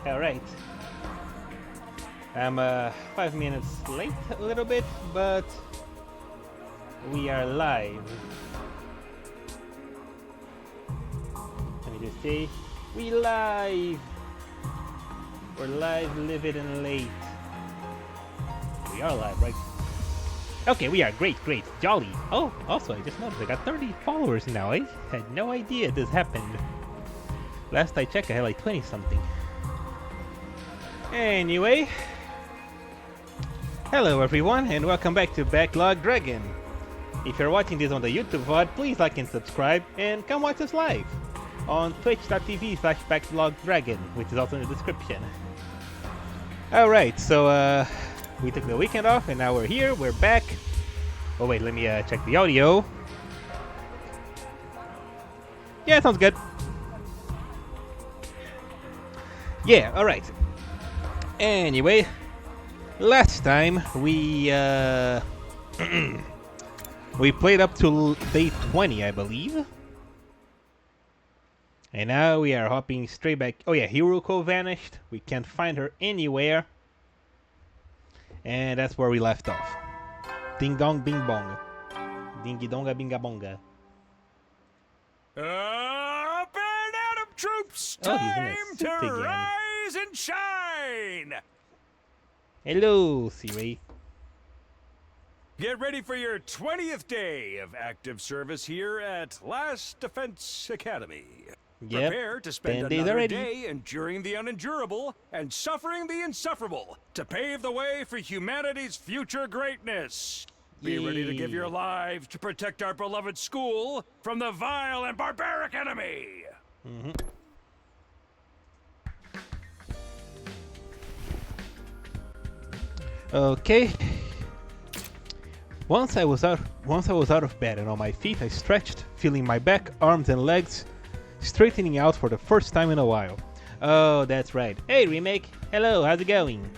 Alright. I'm 5 minutes late a little bit, but we are live. Let me just say, we live! We're live, livid, and late. We are live, right? Okay, we are. Great, great. Jolly. Oh, also, I just noticed I got 30 followers now. I had no idea this happened. Last I checked, I had like 20 something. Anyway, hello everyone, and welcome back to Backlog Dragon. If you're watching this on the YouTube VOD, please like and subscribe, and come watch us live on twitch.tv/backlogdragon, which is also in the description. Alright, so we took the weekend off, and now we're here, we're back. Oh wait, let me check the audio. Yeah, sounds good. Yeah, alright. Anyway, last time we we played up to day 20, I believe. And now we are hopping straight back. Oh yeah, Hiruko vanished. We can't find her anywhere. And that's where we left off. Ding dong bing bong. Dingy donga binga bonga. Up and at 'em, troops! Oh, he's in a Time suit to again. rise and shine! Hello, Siri. Get ready for your 20th day of active service here at Last Defense Academy. Yep, Prepare to 10 spend days another already. day enduring the unendurable and suffering the insufferable to pave the way for humanity's future greatness. Be ready to give Yeah. your lives to protect our beloved school from the vile and barbaric enemy. Okay. Once I was out of bed and on my feet, I stretched, feeling my back, arms, and legs straightening out for the first time in a while. Oh, that's right. Hey, Remake. Hello, how's it going?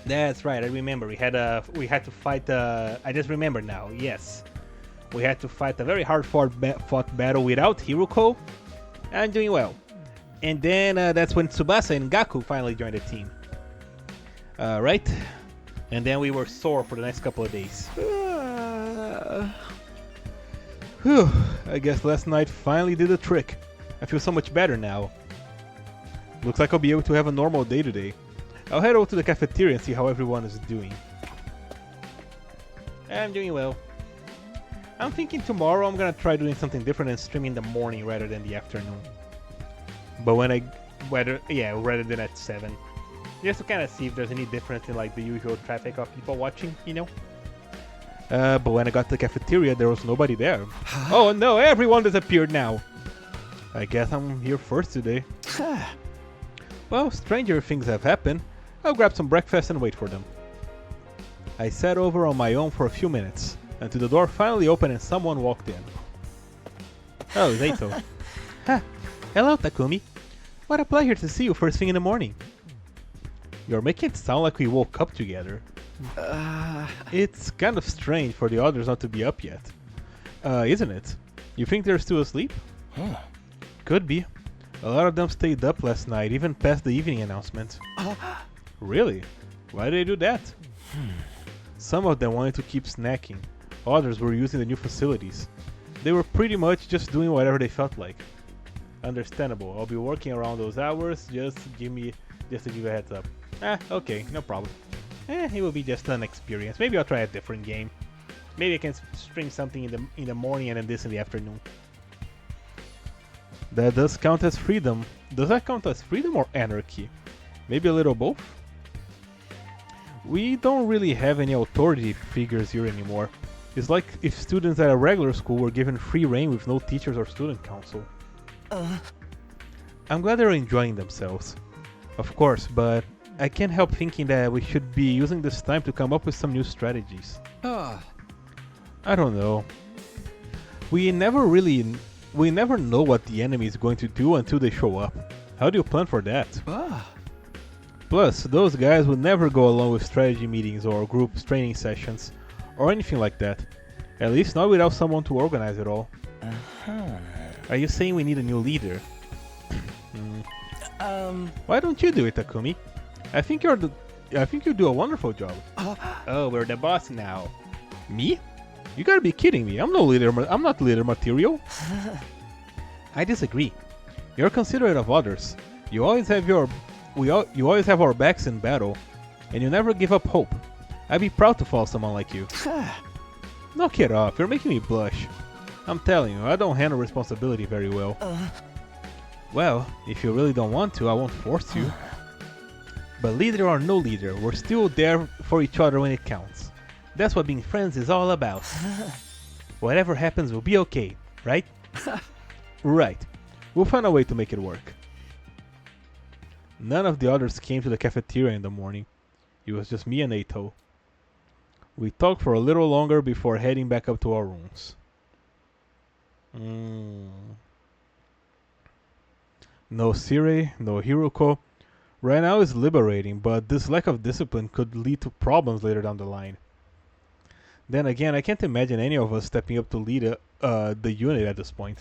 That's right. I remember we had to fight. I just remember now. Yes, we had to fight a very hard fought battle without Hiruko. I'm doing well. And then that's when Tsubasa and Gaku finally joined the team. Right? And then we were sore for the next couple of days. Whew, I guess last night finally did the trick. I feel so much better now. Looks like I'll be able to have a normal day today. I'll head over to the cafeteria and see how everyone is doing. I'm doing well. I'm thinking tomorrow I'm gonna try doing something different and stream in the morning rather than the afternoon. But rather than at 7. Just to kind of see if there's any difference in like the usual traffic of people watching, you know. But when I got to the cafeteria, there was nobody there. Oh no, everyone disappeared now. I guess I'm here first today. Well, stranger things have happened. I'll grab some breakfast and wait for them. I sat over on my own for a few minutes, until the door finally opened and someone walked in. Oh, Zato. Ha! Hello, Takumi. What a pleasure to see you first thing in the morning. You're making it sound like we woke up together. It's kind of strange for the others not to be up yet. Isn't it? You think they're still asleep? Could be. A lot of them stayed up last night, even past the evening announcement. Really? Why did they do that? Some of them wanted to keep snacking. Others were using the new facilities. They were pretty much just doing whatever they felt like. Understandable. I'll be working around those hours. Just to give you a heads up. Okay, no problem. It will be just an experience. Maybe I'll try a different game. Maybe I can stream something in the morning and then this in the afternoon. That does count as freedom. Does that count as freedom or anarchy? Maybe a little both? We don't really have any authority figures here anymore. It's like if students at a regular school were given free reign with no teachers or student council. I'm glad they're enjoying themselves. Of course, but I can't help thinking that we should be using this time to come up with some new strategies. I don't know. We never know what the enemy is going to do until they show up. How do you plan for that? Plus, those guys would never go along with strategy meetings or group training sessions, or anything like that. At least not without someone to organize it all. Are you saying we need a new leader? Why don't you do it, Takumi? I think you do a wonderful job. Oh, we're the boss now. Me? You gotta be kidding me. I'm not leader material. I disagree. You're considerate of others. You always have you always have our backs in battle, and you never give up hope. I'd be proud to follow someone like you. Knock it off. You're making me blush. I'm telling you, I don't handle responsibility very well. Well, if you really don't want to, I won't force you. But leader or no leader, we're still there for each other when it counts. That's what being friends is all about. Whatever happens will be okay, right? Right. We'll find a way to make it work. None of the others came to the cafeteria in the morning. It was just me and Ato. We talked for a little longer before heading back up to our rooms. No Sire, no Hiruko. Right now is liberating, but this lack of discipline could lead to problems later down the line. Then again, I can't imagine any of us stepping up to lead the unit at this point.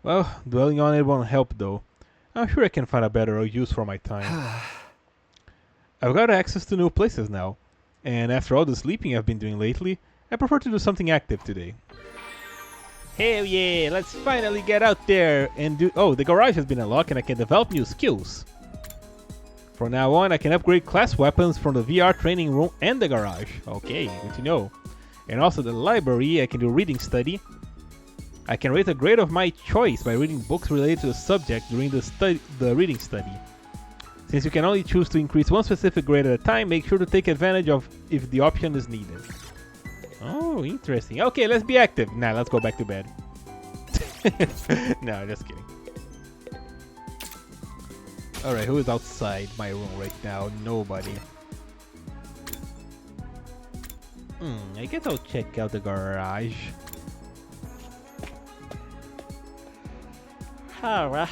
Well, dwelling on it won't help though. I'm sure I can find a better use for my time. I've got access to new places now, and after all the sleeping I've been doing lately, I prefer to do something active today. Hell yeah, let's finally get out there and do... Oh, the garage has been unlocked and I can develop new skills. From now on, I can upgrade class weapons from the VR training room and the garage. Okay, good to know. And also the library, I can do reading study. I can rate a grade of my choice by reading books related to the subject during the reading study. Since you can only choose to increase one specific grade at a time, make sure to take advantage of if the option is needed. Oh, interesting. Okay, let's be active. Nah, let's go back to bed. No, just kidding. Alright, who is outside my room right now? Nobody. I guess I'll check out the garage. Alright.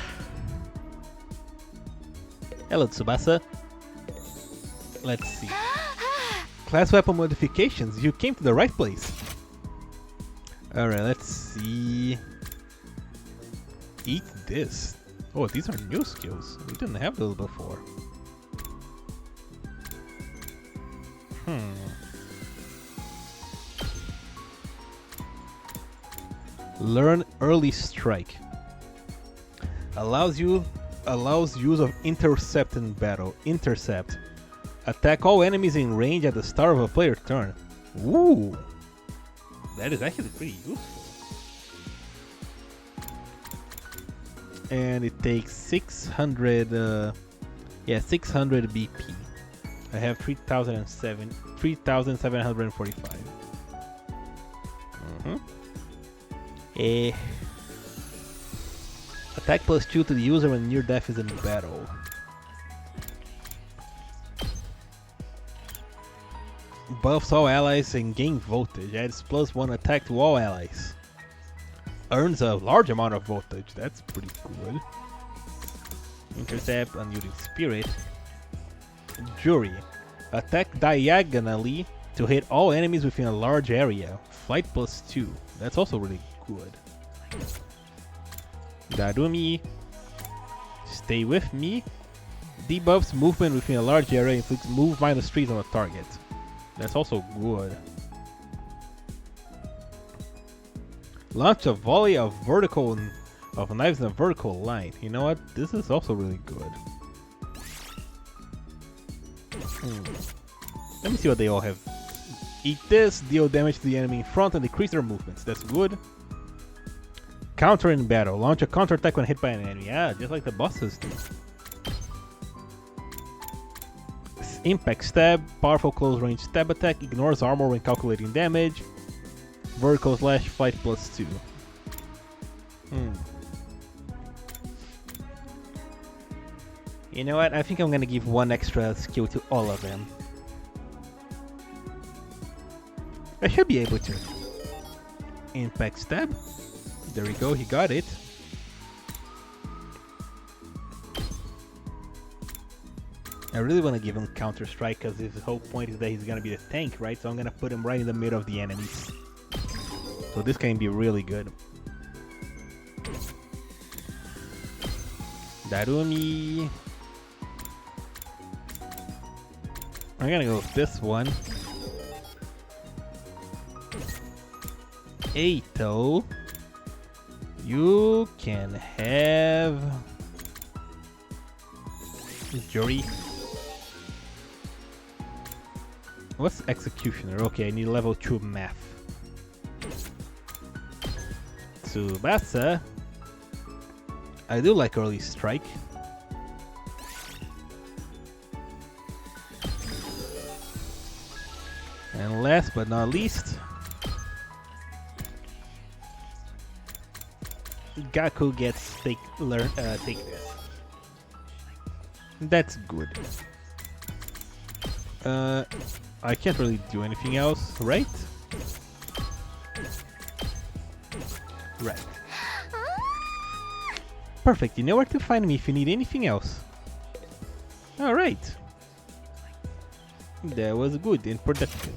Hello, Tsubasa. Let's see. Class weapon modifications. You came to the right place. Alright, let's see. Eat this. Oh, these are new skills. We didn't have those before. Learn early strike. Allows use of intercept in battle. Intercept. Attack all enemies in range at the start of a player's turn. Ooh! That is actually pretty useful. And it takes 600 BP. I have 3,745. Attack +2 to the user when near death is in battle. Buffs all allies and gain voltage. Adds +1 attack to all allies. Earns a large amount of voltage. That's pretty good. Intercept, unyielding spirit. Jury. Attack diagonally to hit all enemies within a large area. Flight +2. That's also really good. Darumi. Stay with me. Debuffs movement within a large area. Inflicts move -3 on a target. That's also good. Launch a volley of knives in a vertical line. You know what? This is also really good. Let me see what they all have. Eat this, deal damage to the enemy in front and decrease their movements. That's good. Counter in battle. Launch a counter attack when hit by an enemy. Yeah, just like the bosses do. Impact stab. Powerful close range stab attack. Ignores armor when calculating damage. Vertical slash flight +2. You know what? I think I'm gonna give one extra skill to all of them. I should be able to. Impact stab. There we go, he got it. I really want to give him counter strike because his whole point is that he's gonna be the tank, right? So I'm gonna put him right in the middle of the enemies. So this can be really good. Darumi. I'm gonna go with this one. Eito. You can have Jury. What's Executioner? Okay, I need level 2 math. Tsubasa. I do like early strike. And last but not least, Gaku gets take this. That's good. I can't really do anything else, right? Right. Perfect, you know where to find me if you need anything else. Alright. That was good and productive.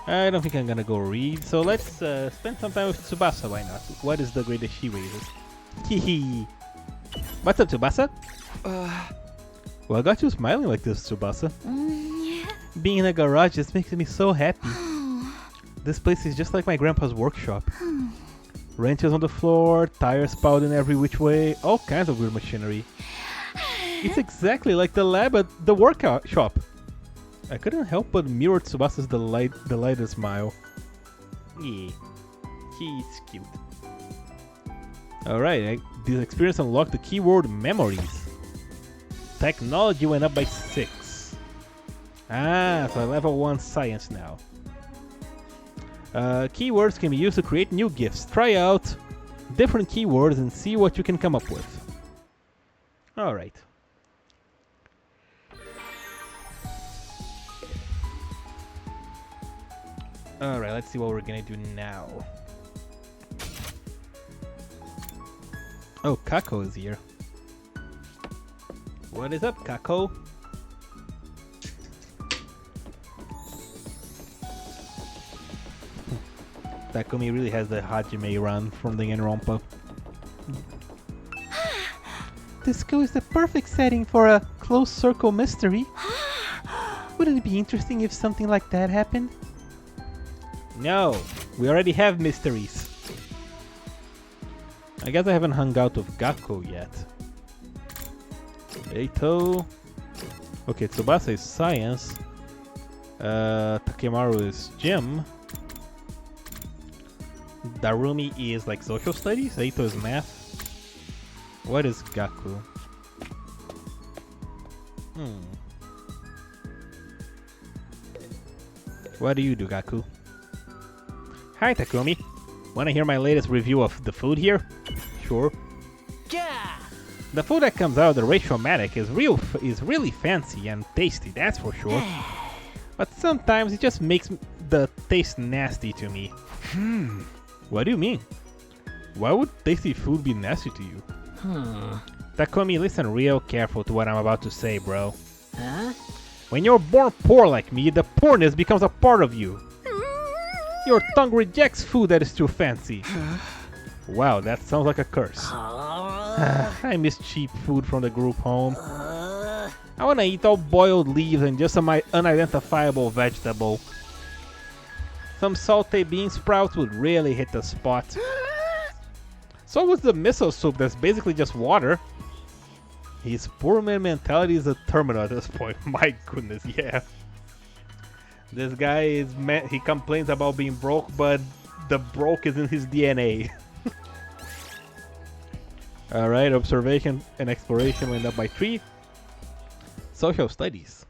I don't think I'm gonna go read, so let's spend some time with Tsubasa, why not? What is the grade that she raises? Hehe. What's up, Tsubasa? What got you smiling like this, Tsubasa? Being in a garage just makes me so happy. This place is just like my grandpa's workshop. Wrenches on the floor, tires piled in every which way, all kinds of weird machinery. It's exactly like the lab at the workout shop. I couldn't help but mirror Tsubasa's delighted smile. Yeah, he's cute. Alright, this experience unlocked the keyword memories. Technology went up by 6. Ah, so level 1 science now. Keywords can be used to create new gifts. Try out different keywords and see what you can come up with. Alright. Alright, let's see what we're gonna do now. Oh, Kako is here. What is up, Kako? Takumi really has the Hajime run from the Enrompa. This school is the perfect setting for a closed circle mystery. Wouldn't it be interesting if something like that happened? No, we already have mysteries. I guess I haven't hung out with Gakko yet. Eito. Okay, Tsubasa is science. Takemaru is gym. Darumi is like social studies. Eito is math. What is Gaku? What do you do, Gaku? Hi, Takumi. Wanna hear my latest review of the food here? Sure. Yeah. The food that comes out of the Ratiomatic is really fancy and tasty, that's for sure. But sometimes it just makes the taste nasty to me. What do you mean? Why would tasty food be nasty to you? Takumi, listen real careful to what I'm about to say, bro. Huh? When you're born poor like me, the poorness becomes a part of you. Your tongue rejects food that is too fancy. Wow, that sounds like a curse. I miss cheap food from the group home. I wanna eat all boiled leaves and just some unidentifiable vegetable. Some sauté bean sprouts would really hit the spot. So was the miso soup that's basically just water. His poor man mentality is a terminal at this point. My goodness, yeah. This guy is he complains about being broke, but the broke is in his DNA. Alright, observation and exploration went up by 3. Social studies.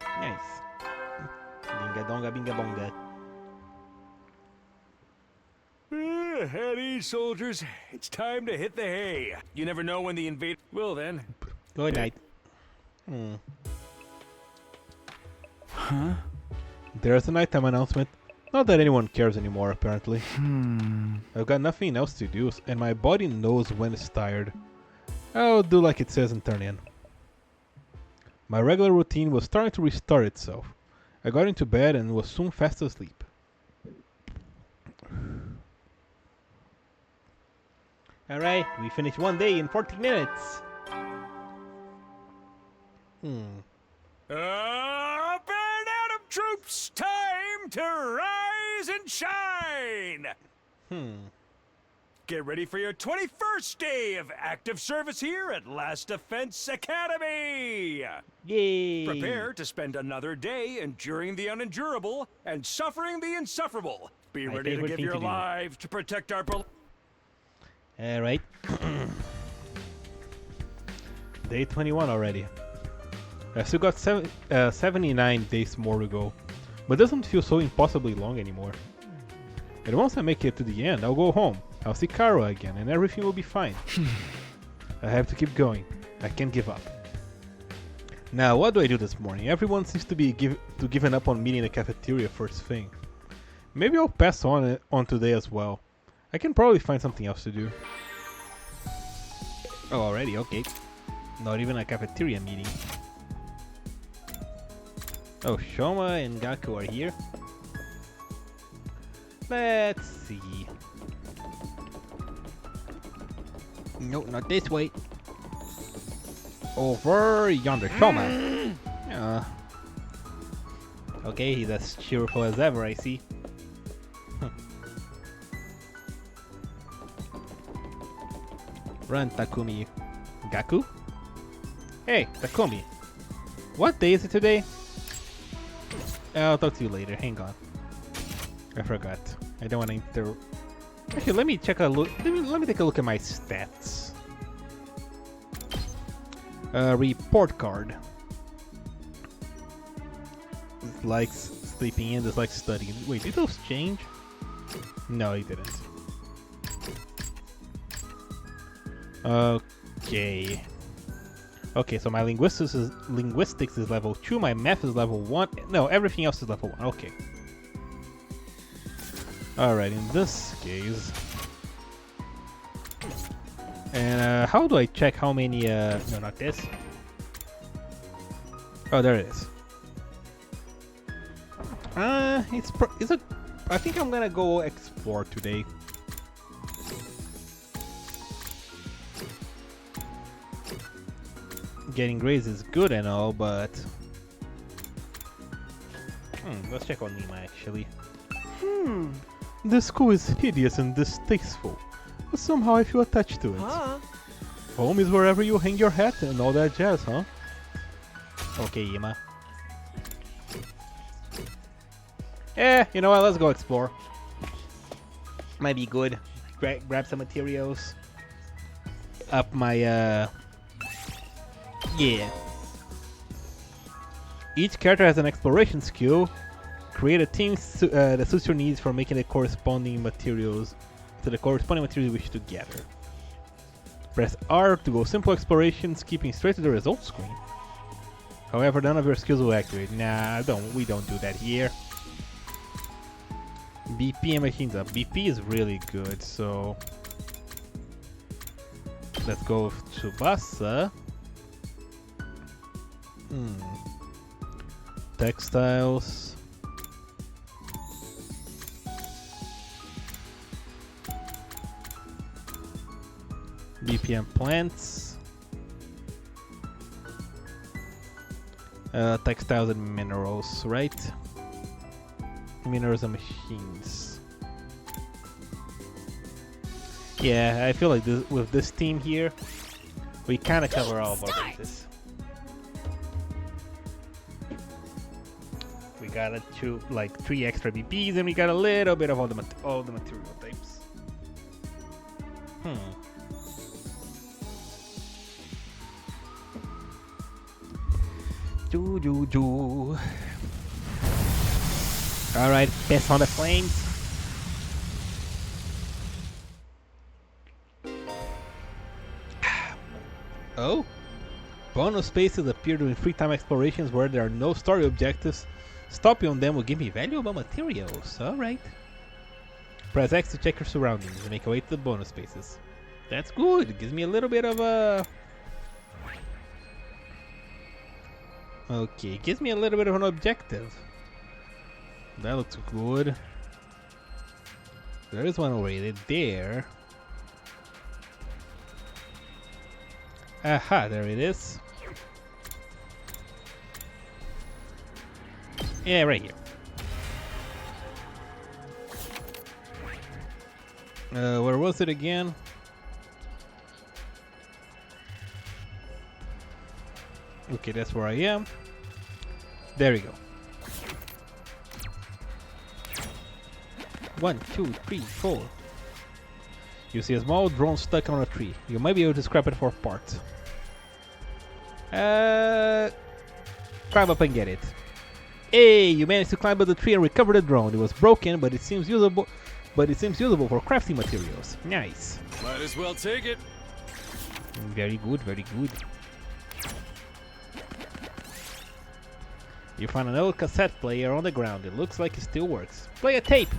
Nice. Binga donga binga bonga. At ease, soldiers. It's time to hit the hay. You never know when the invade. Well then. Good night. Huh? There's a nighttime announcement. Not that anyone cares anymore, apparently. I've got nothing else to do, and my body knows when it's tired. I'll do like it says and turn in. My regular routine was starting to restart itself. I got into bed and was soon fast asleep. Alright, we finished one day in 40 minutes. Band Adam troops, time to rise and shine! Get ready for your 21st day of active service here at Last Defense Academy! Yay! Prepare to spend another day enduring the unendurable and suffering the insufferable. Be My ready to favorite give thing your to do. life to protect our... Alright. Day 21 already. I still got 79 days more to go. But it doesn't feel so impossibly long anymore. And once I make it to the end, I'll go home. I'll see Kara again and everything will be fine. I have to keep going. I can't give up. Now, what do I do this morning? Everyone seems to be given up on meeting in the cafeteria first thing. Maybe I'll pass on today as well. I can probably find something else to do. Oh, already? Okay. Not even a cafeteria meeting. Oh, Shoma and Gaku are here. Let's see. No, not this way. Over yonder, Shoma. Okay, he's as cheerful as ever, I see. Run, Takumi. Gaku? Hey, Takumi. What day is it today? I'll talk to you later. Hang on. I forgot. I don't want to Actually, let me check a look. Let me take a look at my stats. Report card. Dislikes sleeping in, dislikes studying. Wait, did those change? No, he didn't. Okay. Okay, so my linguistics is level 2, my math is level 1. No, everything else is level 1. Okay. Alright, in this case... And how do I check how many... No, not this. Oh, there it is. I think I'm gonna go explore today. Getting grades is good and all, but... let's check on Nima actually. This school is hideous and distasteful, but somehow I feel attached to it. Home is wherever you hang your hat and all that jazz, huh? Okay, Ima. You know what, let's go explore. Might be good. Grab some materials. Up my, yeah. Each character has an exploration skill. Create a team that suits your needs for making the corresponding materials to the corresponding materials you wish to gather. Press R to go simple explorations, keeping straight to the results screen. However, none of your skills will activate. Nah, we don't do that here. BP and machines up. BP is really good, so let's go with Tsubasa. Textiles. BPM plants. Textiles and minerals, right? Minerals and machines. Yeah, I feel like with this team here, we kind of cover all of our bases. We got like 3 extra BPs, and we got a little bit of all the material types. Alright, piss on the flames. Oh? Bonus spaces appear during free time explorations where there are no story objectives. Stopping on them will give me valuable materials. Alright. Press X to check your surroundings and make your way to the bonus spaces. That's good. It gives me a little bit of a... Okay, it gives me a little bit of an objective. That looks good. There is one already there. Aha, there it is. Yeah, right here. Where was it again? Okay, that's where I am. There we go. 1, 2, 3, 4. You see a small drone stuck on a tree. You might be able to scrap it for parts. Climb up and get it. Hey, you managed to climb up the tree and recover the drone. It was broken, but it seems usable. For crafting materials. Nice. Might as well take it. Very good, very good. You found an old cassette player on the ground. It looks like it still works. Play a tape.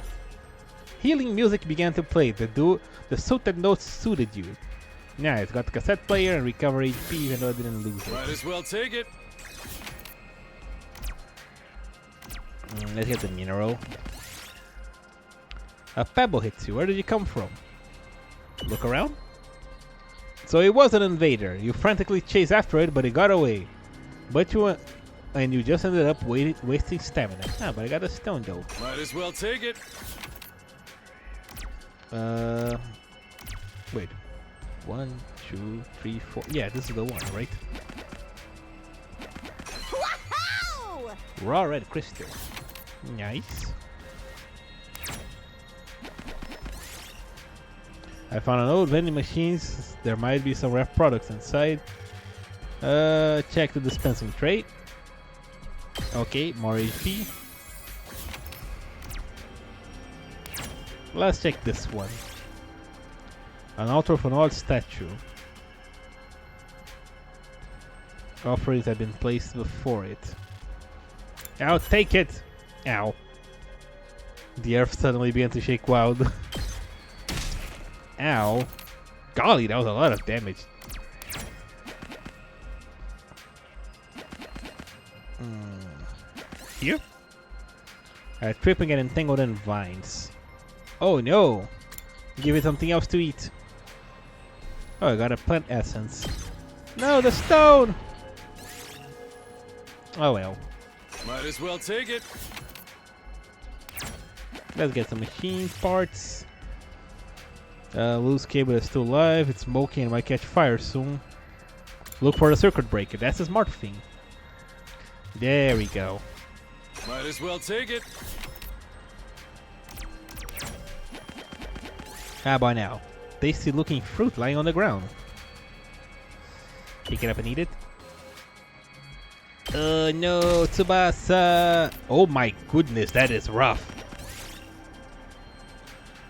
Healing music began to play. The suited notes suited you. Nice. Got the cassette player and recover HP even though I didn't lose it. Might as well take it. Let's get the mineral. A pebble hits you. Where did you come from? Look around. So it was an invader. You frantically chased after it, but it got away. And you just ended up wasting stamina. Ah, but I got a stone though. Might as well take it. Wait. 1, 2, 3, 4. Yeah, this is the one, right? Wow! Raw red crystal. Nice. I found an old vending machines. There might be some rare products inside. Check the dispensing tray. Okay, more HP. Let's check this one. An altar of an old statue. Offerings have been placed before it. Ow, take it! Ow. The earth suddenly began to shake wild. Ow. Golly, that was a lot of damage. Here? I trip and get entangled in vines. Oh no! Give it something else to eat. Oh, I got a plant essence. No, the stone! Oh well. Might as well take it. Let's get some machine parts. Loose cable is still alive. It's smoking and might catch fire soon. Look for the circuit breaker. That's a smart thing. There we go. Might as well take it. How about now? Tasty looking fruit lying on the ground. Pick it up and eat it. No, Tsubasa! Oh my goodness, that is rough.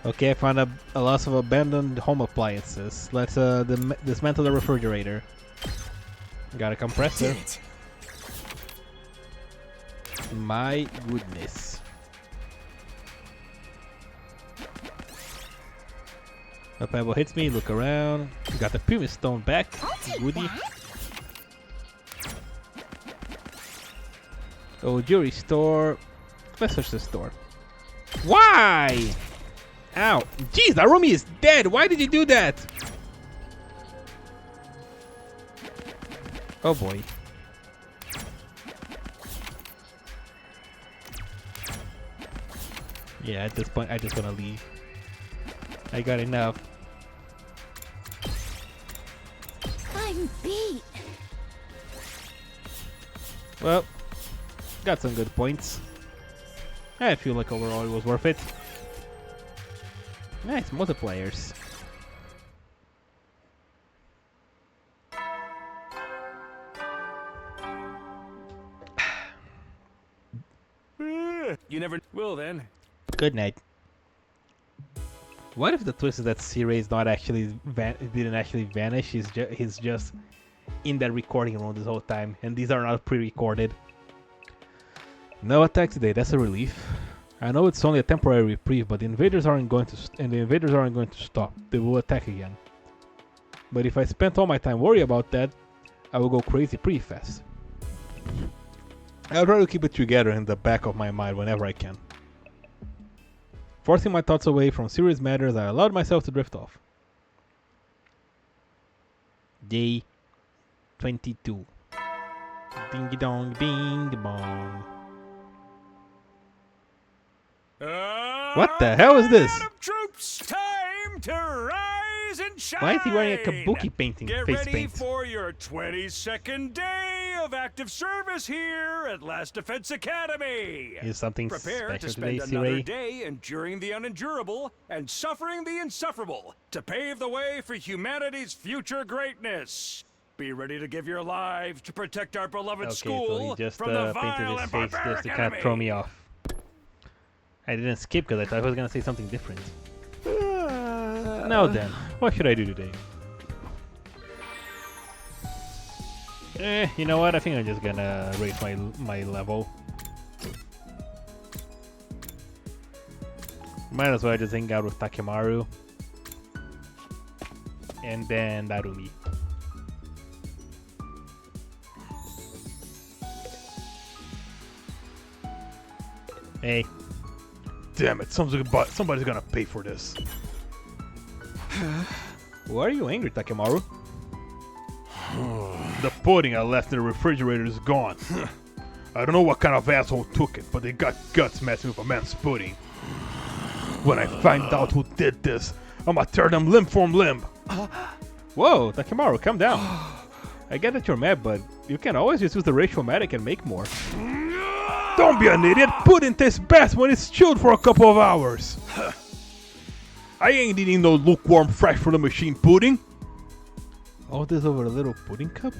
Okay, I found a loss of abandoned home appliances. Let's dismantle the refrigerator. Got a compressor. My goodness. A pebble hits me, look around. Got the pyramid stone back. Goodie. Oh, jewelry store. Let's search the store. Why? Ow. Jeez, Arumi is dead. Why did you do that? Oh boy. Yeah, at this point, I just want to leave. I got enough. I'm beat. Well, got some good points. I feel like overall it was worth it. Nice multipliers. You never will then. Good night. What if the twist is that Siri is not actually didn't actually vanish? He's just in that recording room this whole time, and these are not pre-recorded. No attack today. That's a relief. I know it's only a temporary reprieve, but the invaders aren't going to stop. They will attack again. But if I spent all my time worrying about that, I will go crazy pretty fast. I'll try to keep it together in the back of my mind whenever I can. Forcing my thoughts away from serious matters, I allowed myself to drift off. Day 22. Ding dong, ding bong. What the hell is this? Adam troops, time to rise and shine. Why is he wearing a kabuki painting Get face ready paint? for your 22nd day of active service here at Last Defense Academy. Is something Prepare special to spend today, another Siri? day enduring the unendurable and suffering the insufferable to pave the way for humanity's future greatness. Be ready to give your lives to protect our beloved Okay, school so he just from the painted vile his and face barbaric just to kind of enemy. throw me off. I didn't skip because I thought I was gonna say something different. Now then, what should I do today? You know what? I think I'm just gonna raise my level. Might as well just hang out with Takemaru. And then Narumi. Hey. Damn it, somebody's gonna pay for this. Why are you angry, Takemaru? The pudding I left in the refrigerator is gone. I don't know what kind of asshole took it, but they got guts messing with a man's pudding. When I find out who did this, I'ma tear them limb from limb. Whoa, Takemaru, calm down. I get that you're mad, but you can always just use the ratio-matic and make more. Don't be an idiot! Pudding tastes best when it's chilled for a couple of hours! I ain't eating no lukewarm fresh from the machine pudding! All this over a little pudding cup?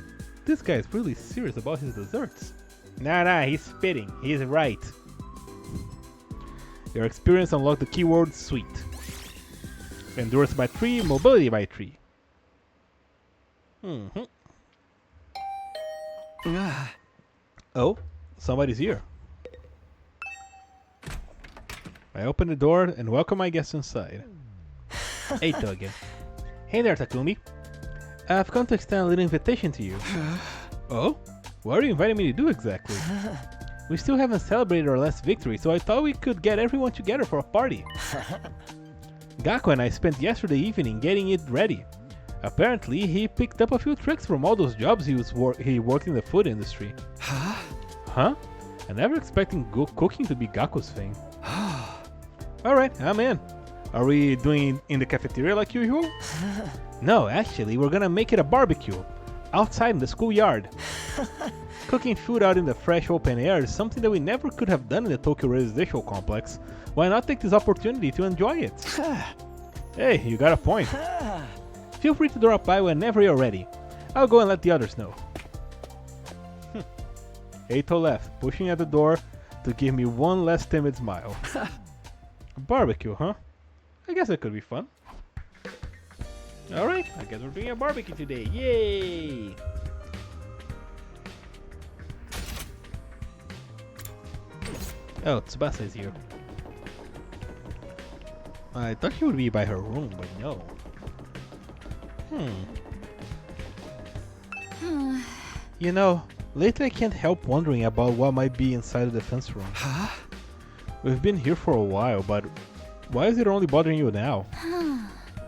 This guy is really serious about his desserts. Nah, he's spitting. He's right. Your experience unlocked the keyword sweet. Endurance by 3, mobility by 3. Oh, somebody's here. I open the door and welcome my guests inside. Hey, Toge. Hey there, Takumi. I've come to extend a little invitation to you. Oh? What are you inviting me to do exactly? We still haven't celebrated our last victory, so I thought we could get everyone together for a party. Gakko and I spent yesterday evening getting it ready. Apparently, he picked up a few tricks from all those jobs he worked in the food industry. Huh? I never expected cooking to be Gakko's thing. Alright, I'm in. Are we doing it in the cafeteria like usual? No, actually, we're gonna make it a barbecue. Outside in the schoolyard. Cooking food out in the fresh open air is something that we never could have done in the Tokyo residential complex. Why not take this opportunity to enjoy it? Hey, you got a point. Feel free to drop by whenever you're ready. I'll go and let the others know. Eito left, pushing at the door to give me one last timid smile. Barbecue, huh? I guess that could be fun. Alright, I guess we're doing a barbecue today. Yay! Oh, Tsubasa is here. I thought she would be by her room, but no. You know, lately I can't help wondering about what might be inside the defense room. Huh? We've been here for a while, but why is it only bothering you now?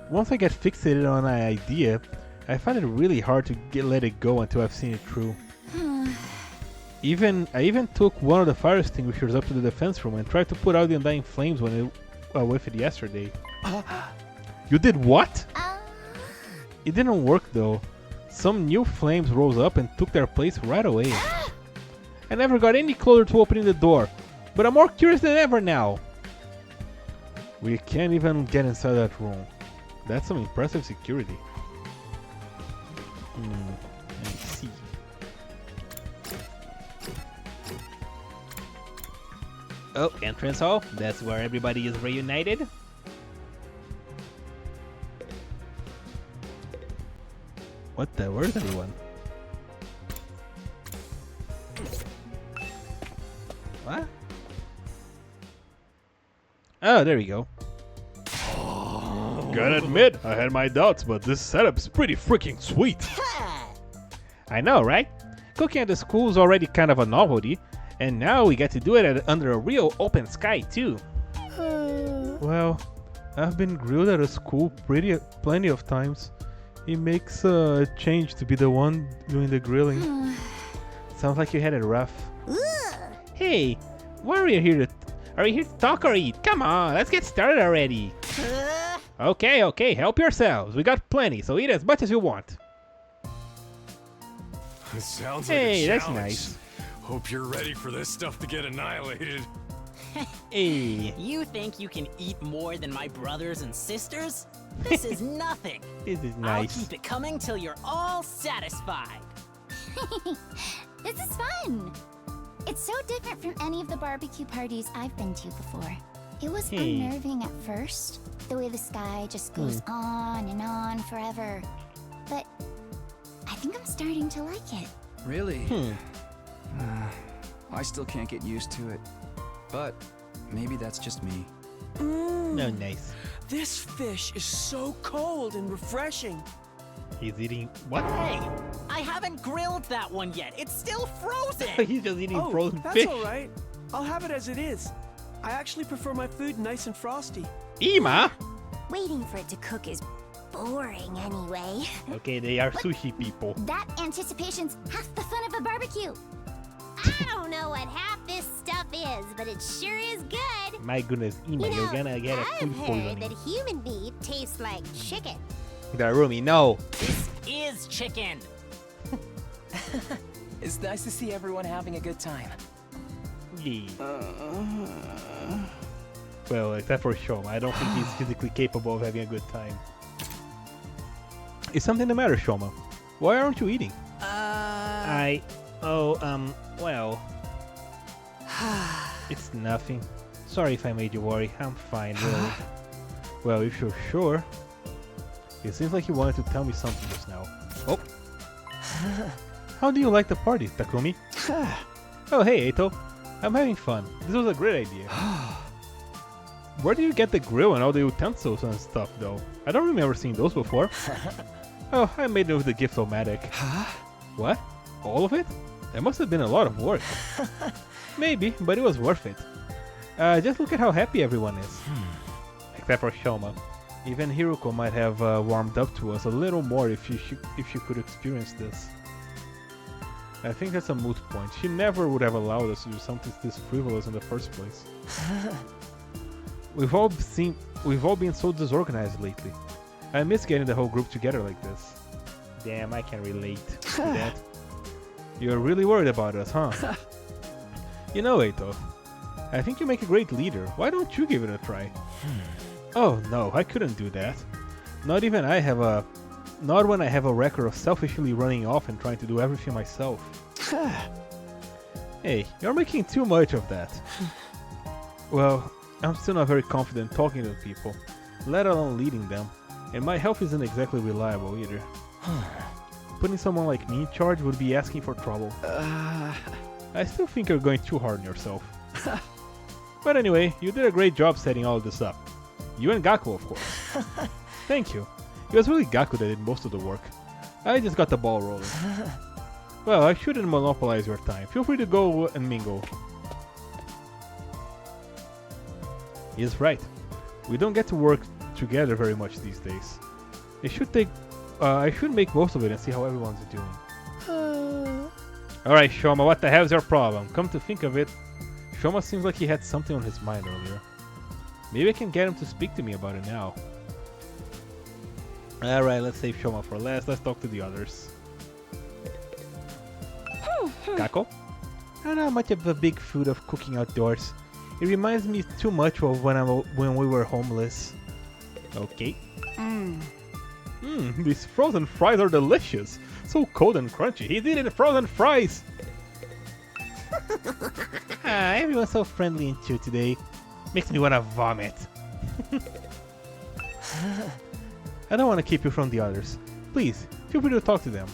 Once I get fixated on an idea, I find it really hard to let it go until I've seen it through. I even took one of the fire extinguishers up to the defense room and tried to put out the undying flames when with it yesterday. You did what? It didn't work though. Some new flames rose up and took their place right away. I never got any closer to opening the door, but I'm more curious than ever now. We can't even get inside that room. That's some impressive security. Let's see. Oh, entrance hall. That's where everybody is reunited. What the? Where's everyone? What? Oh, there we go. Gotta admit, I had my doubts, but this setup's pretty freaking sweet. I know, right? Cooking at the school is already kind of a novelty, and now we get to do it under a real open sky too. Well, I've been grilled at a school plenty of times. It makes a change to be the one doing the grilling. Sounds like you had it rough. Hey, why are you here Are you here to talk or eat? Come on, let's get started already. Okay, okay, help yourselves. We got plenty, so eat as much as you want. Sounds Hey, like a that's challenge. nice. Hope you're ready for this stuff to get annihilated. Hey, You think you can eat more than my brothers and sisters? This is nothing. this is I'll nice. keep it coming till you're all satisfied. This is fun. It's so different from any of the barbecue parties I've been to before. It was Hey. unnerving at first, the way the sky just goes on and on forever. But I think I'm starting to like it. Really? Hmm. I still can't get used to it. But maybe that's just me. No, nice. This fish is so cold and refreshing. He's eating what? Hey, I haven't grilled that one yet. It's still frozen. He's just eating Oh, frozen that's fish. all right. I'll have it as it is. I actually prefer my food nice and frosty. Ima. Waiting for it to cook is boring anyway. Okay, they are sushi people. That anticipation's half the fun of a barbecue. I don't know what half this stuff is, but it sure is good. My goodness, Ima, you're gonna get a I've food heard poisoning. that human meat tastes like chicken. Darumi, no. This is chicken. It's nice to see everyone having a good time. Yeah. Well, except for Shoma, I don't think he's physically capable of having a good time. Is something the matter, Shoma? Why aren't you eating? Well. It's nothing. Sorry if I made you worry. I'm fine, really. Well, if you're sure. It seems like you wanted to tell me something just now. Oh. How do you like the party, Takumi? Oh, hey, Eito. I'm having fun. This was a great idea. Where do you get the grill and all the utensils and stuff, though? I don't remember seeing those before. Oh, I made it with the Gift-O-Matic. What? All of it? That must have been a lot of work. Maybe, but it was worth it. Just look at how happy everyone is. Except for Shoma. Even Hiruko might have warmed up to us a little more if she could experience this. I think that's a moot point. She never would have allowed us to do something this frivolous in the first place. We've all been so disorganized lately. I miss getting the whole group together like this. Damn, I can relate to that. You're really worried about us, huh? You know, Eito, I think you make a great leader. Why don't you give it a try? Oh no, I couldn't do that. Not when I have a record of selfishly running off and trying to do everything myself. Hey, you're making too much of that. Well, I'm still not very confident talking to people, let alone leading them, and my health isn't exactly reliable either. Putting someone like me in charge would be asking for trouble. I still think you're going too hard on yourself. But anyway, you did a great job setting all this up. You and Gaku, of course. Thank you. It was really Gaku that did most of the work. I just got the ball rolling. Well, I shouldn't monopolize your time. Feel free to go and mingle. He's right. We don't get to work together very much these days. I should make most of it and see how everyone's doing. Alright, Shoma, what the hell's your problem? Come to think of it, Shoma seems like he had something on his mind earlier. Maybe I can get him to speak to me about it now. Alright, let's save Shoma for last. Let's talk to the others. Kako? I'm not much of a big food of cooking outdoors. It reminds me too much of when we were homeless. Okay. These frozen fries are delicious. So cold and crunchy. He's eating frozen fries. Everyone's so friendly and cute today. Makes me want to vomit. I don't want to keep you from the others. Please, feel free to talk to them.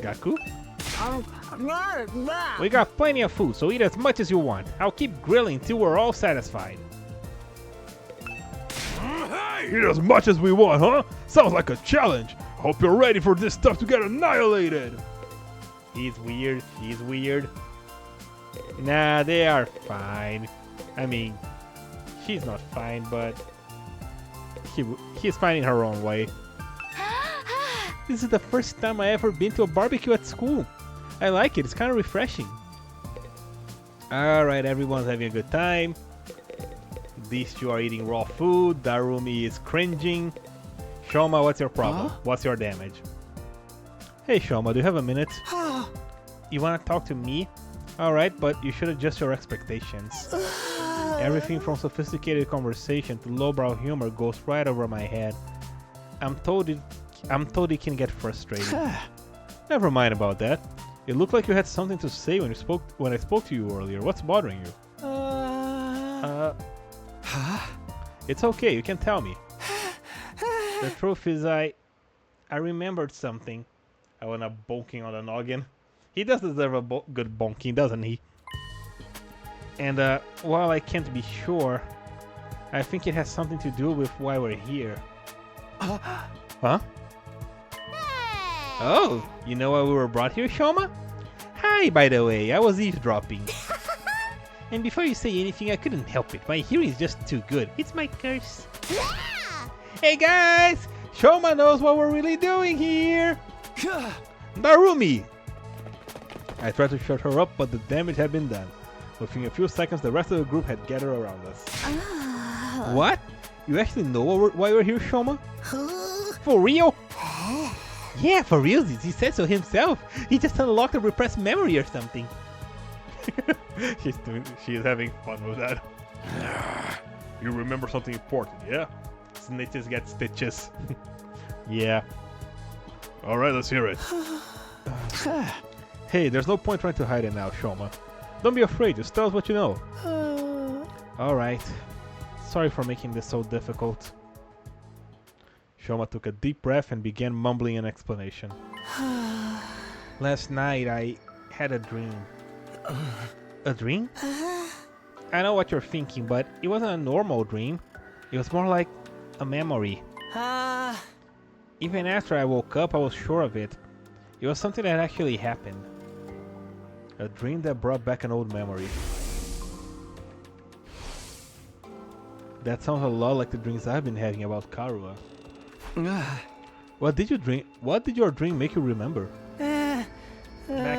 Gaku? We got plenty of food, so eat as much as you want. I'll keep grilling till we're all satisfied. Eat as much as we want, huh? Sounds like a challenge. Hope you're ready for this stuff to get annihilated. He's weird. She's weird. Nah, they are fine. I mean, she's not fine, but she's fine in her own way. This is the first time I ever been to a barbecue at school. I like it. It's kind of refreshing. Alright, everyone's having a good time. These two are eating raw food. Darumi is cringing. Shoma, what's your problem? Huh? What's your damage? Hey Shoma, do you have a minute? You wanna talk to me? Alright, but you should adjust your expectations. Everything from sophisticated conversation to lowbrow humor goes right over my head. I'm told it can get frustrating. Never mind about that. It looked like you had something to say when I spoke to you earlier. What's bothering you? It's okay, you can tell me. The truth is I remembered something. I went up bonking on the noggin. He does deserve a good bonking, doesn't he? And while I can't be sure, I think it has something to do with why we're here. Huh? Oh, you know why we were brought here, Shoma? Hi, by the way, I was eavesdropping. And before you say anything, I couldn't help it. My hearing is just too good. It's my curse. Hey guys! Shoma knows what we're really doing here! Darumi! I tried to shut her up, but the damage had been done. Within a few seconds, the rest of the group had gathered around us. What? You actually know why we're here, Shoma? For real? Yeah, for real. He said so himself. He just unlocked a repressed memory or something. She's having fun with that. You remember something important, yeah? Snitches get stitches. Yeah. Alright, let's hear it. Hey, there's no point trying to hide it now, Shoma. Don't be afraid, just tell us what you know. Alright. Sorry for making this so difficult. Shoma took a deep breath and began mumbling an explanation. Last night I had a dream. A dream? I know what you're thinking, but it wasn't a normal dream. It was more like a memory. Even after I woke up, I was sure of it. It was something that actually happened. A dream that brought back an old memory. That sounds a lot like the dreams I've been having about Karua. What did your dream make you remember? Back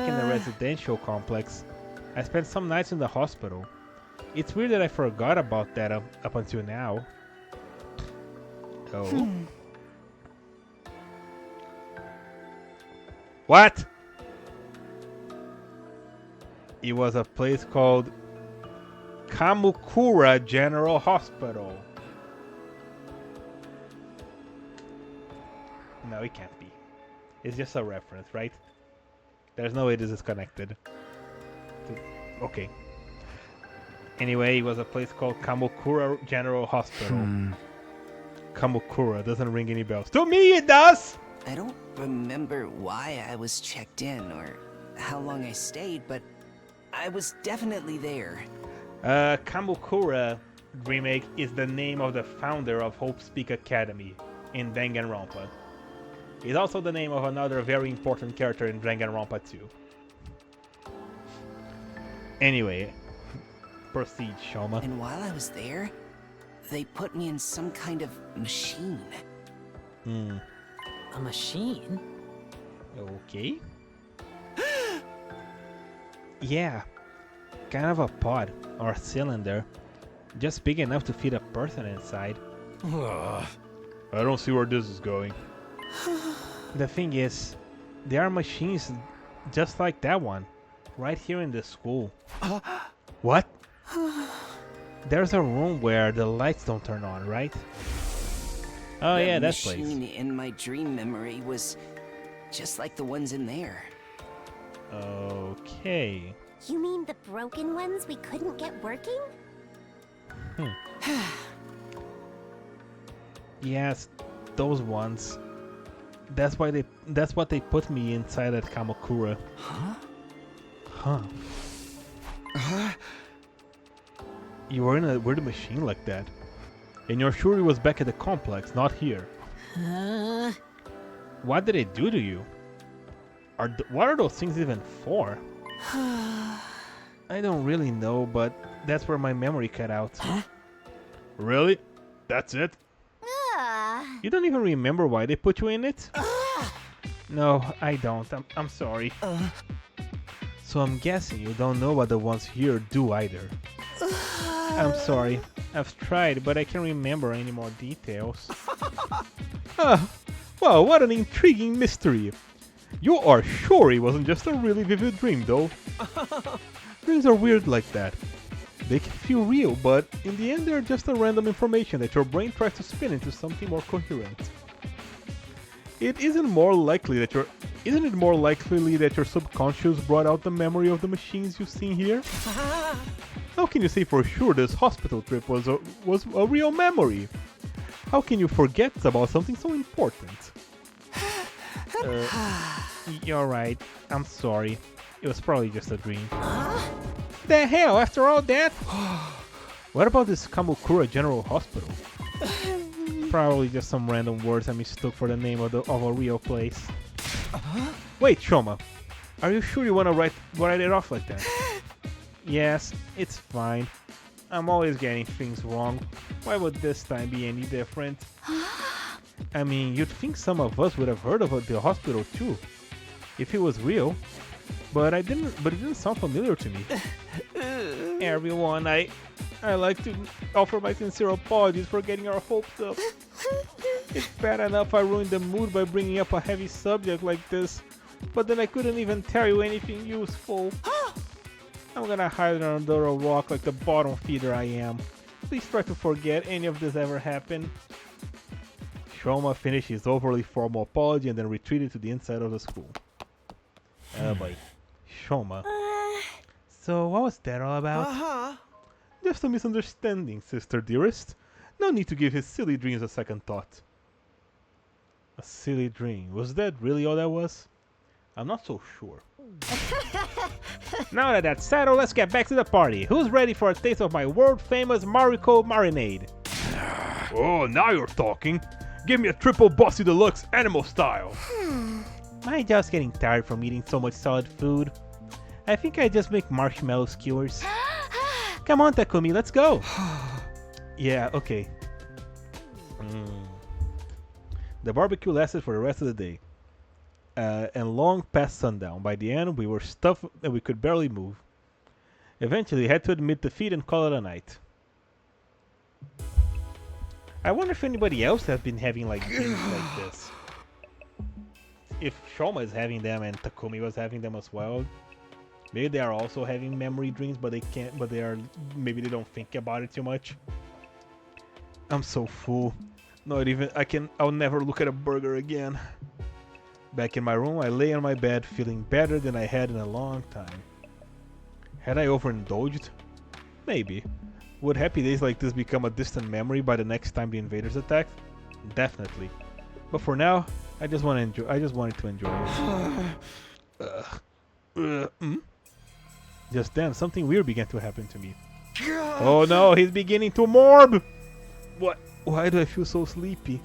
in the residential complex, I spent some nights in the hospital. It's weird that I forgot about that up until now. Oh. What? It was a place called Kamukura General Hospital. No, it can't be. It's just a reference, right? There's no way this is connected. Okay. Anyway, it was a place called Kamukura General Hospital. Kamukura doesn't ring any bells. To me it does! I don't remember why I was checked in or how long I stayed, but I was definitely there. Kamukura remake is the name of the founder of Hope's Peak Academy in Danganronpa. It's also the name of another very important character in Danganronpa 2. Anyway, proceed, Shoma. And while I was there, they put me in some kind of machine. A machine? Okay. Yeah, kind of a pod or cylinder, just big enough to fit a person inside. I don't see where this is going. The thing is, there are machines just like that one, right here in the school. What? There's a room where the lights don't turn on, right? Oh yeah, that place. The machine in my dream memory was just like the ones in there. Okay. You mean the broken ones we couldn't get working? Yes, those ones. That's what they put me inside at Kamakura. Huh. You were in a weird machine like that. And you're sure it was back at the complex, not here. What did it do to you? What are those things even for? I don't really know, but that's where my memory cut out. Really? That's it? You don't even remember why they put you in it? No, I don't. I'm sorry. So I'm guessing you don't know what the ones here do either. I'm sorry. I've tried, but I can't remember any more details. Ah, well, what an intriguing mystery. You are sure it wasn't just a really vivid dream, though? Dreams are weird like that. They can feel real, but in the end they're just a random information that your brain tries to spin into something more coherent. Isn't it more likely that your subconscious brought out the memory of the machines you've seen here? How can you say for sure this hospital trip was a real memory? How can you forget about something so important? You're right. I'm sorry. It was probably just a dream. The hell, after all that? What about this Kamukura General Hospital? Probably just some random words I mistook for the name of a real place. Wait, Shoma. Are you sure you want to write it off like that? Yes, it's fine. I'm always getting things wrong. Why would this time be any different? I mean, you'd think some of us would have heard of the hospital too, if it was real. But it didn't sound familiar to me. Everyone, I'd like to offer my sincere apologies for getting our hopes up. It's bad enough I ruined the mood by bringing up a heavy subject like this, but then I couldn't even tell you anything useful. I'm gonna hide under a rock like the bottom feeder I am. Please try to forget any of this ever happened. Shoma finished his overly formal apology and then retreated to the inside of the school. Oh boy. Shoma. So what was that all about? Just a misunderstanding, sister dearest. No need to give his silly dreams a second thought. A silly dream. Was that really all that was? I'm not so sure. Now that that's settled, let's get back to the party. Who's ready for a taste of my world-famous Mariko marinade? Oh, now you're talking. Give me a triple bossy deluxe animal style. I'm just getting tired from eating so much solid food. I think I just make marshmallow skewers. Come on, Takumi, let's go. Yeah, okay. The barbecue lasted for the rest of the day. And long past sundown. By the end, we were stuffed and we could barely move. Eventually, I had to admit defeat and call it a night. I wonder if anybody else has been having like dreams like this. If Shoma is having them and Takumi was having them as well. Maybe they are also having memory dreams, but maybe they don't think about it too much. I'm so full. Not even, I'll never look at a burger again. Back in my room, I lay on my bed feeling better than I had in a long time. Had I overindulged? Maybe. Would happy days like this become a distant memory by the next time the invaders attacked? Definitely. But for now, I just wanted to enjoy it. Just then, something weird began to happen to me. Oh no, he's beginning to morb! What? Why do I feel so sleepy?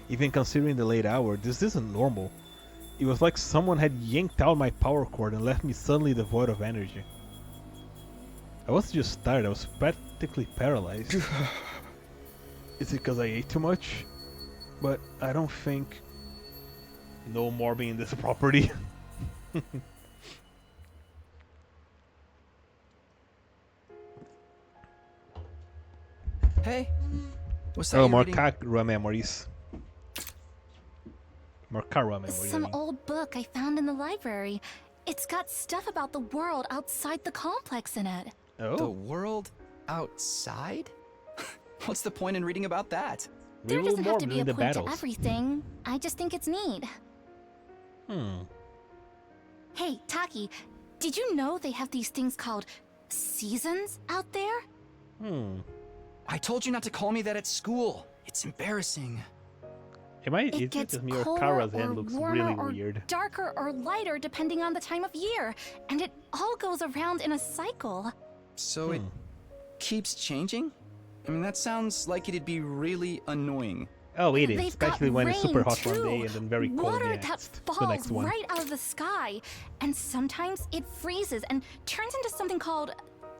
Even considering the late hour, this isn't normal. It was like someone had yanked out my power cord and left me suddenly devoid of energy. I wasn't just tired, I was practically paralyzed. Is it because I ate too much? But I don't think... No morbing in this property. Hey, what's that? Oh, you're reading? Markara memories. Markara memories. Some old book I found in the library. It's got stuff about the world outside the complex in it. Oh. The world outside? What's the point in reading about that? There doesn't have to be a the point battles. to everything. I just think it's neat. Hey, Taki, did you know they have these things called seasons out there? I told you not to call me that at school. It's embarrassing. It gets just me or colder Kara's or hand looks warmer really or weird. darker or lighter depending on the time of year, and it all goes around in a cycle. So it keeps changing? I mean, that sounds like it'd be really annoying. Oh, it is, They've especially got when it's super rain, hot one too. day and then very cold Water the that next falls one. right out of the sky, and sometimes it freezes and turns into something called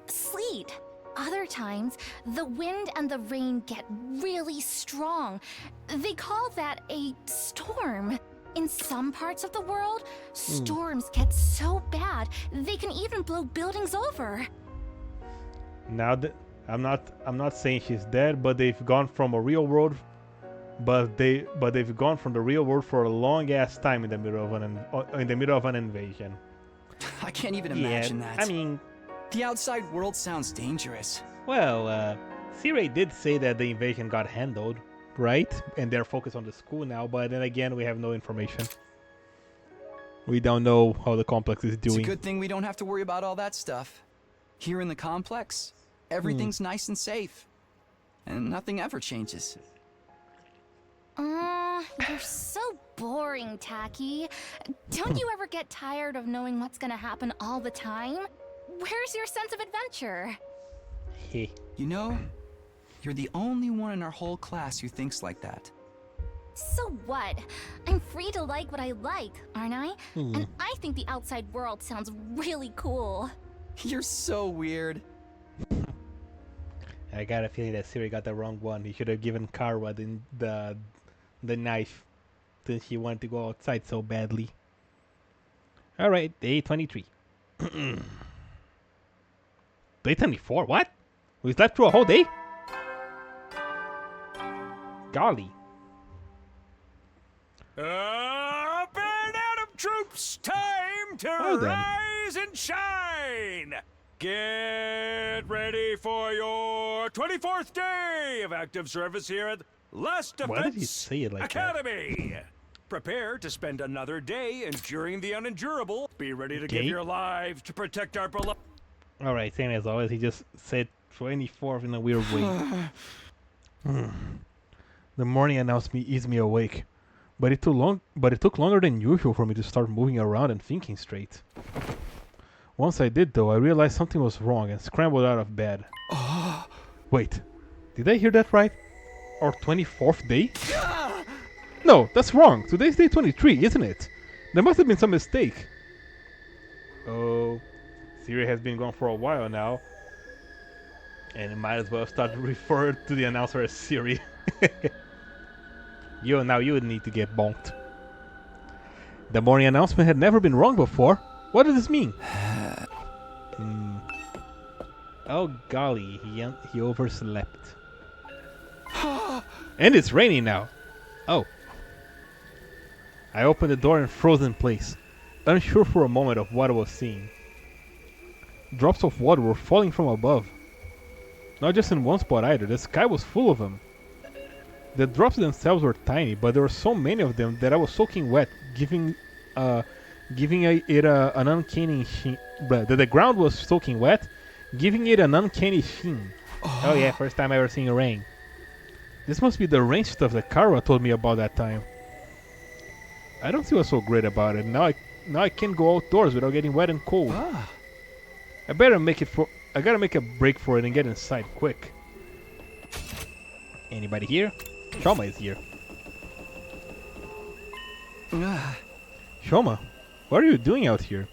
sleet. Other times, the wind and the rain get really strong. They call that a storm. In some parts of the world, storms get so bad they can even blow buildings over. Now that I'm not saying she's dead, but they've gone from a real world, they've gone from the real world for a long ass time in the middle of an invasion. I can't even imagine Yeah, that. I mean, the outside world sounds dangerous. well, Siri did say that the invasion got handled, right? And they're focused on the school now, but then again, we have no information. We don't know how the complex is doing. It's a good thing we don't have to worry about all that stuff. Here in the complex, everything's nice and safe. And nothing ever changes. You're so boring, Tacky. Don't you ever get tired of knowing what's gonna happen all the time? Where's your sense of adventure? Heh. You know, you're the only one in our whole class who thinks like that. So what? I'm free to like what I like, aren't I? And I think the outside world sounds really cool. You're so weird. I got a feeling that Siri got the wrong one. He should have given Karwa the knife, since she wanted to go outside so badly. Alright, day 23. Day 24? What? We slept through a whole day? Golly. Up and out of troops! Time to Well then. rise and shine! Get ready for your 24th day of active service here at Last Why did he Defense say it like that? Academy. Prepare to spend another day enduring the unendurable. Be ready to give Okay. your lives to protect our beloved. Alright, same as always. He just said 24th in a weird way. The morning announcement eased me awake. But it took longer than usual for me to start moving around and thinking straight. Once I did though, I realized something was wrong and scrambled out of bed. Wait, did I hear that right? Our 24th day? No, that's wrong. Today's day 23, isn't it? There must have been some mistake. Oh, Siri has been gone for a while now. And it might as well start to refer to the announcer as Siri. Now you would need to get bonked. The morning announcement had never been wrong before. What does this mean? Oh golly, he overslept. And it's raining now. Oh. I opened the door and froze in place, unsure for a moment of what I was seeing. Drops of water were falling from above. Not just in one spot either, the sky was full of them. The drops themselves were tiny, but there were so many of them that I was soaking wet, giving it an uncanny sheen. That the ground was soaking wet, giving it an uncanny sheen. Oh yeah, first time I ever seen rain. This must be the rain stuff that Kara told me about that time. I don't see what's so great about it. Now I can't go outdoors without getting wet and cold. I gotta make a break for it and get inside quick. Anybody here? Shoma is here. Shoma, what are you doing out here?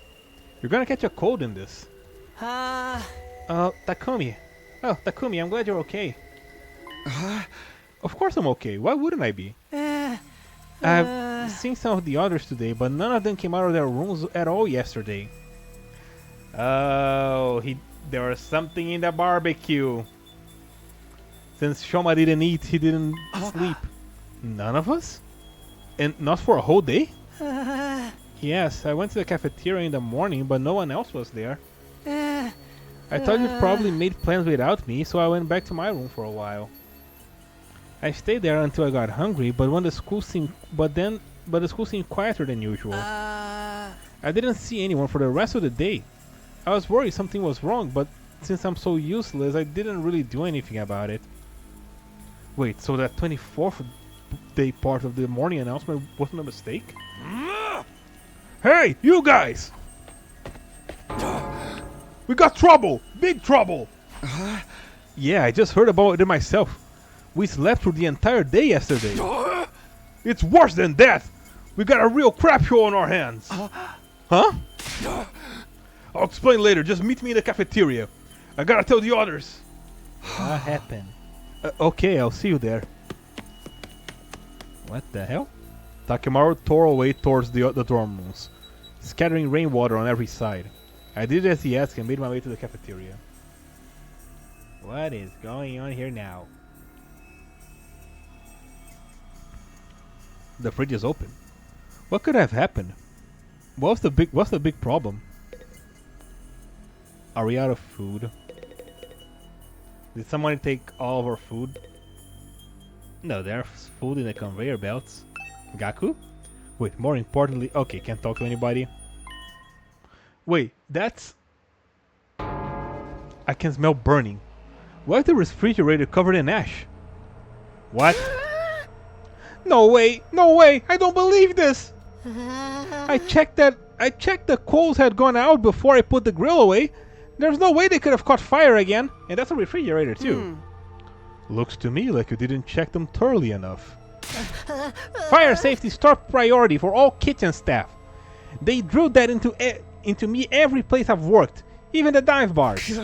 You're gonna catch a cold in this. Takumi. Oh, Takumi, I'm glad you're okay. Of course I'm okay. Why wouldn't I be? I've seen some of the others today, but none of them came out of their rooms at all yesterday. Oh, there was something in the barbecue. Since Shoma didn't eat, he didn't sleep. None of us? And not for a whole day? Yes, I went to the cafeteria in the morning, but no one else was there. I thought you probably made plans without me, so I went back to my room for a while. I stayed there until I got hungry, but the school seemed quieter than usual. I didn't see anyone for the rest of the day. I was worried something was wrong, but since I'm so useless, I didn't really do anything about it. Wait, so that 24th day part of the morning announcement wasn't a mistake? Hey, you guys! We got trouble! Big trouble! Yeah, I just heard about it myself. We slept through the entire day yesterday. It's worse than that! We got a real crap show on our hands! Huh? I'll explain later, just meet me in the cafeteria. I gotta tell the others. What happened? Okay, I'll see you there. What the hell? Takimaru tore away towards the dorm rooms, scattering rainwater on every side. I did as he asked and made my way to the cafeteria. What is going on here now? The fridge is open. What could have happened? What's the big problem? Are we out of food? Did someone take all of our food? No, there's food in the conveyor belts. Gaku? Wait, more importantly... Okay, can't talk to anybody. Wait, that's... I can smell burning. Why is the refrigerator covered in ash? What? No way! No way! I don't believe this! I checked the coals had gone out before I put the grill away. There's no way they could have caught fire again. And that's a refrigerator too. Looks to me like you didn't check them thoroughly enough. Fire safety is top priority for all kitchen staff. They drilled that into me every place I've worked, even the dive bars.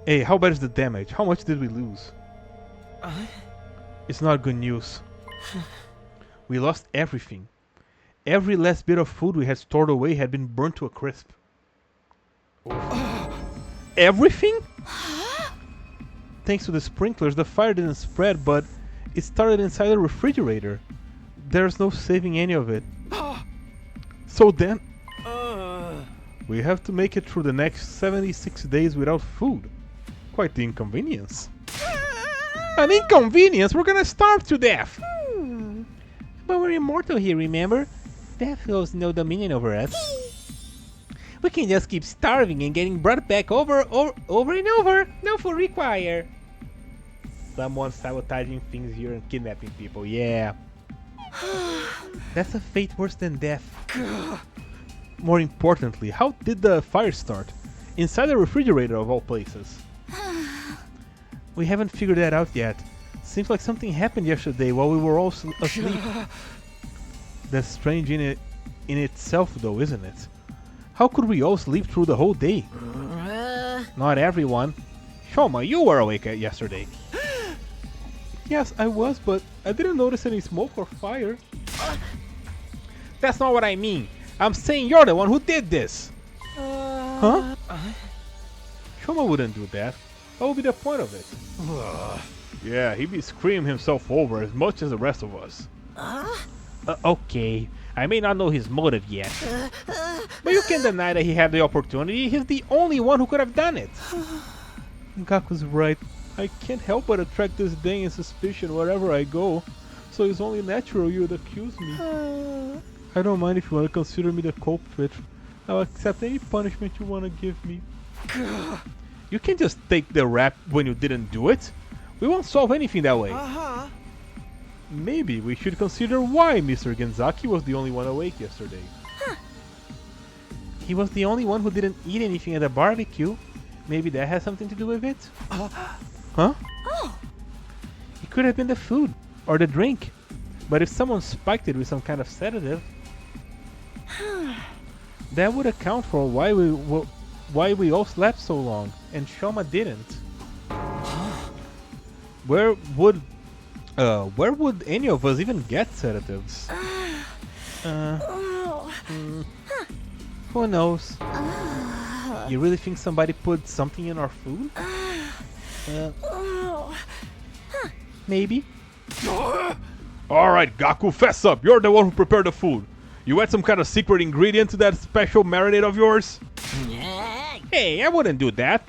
Hey, how bad is the damage? How much did we lose? It's not good news. We lost everything. Every last bit of food we had stored away had been burnt to a crisp. Everything? Thanks to the sprinklers, the fire didn't spread, but it started inside the refrigerator. There's no saving any of it. So then, we have to make it through the next 76 days without food. Quite the inconvenience. An inconvenience? We're gonna starve to death! But we're immortal here, remember? Death holds no dominion over us. We can just keep starving and getting brought back over and over. No food required. Someone sabotaging things here and kidnapping people, yeah. That's a fate worse than death. More importantly, how did the fire start? Inside the refrigerator of all places. We haven't figured that out yet. Seems like something happened yesterday while we were all asleep. That's strange in itself though, isn't it? How could we all sleep through the whole day? Not everyone. Shoma, you were awake yesterday. Yes, I was, but I didn't notice any smoke or fire. That's not what I mean. I'm saying you're the one who did this. Huh? Shoma wouldn't do that. What would be the point of it? Yeah, he'd be screaming himself over as much as the rest of us. Okay, I may not know his motive yet. But you can't deny that he had the opportunity. He's the only one who could have done it. Gaku's right. I can't help but attract disdain and suspicion wherever I go. So it's only natural you would accuse me. I don't mind if you want to consider me the culprit. I'll accept any punishment you want to give me. You can't just take the rap when you didn't do it. We won't solve anything that way. Maybe we should consider why Mr. Genzaki was the only one awake yesterday. He was the only one who didn't eat anything at the barbecue. Maybe that has something to do with it? Huh? It could have been the food or the drink. But if someone spiked it with some kind of sedative, that would account for why we all slept so long and Shoma didn't. Where would any of us even get sedatives? Who knows? You really think somebody put something in our food? Maybe. Alright, Gaku, fess up. You're the one who prepared the food. You add some kind of secret ingredient to that special marinade of yours? Hey, I wouldn't do that.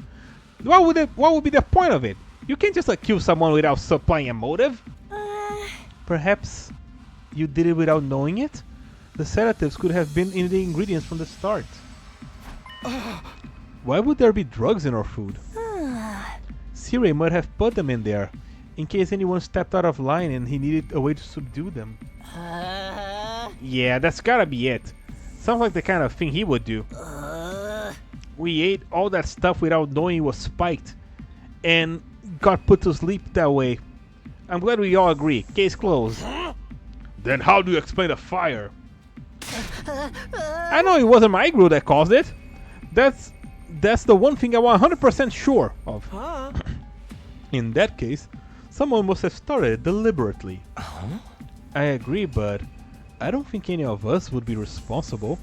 What would be the point of it? You can't just accuse someone without supplying a motive. Perhaps you did it without knowing it? The sedatives could have been in the ingredients from the start. Why would there be drugs in our food? Sirei might have put them in there, in case anyone stepped out of line and he needed a way to subdue them. Yeah, that's gotta be it. Sounds like the kind of thing he would do. We ate all that stuff without knowing it was spiked, and got put to sleep that way. I'm glad we all agree. Case closed. Then how do you explain the fire? I know it wasn't my grill that caused it. That's the one thing I'm 100% sure of. In that case, someone must have started it deliberately. I agree, but I don't think any of us would be responsible.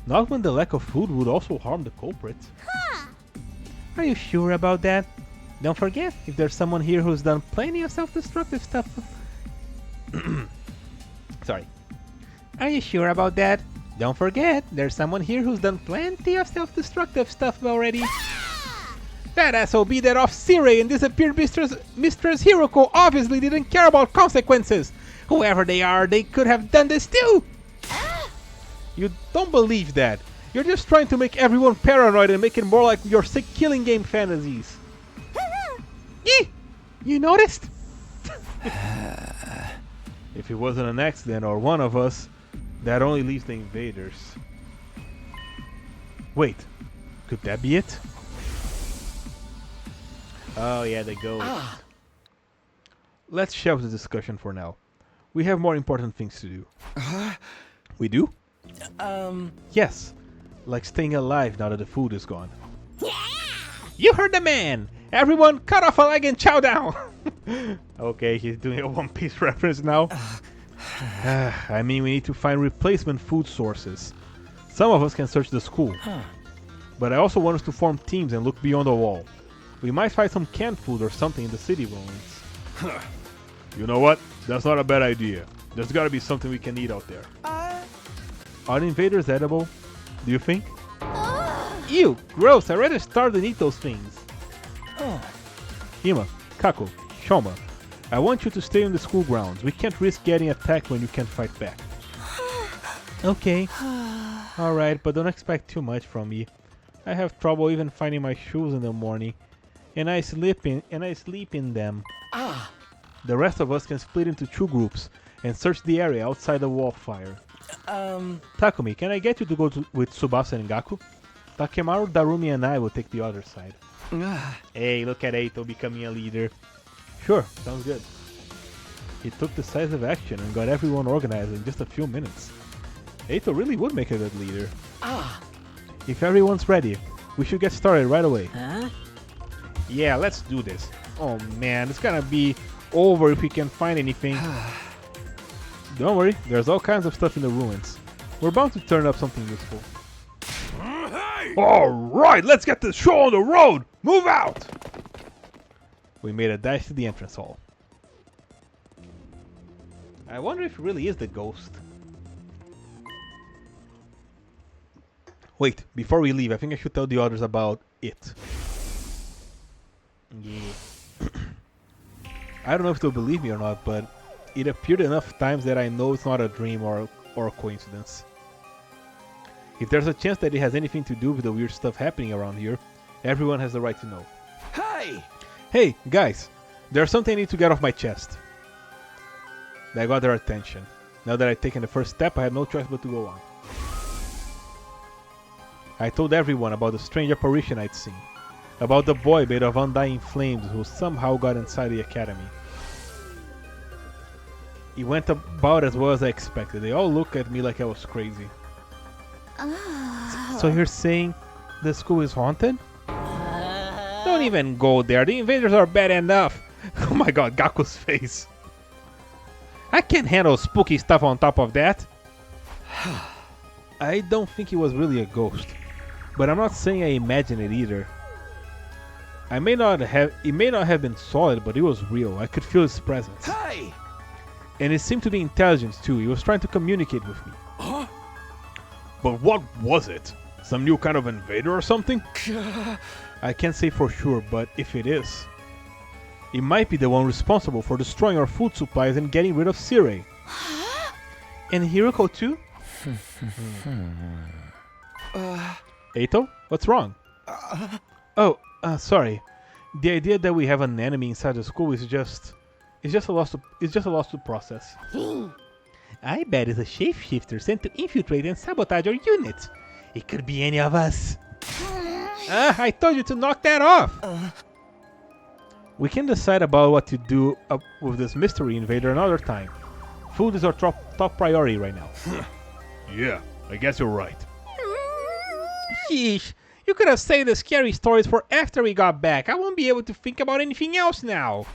Not when the lack of food would also harm the culprit. Are you sure about that? Don't forget, if there's someone here who's done plenty of self-destructive stuff... Sorry. Are you sure about that? Don't forget, there's someone here who's done plenty of self-destructive stuff already. That SOB that off Sirei and disappeared Mistress Hiroko obviously didn't care about consequences. Whoever they are, they could have done this too. You don't believe that. You're just trying to make everyone paranoid and make it more like your sick killing game fantasies. You noticed? If it wasn't an accident or one of us, that only leaves the invaders. Wait, could that be it? Oh yeah, the ghost. Let's shelve the discussion for now. We have more important things to do. We do? Yes. Like staying alive now that the food is gone. Yeah! You heard the man! Everyone cut off a leg and chow down! Okay, he's doing a One Piece reference now. I mean, we need to find replacement food sources. Some of us can search the school. But I also want us to form teams and look beyond the wall. We might find some canned food or something in the city ruins. You know what? That's not a bad idea. There's gotta be something we can eat out there. Are the invaders edible? Do you think? Ew! Gross! I'd rather starve than eat those things. Hima, Kako, Shoma, I want you to stay on the school grounds. We can't risk getting attacked when you can't fight back. Okay. Alright, but don't expect too much from me. I have trouble even finding my shoes in the morning. And I sleep in them. The rest of us can split into 2 groups and search the area outside the wall fire. Takumi, can I get you to go with Tsubasa and Gaku? Takemaru, Darumi and I will take the other side. Hey, look at Eito becoming a leader. Sure, sounds good. He took decisive action and got everyone organized in just a few minutes. Eito really would make a good leader. If everyone's ready, we should get started right away. Yeah, let's do this. Oh man, it's gonna be over if we can find anything. Don't worry, there's all kinds of stuff in the ruins. We're bound to turn up something useful. Alright, let's get this show on the road! Move out! We made a dash to the entrance hall. I wonder if it really is the ghost. Wait, before we leave, I think I should tell the others about it. Yeah. I don't know if they'll believe me or not, but it appeared enough times that I know it's not a dream or a coincidence. If there's a chance that it has anything to do with the weird stuff happening around here, everyone has the right to know. Hey! Hey, guys, there's something I need to get off my chest. I got their attention. Now that I've taken the first step, I have no choice but to go on. I told everyone about the strange apparition I'd seen. About the boy made of undying flames who somehow got inside the academy. It went about as well as I expected. They all looked at me like I was crazy. So you're saying the school is haunted? Don't even go there. The invaders are bad enough. Oh my god, Gaku's face. I can't handle spooky stuff on top of that. I don't think it was really a ghost. But I'm not saying I imagined it either. It may not have been solid, but it was real. I could feel its presence. Hey! And it seemed to be intelligent too. He was trying to communicate with me. Huh? But what was it? Some new kind of invader or something? I can't say for sure, but if it is, it might be the one responsible for destroying our food supplies and getting rid of Sirei. And Hiroko too? Eito, what's wrong? Sorry. The idea that we have an enemy inside the school is just a loss to process. I bet it's a shapeshifter sent to infiltrate and sabotage our unit. It could be any of us. I told you to knock that off. We can decide about what to do with this mystery invader another time. Food is our top priority right now. Yeah, I guess you're right. Sheesh, you could have saved the scary stories for after we got back. I won't be able to think about anything else now.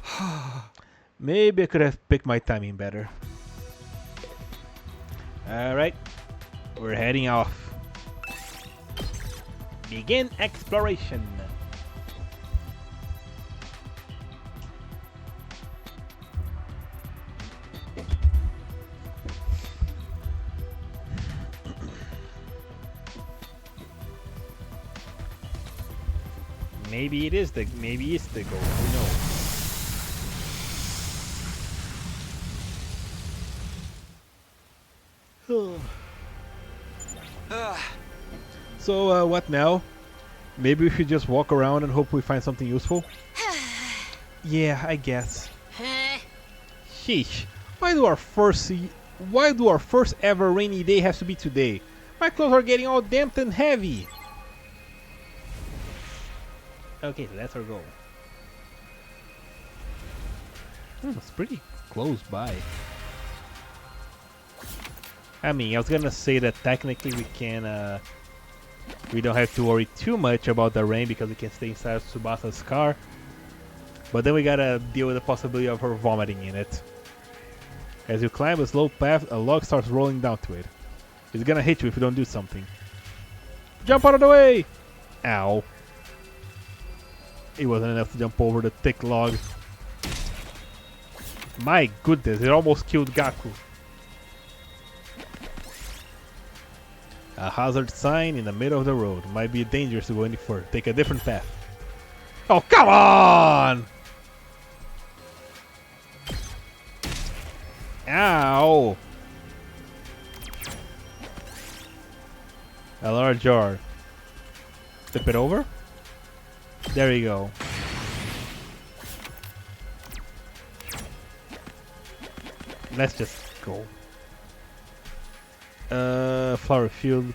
Maybe I could have picked my timing better. Alright, we're heading off. Begin exploration. Maybe it's the goal. Who knows? So, what now? Maybe we should just walk around and hope we find something useful? Yeah, I guess. Sheesh. Why do our first ever rainy day have to be today? My clothes are getting all damp and heavy. Okay, so that's our goal. It's pretty close by. I mean, I was gonna say that technically we don't have to worry too much about the rain because we can stay inside Tsubasa's car. But then we gotta deal with the possibility of her vomiting in it. As you climb a slow path, a log starts rolling down to it. It's gonna hit you if you don't do something. Jump out of the way! Ow. It wasn't enough to jump over the thick log. My goodness, it almost killed Gaku. A hazard sign in the middle of the road. Might be dangerous to go any further. Take a different path. Oh, come on! Ow! A large jar. Tip it over. There you go. Let's just go. Flower field.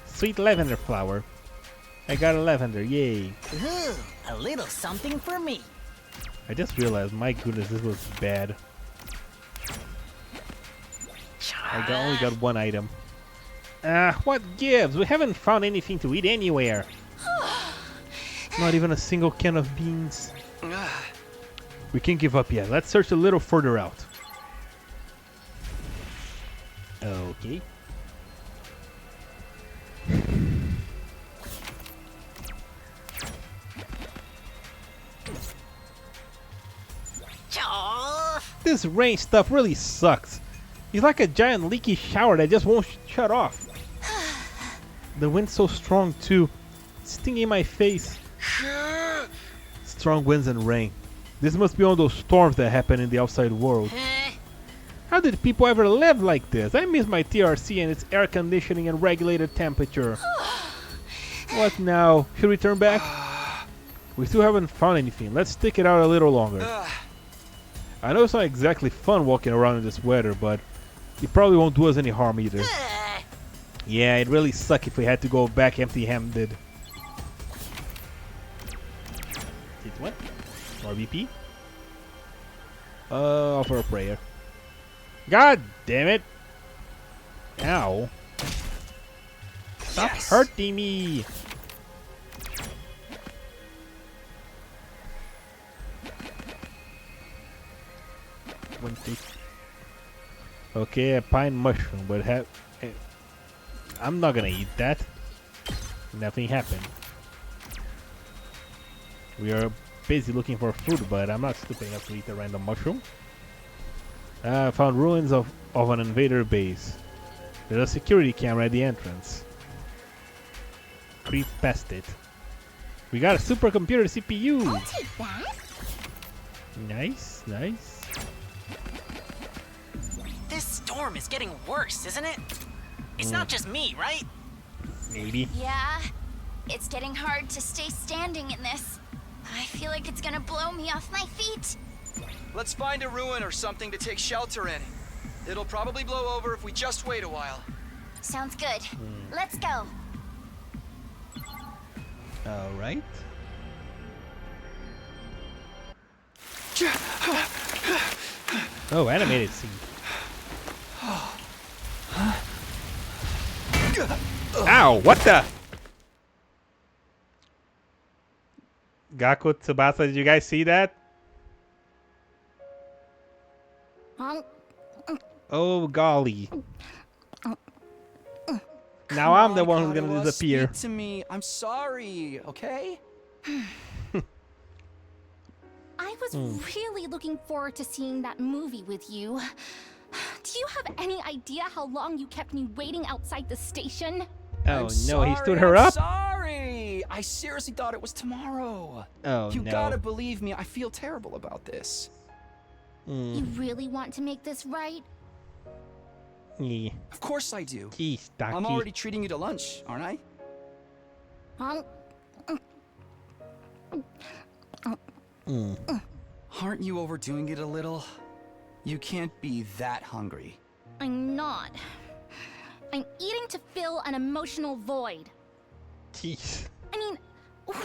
Sweet lavender flower. I got a lavender, yay. Ooh, a little something for me. I just realized, my goodness, this was bad. I only got one item. What gives? We haven't found anything to eat anywhere. Not even a single can of beans. We can't give up yet. Let's search a little further out. Okay. This rain stuff really sucks. It's like a giant leaky shower that just won't shut off. The wind's so strong too. It's stinging my face. Strong winds and rain. This must be one of those storms that happen in the outside world. How did people ever live like this? I miss my TRC and its air conditioning and regulated temperature. What now? Should we turn back? We still haven't found anything. Let's stick it out a little longer. I know it's not exactly fun walking around in this weather, but it probably won't do us any harm either. Yeah, it'd really suck if we had to go back empty-handed. Hit what? More BP? Offer a prayer. God damn it! Ow. Stop hurting me! Okay, a pine mushroom, but I'm not gonna eat that. Nothing happened. We are busy looking for food, but I'm not stupid enough to eat a random mushroom. I found ruins of an invader base. There's a security camera at the entrance. Creep past it. We got a supercomputer CPU! I'll take that. Nice, nice. This storm is getting worse, isn't it? It's not just me, right? Maybe. Yeah, it's getting hard to stay standing in this. I feel like it's gonna blow me off my feet. Let's find a ruin or something to take shelter in. It'll probably blow over if we just wait a while. Sounds good. Let's go. Alright. Oh, animated scene. Ow, what the? Gaku, Tsubasa, did you guys see that? Oh, golly. Now I'm the one who's gonna disappear. Speak to me. I'm sorry, okay? I was really looking forward to seeing that movie with you. Do you have any idea how long you kept me waiting outside the station? Oh I'm no, he stood sorry, her I'm up? Sorry. I seriously thought it was tomorrow. Oh, You no. gotta believe me, I feel terrible about this. You really want to make this right? Yeah. Of course I do. Jeez, Ducky. I'm already treating you to lunch, aren't I? Um, Aren't you overdoing it a little? You can't be that hungry. I'm not. I'm eating to fill an emotional void. Jeez. I mean,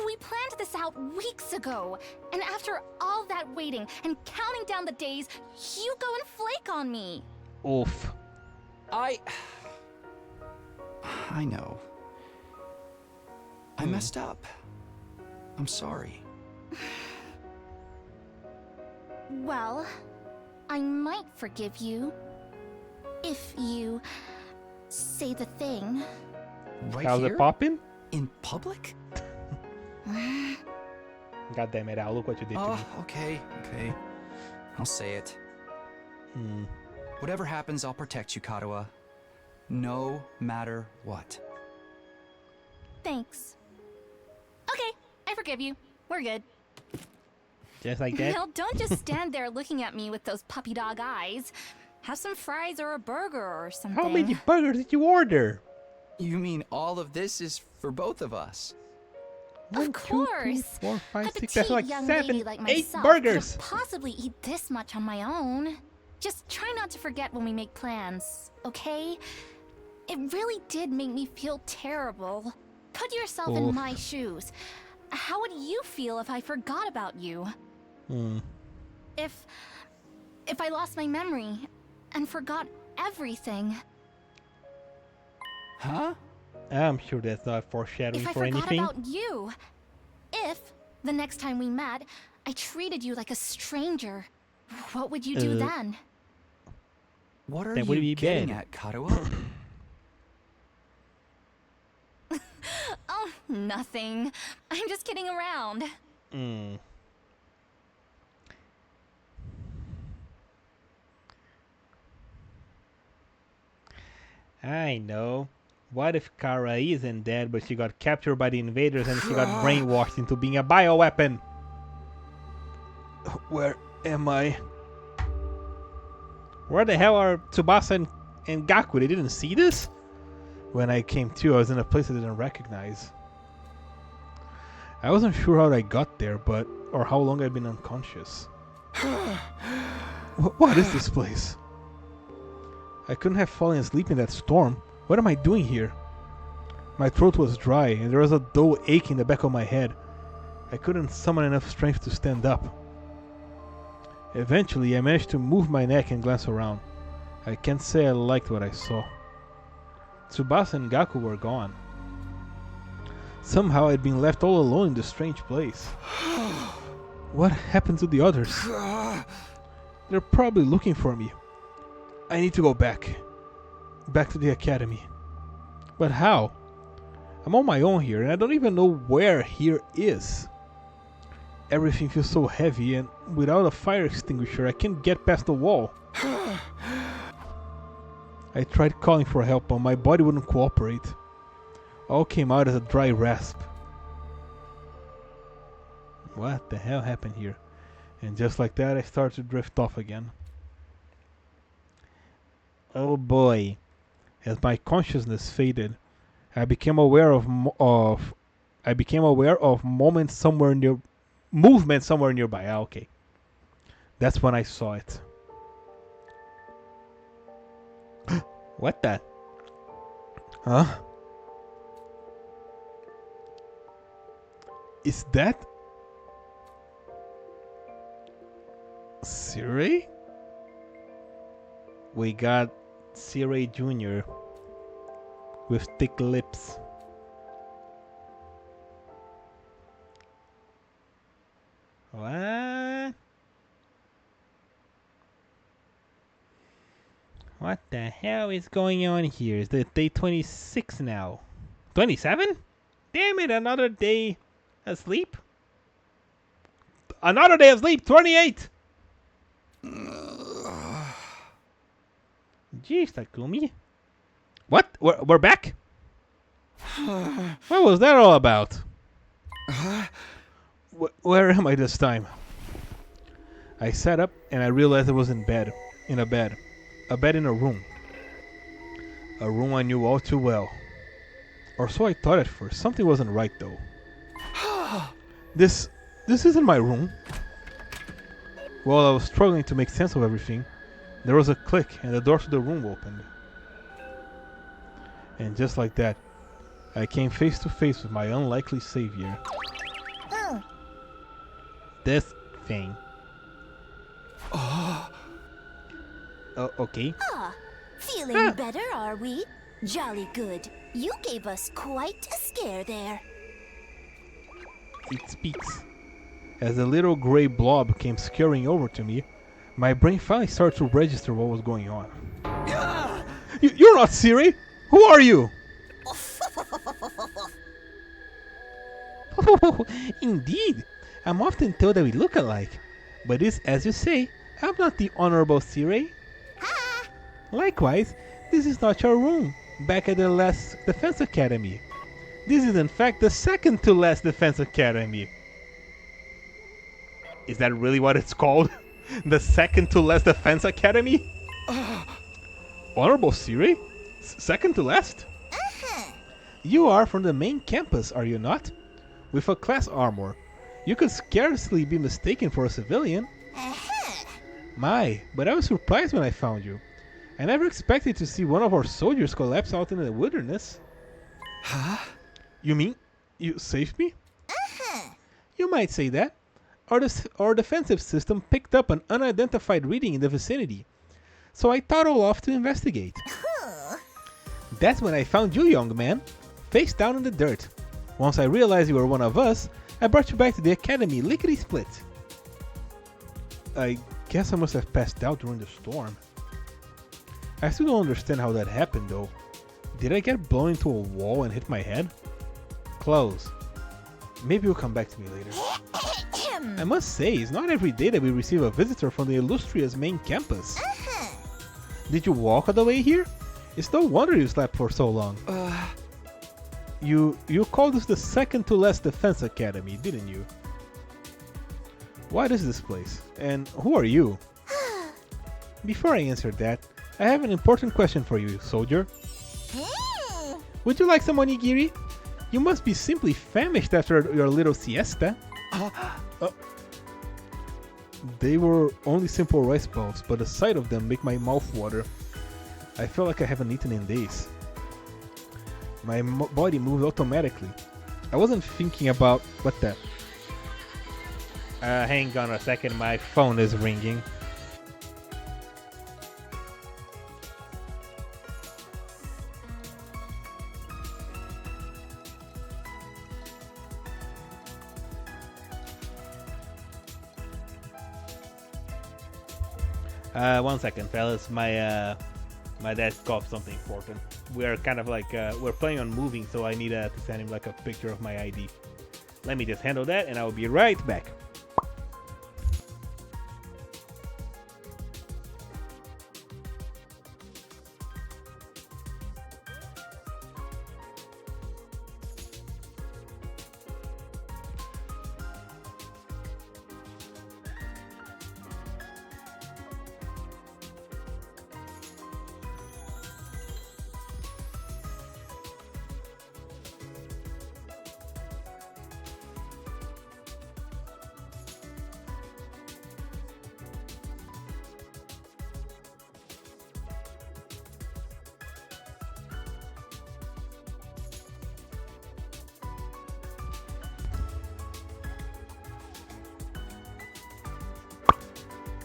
we planned this out weeks ago, and after all that waiting and counting down the days, you go and flake on me. Oof. I know. I messed up. I'm sorry. Well, I might forgive you if you say the thing. Right How's here? it popping? In public? God damn it, Al. Look what you did to Oh, me. okay. I'll say it. Whatever happens, I'll protect you, Kadoa. No matter what. Thanks. Okay, I forgive you. We're good. Just like that? Now, don't just stand there looking at me with those puppy dog eyes. Have some fries or a burger or something. How many burgers did you order? You mean all of this is for both of us? Of course. 4, 5, A 6. That's petite like young 7, lady like 8 myself burgers. couldn't possibly eat this much on my own. Just try not to forget when we make plans, okay? It really did make me feel terrible. Put yourself in Oof. my shoes. How would you feel if I forgot about you? If I lost my memory and forgot everything. Huh? I'm sure that's not foreshadowing If I for forgot anything. about you. If, the next time we met, I treated you like a stranger. What would you do then? What are That would you be getting bad. at, Kadoa? Oh, nothing. I'm just kidding around. I know. What if Kara isn't dead, but she got captured by the invaders and she got brainwashed into being a bioweapon? Where am I? Where the hell are Tsubasa and Gaku? They didn't see this? When I came to, I was in a place I didn't recognize. I wasn't sure how I got there, or how long I've been unconscious. What is this place? I couldn't have fallen asleep in that storm. What am I doing here? My throat was dry, and there was a dull ache in the back of my head. I couldn't summon enough strength to stand up. Eventually, I managed to move my neck and glance around. I can't say I liked what I saw. Tsubasa and Gaku were gone. Somehow I'd been left all alone in this strange place. What happened to the others? They're probably looking for me. I need to go back. Back to the academy. But how? I'm on my own here and I don't even know where here is. Everything feels so heavy and without a fire extinguisher I can't get past the wall. I tried calling for help but my body wouldn't cooperate. All came out as a dry rasp. What the hell happened here? And just like that I started to drift off again. Oh boy. As my consciousness faded, I became aware of movement somewhere nearby. Ah, okay. That's when I saw it. What the? Huh? Is that Siri? We got Siri Jr. with thick lips. What? What the hell is going on here? Is it day 26 now? 27? Damn it, another day asleep? Another day of sleep, 28! Jeez, Takumi. What? We're back? What was that all about? Where am I this time? I sat up and I realized I was in bed. In a bed. A bed in a room. A room I knew all too well. Or so I thought at first. Something wasn't right though. This isn't my room. While I was struggling to make sense of everything, there was a click and the door to the room opened. And just like that, I came face to face with my unlikely savior. This thing. Okay. Feeling better, are we? Jolly good. You gave us quite a scare there. It speaks. As the little gray blob came scurrying over to me, my brain finally started to register what was going on. You're not Siri! Who are you? Indeed! I'm often told that we look alike. But this, as you say, I'm not the Honorable Siri. Likewise, this is not your room, back at the last Defense Academy. This is in fact the second to last Defense Academy. Is that really what it's called? The second to last Defense Academy? Honorable Siri? Second to last? You are from the main campus, are you not? With a class armor. You could scarcely be mistaken for a civilian. My, but I was surprised when I found you. I never expected to see one of our soldiers collapse out in the wilderness. Huh? You mean you saved me? You might say that. Our defensive system picked up an unidentified reading in the vicinity, so I toddled off to investigate. That's when I found you, young man, face down in the dirt. Once I realized you were one of us, I brought you back to the academy lickety-split. I guess I must have passed out during the storm. I still don't understand how that happened though. Did I get blown into a wall and hit my head? Close. Maybe you'll come back to me later. I must say, it's not every day that we receive a visitor from the illustrious main campus. Did you walk all the way here? It's no wonder you slept for so long. You called us the second to last Defense Academy, didn't you? What is this place? And who are you? Before I answer that, I have an important question for you, soldier. Would you like some onigiri? You must be simply famished after your little siesta. They were only simple rice balls, but the sight of them make my mouth water. I feel like I haven't eaten in days. My body moved automatically. I wasn't thinking about what the... hang on a second, my phone is ringing. One second, fellas. My dad called something important. We're kind of like we're planning on moving, so I need to send him like a picture of my ID. Let me just handle that, and I will be right back.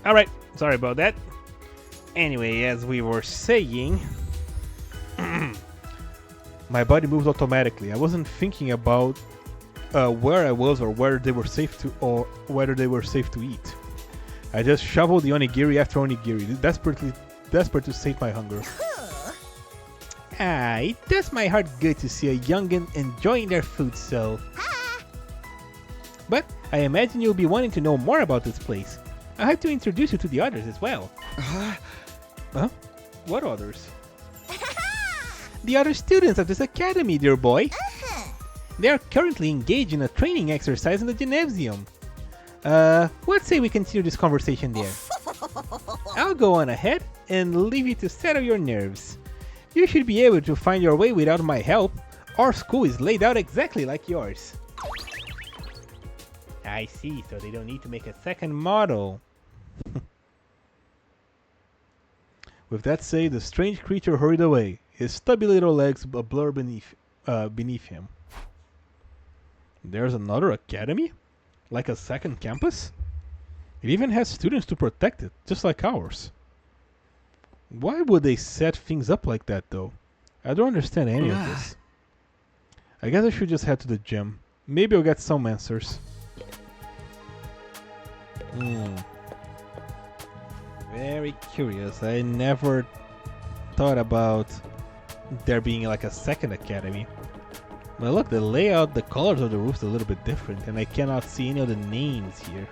Alright, sorry about that. Anyway, as we were saying, my body moved automatically. I wasn't thinking about where I was or whether they were safe to eat. I just shoveled the onigiri after onigiri, desperate to sate my hunger. It does my heart good to see a youngin enjoying their food so. But I imagine you'll be wanting to know more about this place. I have to introduce you to the others as well. Huh? What others? The other students of this academy, dear boy. They are currently engaged in a training exercise in the gymnasium. Let's say we continue this conversation there. I'll go on ahead and leave you to settle your nerves. You should be able to find your way without my help. Our school is laid out exactly like yours. I see, so they don't need to make a second model. With that said, the strange creature hurried away, his stubby little legs a blur beneath him. There's another academy? Like a second campus? It even has students to protect it, just like ours. Why would they set things up like that, though? I don't understand any of this. I guess I should just head to the gym. Maybe I'll get some answers. Very curious. I never thought about there being like a second academy. But look, the layout, the colors of the roof's a little bit different, and I cannot see any of the names here.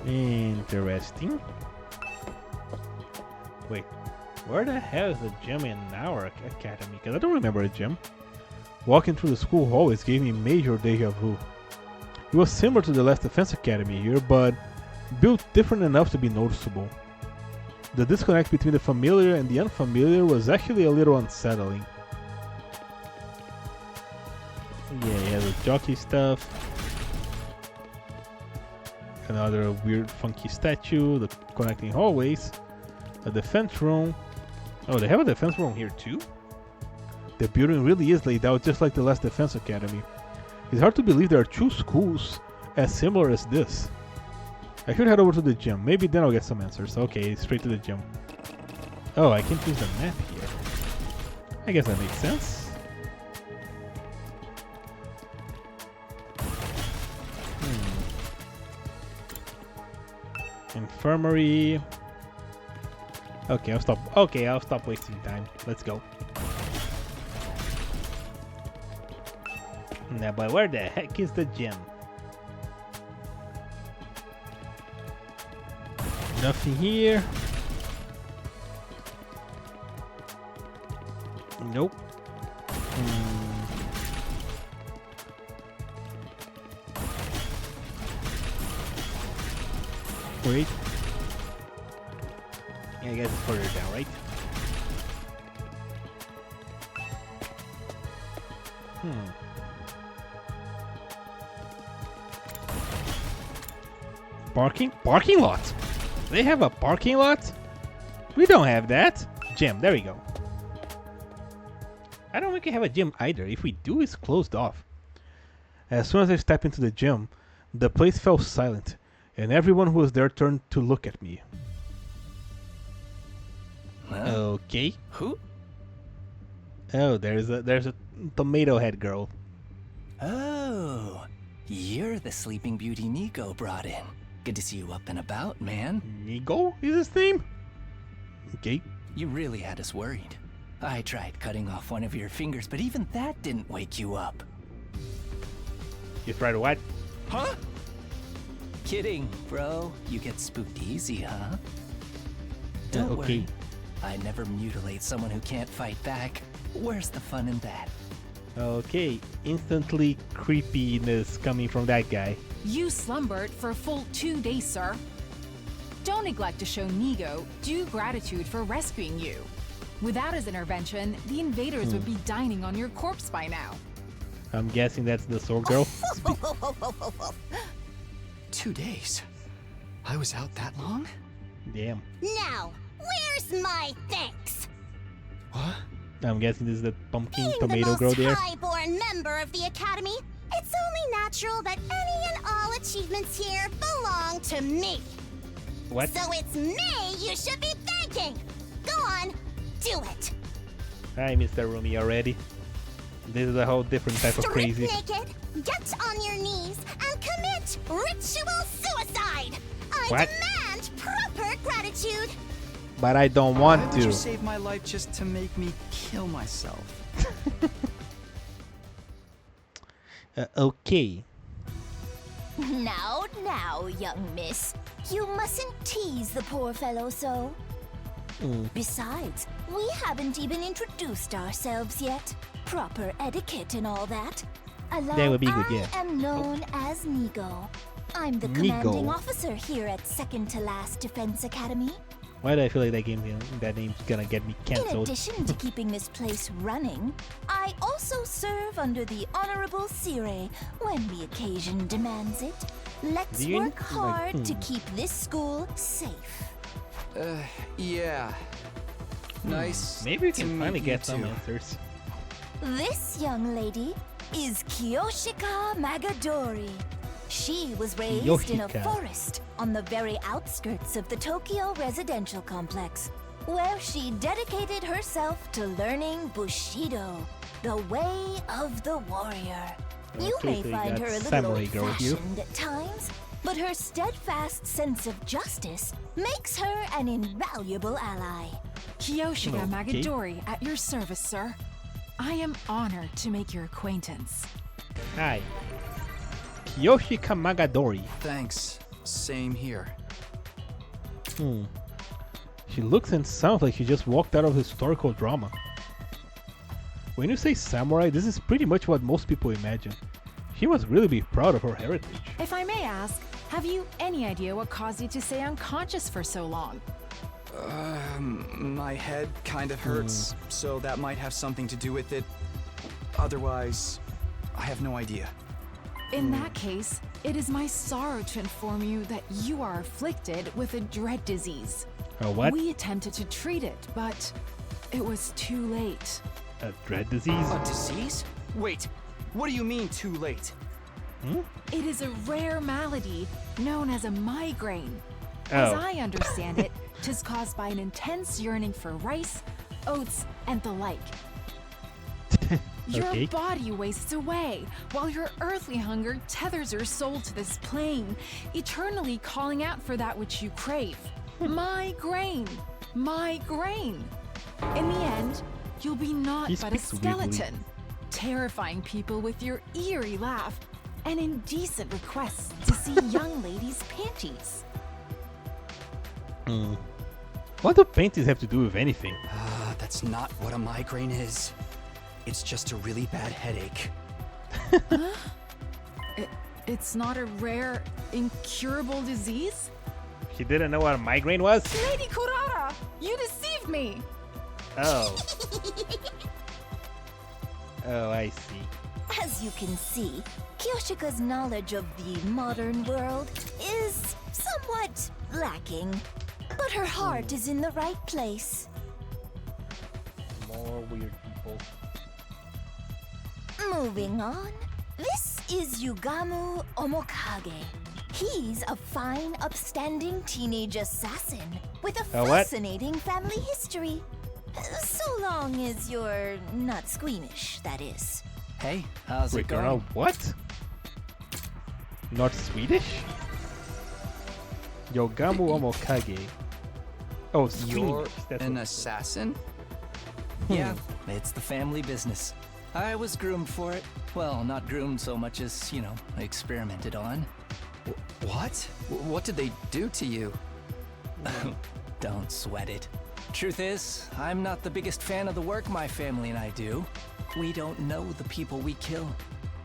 Interesting. Wait, where the hell is the gym in our academy? Because I don't remember a gym. Walking through the school hallways gave me major deja vu. It was similar to the last defense academy here, but built different enough to be noticeable. The disconnect between the familiar and the unfamiliar was actually a little unsettling. Yeah, he has a jockey stuff. Another weird funky statue, the connecting hallways, a defense room. Oh, they have a defense room here too? The building really is laid out just like the last defense academy. It's hard to believe there are two schools as similar as this. I should head over to the gym. Maybe then I'll get some answers. Okay, straight to the gym. Oh, I can choose the map here. I guess that makes sense. Infirmary. Okay, I'll stop wasting time. Let's go. Now, but where the heck is the gym? Nothing here. Nope. Wait. Yeah, I guess it's further down, right? Parking lot? They have a parking lot? We don't have that. Gym, there we go. I don't think we have a gym either. If we do, it's closed off. As soon as I stepped into the gym, the place fell silent, and everyone who was there turned to look at me. Okay. Who? Oh, there's a tomato head girl. Oh, you're the Sleeping Beauty Nico brought in. Good to see you up and about, man. Nico is his name? Okay. You really had us worried. I tried cutting off one of your fingers, but even that didn't wake you up. You tried what? Huh? Kidding, bro. You get spooked easy, huh? Don't worry. I never mutilate someone who can't fight back. Where's the fun in that? Okay, instantly creepiness coming from that guy. You slumbered for a full 2 days, sir. Don't neglect to show Nigo due gratitude for rescuing you. Without his intervention, the invaders would be dining on your corpse by now. I'm guessing that's the sword girl. 2 days? I was out that long? Damn. Now, where's my thanks? What? I'm guessing this is the pumpkin Being tomato the girl most there. high-born member of the Academy, it's only natural that any and all achievements here belong to me. What? So it's me you should be thanking. Go on, do it. Hi, Mr. Rumi already. This is a whole different type of crazy. Strip naked, get on your knees, and commit ritual suicide. I What? demand proper gratitude. But I don't want Why would you to. save my life just to make me kill myself? Okay. Now, young miss. You mustn't tease the poor fellow so. Besides, we haven't even introduced ourselves yet. Proper etiquette and all that. That would be good, yeah. I am known as Nigo. I'm the commanding officer here at Second to Last Defense Academy. Why do I feel like that name's gonna get me In cancelled? addition to keeping this place running, I also serve under the Honorable Sire when the occasion demands it. Let's work hard to keep this school safe. Yeah. Nice. Maybe we to can meet finally you get some too. answers. This young lady is Kiyoshika Magadori. She was raised in a Kiyoshika. forest on the very outskirts of the Tokyo residential complex, where she dedicated herself to learning Bushido, the way of the warrior. You Okay, may so you find got her a little samurai girl here. old-fashioned at times, but her steadfast sense of justice makes her an invaluable ally. Kiyoshika Okay. Magadori at your service, sir. I am honored to make your acquaintance. Hi. Kiyoshika Magadori. Thanks. Same here. She looks and sounds like she just walked out of historical drama. When you say samurai, this is pretty much what most people imagine. She must really be proud of her heritage. If I may ask, have you any idea what caused you to stay unconscious for so long? My head kind of hurts, so that might have something to do with it. Otherwise, I have no idea. In that case, it is my sorrow to inform you that you are afflicted with a dread disease. A what? We attempted to treat it, but it was too late. A dread disease? A disease? Wait, what do you mean too late? It is a rare malady known as a migraine. As Oh. I understand it, 'tis caused by an intense yearning for rice, oats, and the like. Your Okay. body wastes away, while your earthly hunger tethers your soul to this plane, eternally calling out for that which you crave. Migraine! Migraine! In the end, you'll be naught He but a speaks weirdly. skeleton, terrifying people with your eerie laugh and indecent requests to see young ladies' panties. What do paintings have to do with anything? That's not what a migraine is. It's just a really bad headache. It's not a rare, incurable disease? She didn't know what a migraine was? Lady Kurara, you deceived me! Oh. Oh, I see. As you can see, Kiyoshika's knowledge of the modern world is somewhat lacking. But her heart is in the right place. More weird people. Moving on, this is Yugamu Omokage. He's a fine, upstanding teenage assassin with a A what? fascinating family history. So long as you're not squeamish, that is. Hey, how's it Wait, going? what? Not Swedish? Yogamu Omokage. Oh, You're Swedish. That's an what- assassin? Yeah, it's the family business. I was groomed for it. Well, not groomed so much as, experimented on. What? What did they do to you? Don't sweat it. Truth is, I'm not the biggest fan of the work my family and I do. We don't know the people we kill.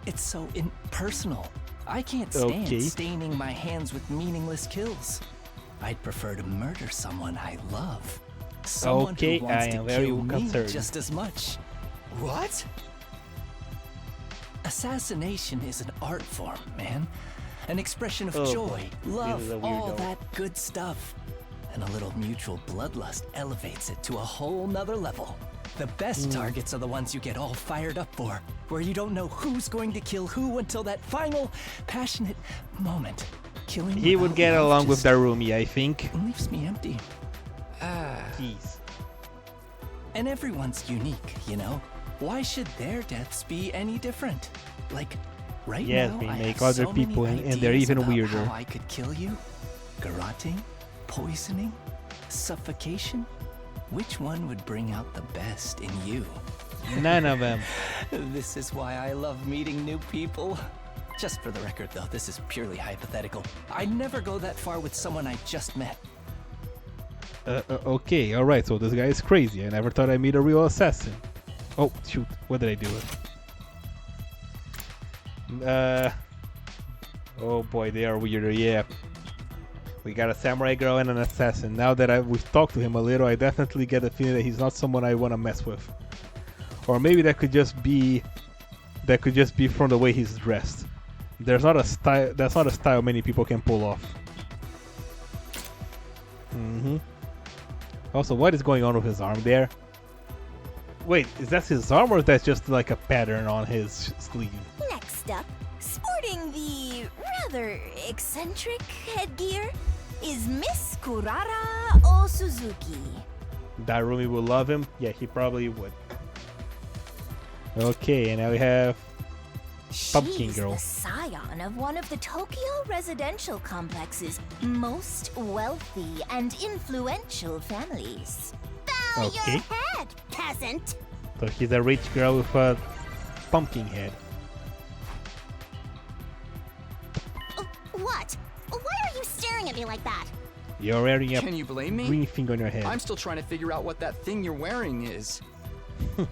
It's so impersonal. I can't stand Okay. staining my hands with meaningless kills. I'd prefer to murder someone I love. Someone Okay, who wants I to am very kill me concerned. just as much. What? Assassination is an art form, man. An expression of Oh, joy, boy. This is love, a all weirdo. that good stuff. And a little mutual bloodlust elevates it to a whole nother level. The best targets are the ones you get all fired up for, where you don't know who's going to kill who until that final, passionate moment. Killing He would without get love along with just Darumi, I think. leaves me empty. Jeez. And everyone's unique, Why should their deaths be any different? Like, right Yes, now, we I make have other so many people and they're ideas even about weirder. How I could kill you? Garroting? Poisoning? Suffocation? Which one would bring out the best in you? None of them. This is why I love meeting new people. Just for the record, though, this is purely hypothetical. I'd never go that far with someone I just met. Okay, alright, so this guy is crazy. I never thought I'd meet a real assassin. Oh, shoot. What did I do? Oh boy, they are weirder, yeah. We got a samurai girl and an assassin. Now that we've talked to him a little, I definitely get the feeling that he's not someone I want to mess with. Or maybe that could just be from the way he's dressed. That's not a style many people can pull off. Also, what is going on with his arm there? Wait, is that his arm or is that just like a pattern on his sleeve? Next up, sporting the rather eccentric headgear, is Miss Kurara Osuzuki. Darumi will love him. Yeah, he probably would. Okay, and now we have Pumpkin Girl. She's the scion of one of the Tokyo residential complex's most wealthy and influential families. Bow Okay. your head, peasant! So she's a rich girl with a pumpkin head. What? Why are you staring at me like that? You're wearing a Can you blame me? green thing on your head. I'm still trying to figure out what that thing you're wearing is. You're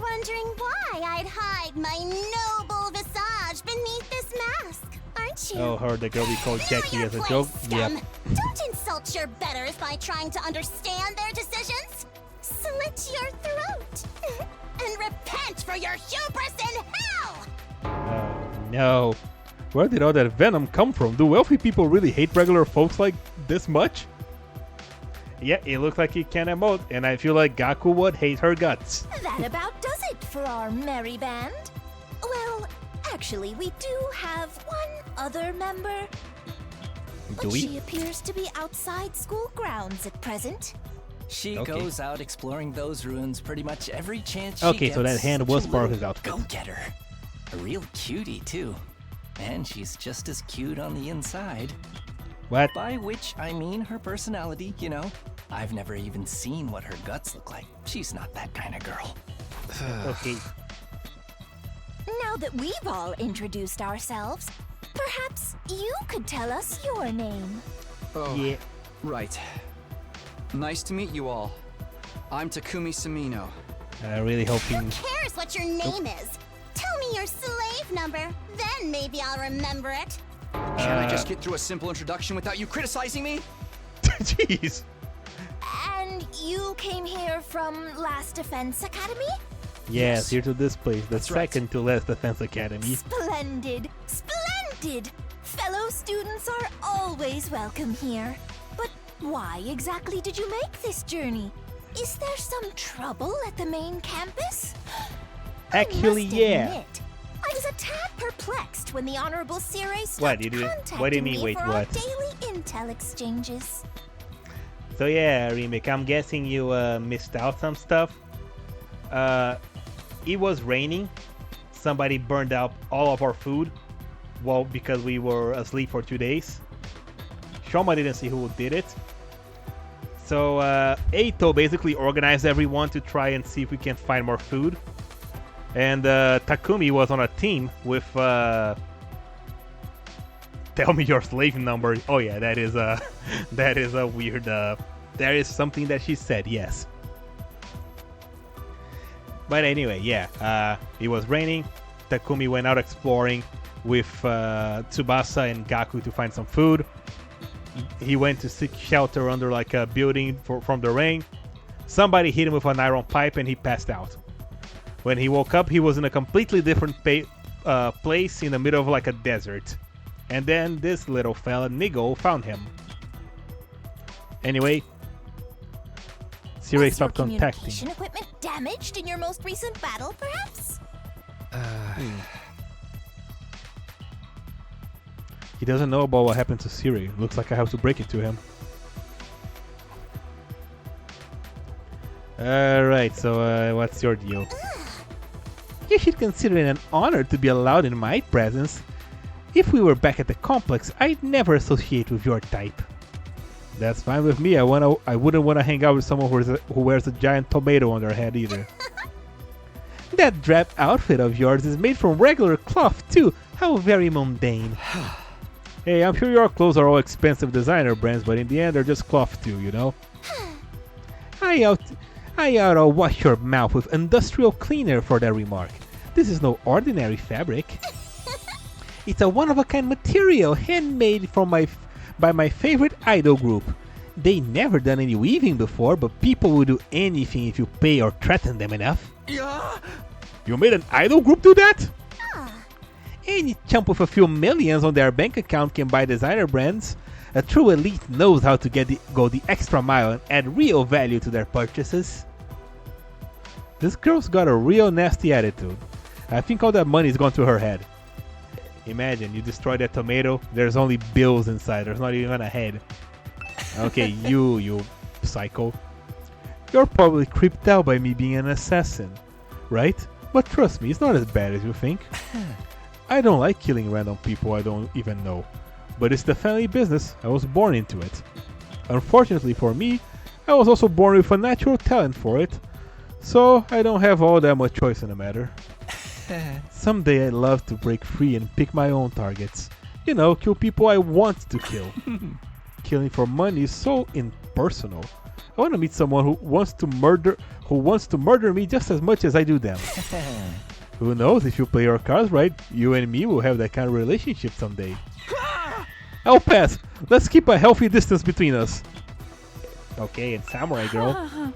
wondering why I'd hide my noble visage beneath this mask, aren't you? Oh, her, the girl we called Know Jackie your as a place, joke? scum. Yep. Don't insult your betters by trying to understand their decisions. Slit your throat and repent for your hubris in hell. Oh, no. Where did all that venom come from? Do wealthy people really hate regular folks like this much? Yeah, it looks like he can emote, and I feel like Gaku would hate her guts. That about does it for our merry band. Well, actually, we do have one other member. Do But we? she appears to be outside school grounds at present. She Okay. goes out exploring those ruins pretty much every chance she Okay, gets. so that hand was Such a part of his little outfit. Go-getter. A real cutie, too. And she's just as cute on the inside. What? By which I mean her personality, you know. I've never even seen what her guts look like. She's not that kind of girl. Okay. Now that we've all introduced ourselves, perhaps you could tell us your name. Oh, Yeah. right. Nice to meet you all. I'm Takumi Samino. I really hoping. Who cares what your name is? Tell me your slave number, then maybe I'll remember it. Can't I just get through a simple introduction without you criticizing me? Jeez. And you came here from Last Defense Academy? Yes, here to this place, the That's right. second to last defense academy. Splendid! Splendid! Fellow students are always welcome here. But why exactly did you make this journey? Is there some trouble at the main campus? Actually, I must yeah. admit, I was a tad perplexed when the Honorable Sire What, stopped you do- contacting what do you mean, me wait, for our what? daily intel exchanges. So yeah, Remake, I'm guessing you missed out some stuff. It was raining. Somebody burned out all of our food. Well, because we were asleep for 2 days. Shoma didn't see who did it. So Eito basically organized everyone to try and see if we can find more food. And Takumi was on a team with tell me your slave number. Oh yeah, that is a that is a weird that is something that she said, yes. But anyway, yeah, it was raining. Takumi went out exploring with Tsubasa and Gaku to find some food. He went to seek shelter under like a building from the rain. Somebody hit him with an iron pipe and he passed out. When he woke up, he was in a completely different place in the middle of like a desert. And then this little fella, Nigo, found him. Anyway, Siri Was your stopped contacting. communication equipment damaged in your most recent battle, perhaps? He doesn't know about what happened to Siri. Looks like I have to break it to him. Alright, so what's your deal? You should consider it an honor to be allowed in my presence. If we were back at the complex, I'd never associate with your type. That's fine with me. I wouldn't want to hang out with someone who wears a giant tomato on their head either. That drab outfit of yours is made from regular cloth too. How very mundane. Hey, I'm sure your clothes are all expensive designer brands, but in the end they're just cloth too, you know? I ought to wash your mouth with industrial cleaner for that remark. This is no ordinary fabric. It's a one-of-a-kind material handmade by my favorite idol group. They never done any weaving before, but people will do anything if you pay or threaten them enough. You made an idol group do that? Any chump with a few millions on their bank account can buy designer brands. A true elite knows how to go the extra mile and add real value to their purchases. This girl's got a real nasty attitude. I think all that money's gone to her head. Imagine, you destroy that tomato, there's only bills inside, there's not even a head. Okay, you psycho. You're probably creeped out by me being an assassin, right? But trust me, it's not as bad as you think. I don't like killing random people I don't even know. But it's the family business, I was born into it. Unfortunately for me, I was also born with a natural talent for it. So I don't have all that much choice in the matter. Someday I'd love to break free and pick my own targets. You know, kill people I want to kill. Killing for money is so impersonal. I want to meet someone who wants to murder me just as much as I do them. Who knows, if you play your cards right, you and me will have that kind of relationship someday. I'll pass. Let's keep a healthy distance between us. Okay, and samurai girl.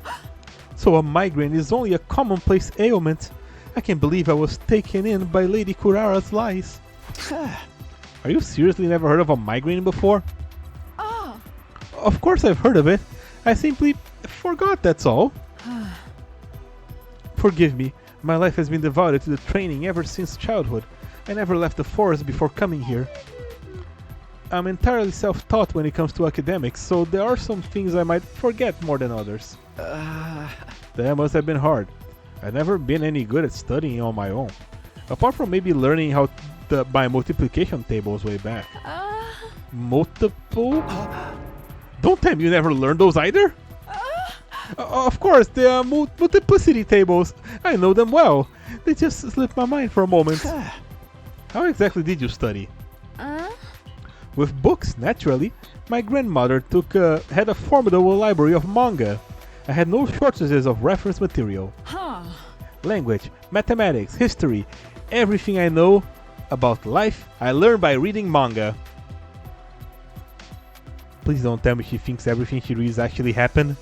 So a migraine is only a commonplace ailment. I can't believe I was taken in by Lady Kurara's lies. Are you seriously never heard of a migraine before? Of course I've heard of it. I simply forgot, that's all. Forgive me. My life has been devoted to the training ever since childhood. I never left the forest before coming here. I'm entirely self-taught when it comes to academics, so there are some things I might forget more than others. That must have been hard. I've never been any good at studying on my own. Apart from maybe learning how to buy multiplication tables way back. Multiple? Don't tell me you never learned those either? Of course, the multiplicity tables. I know them well. They just slipped my mind for a moment. How exactly did you study? With books, naturally. My grandmother had a formidable library of manga. I had no shortages of reference material. Language, mathematics, history, everything I know about life, I learned by reading manga. Please don't tell me she thinks everything she reads actually happened.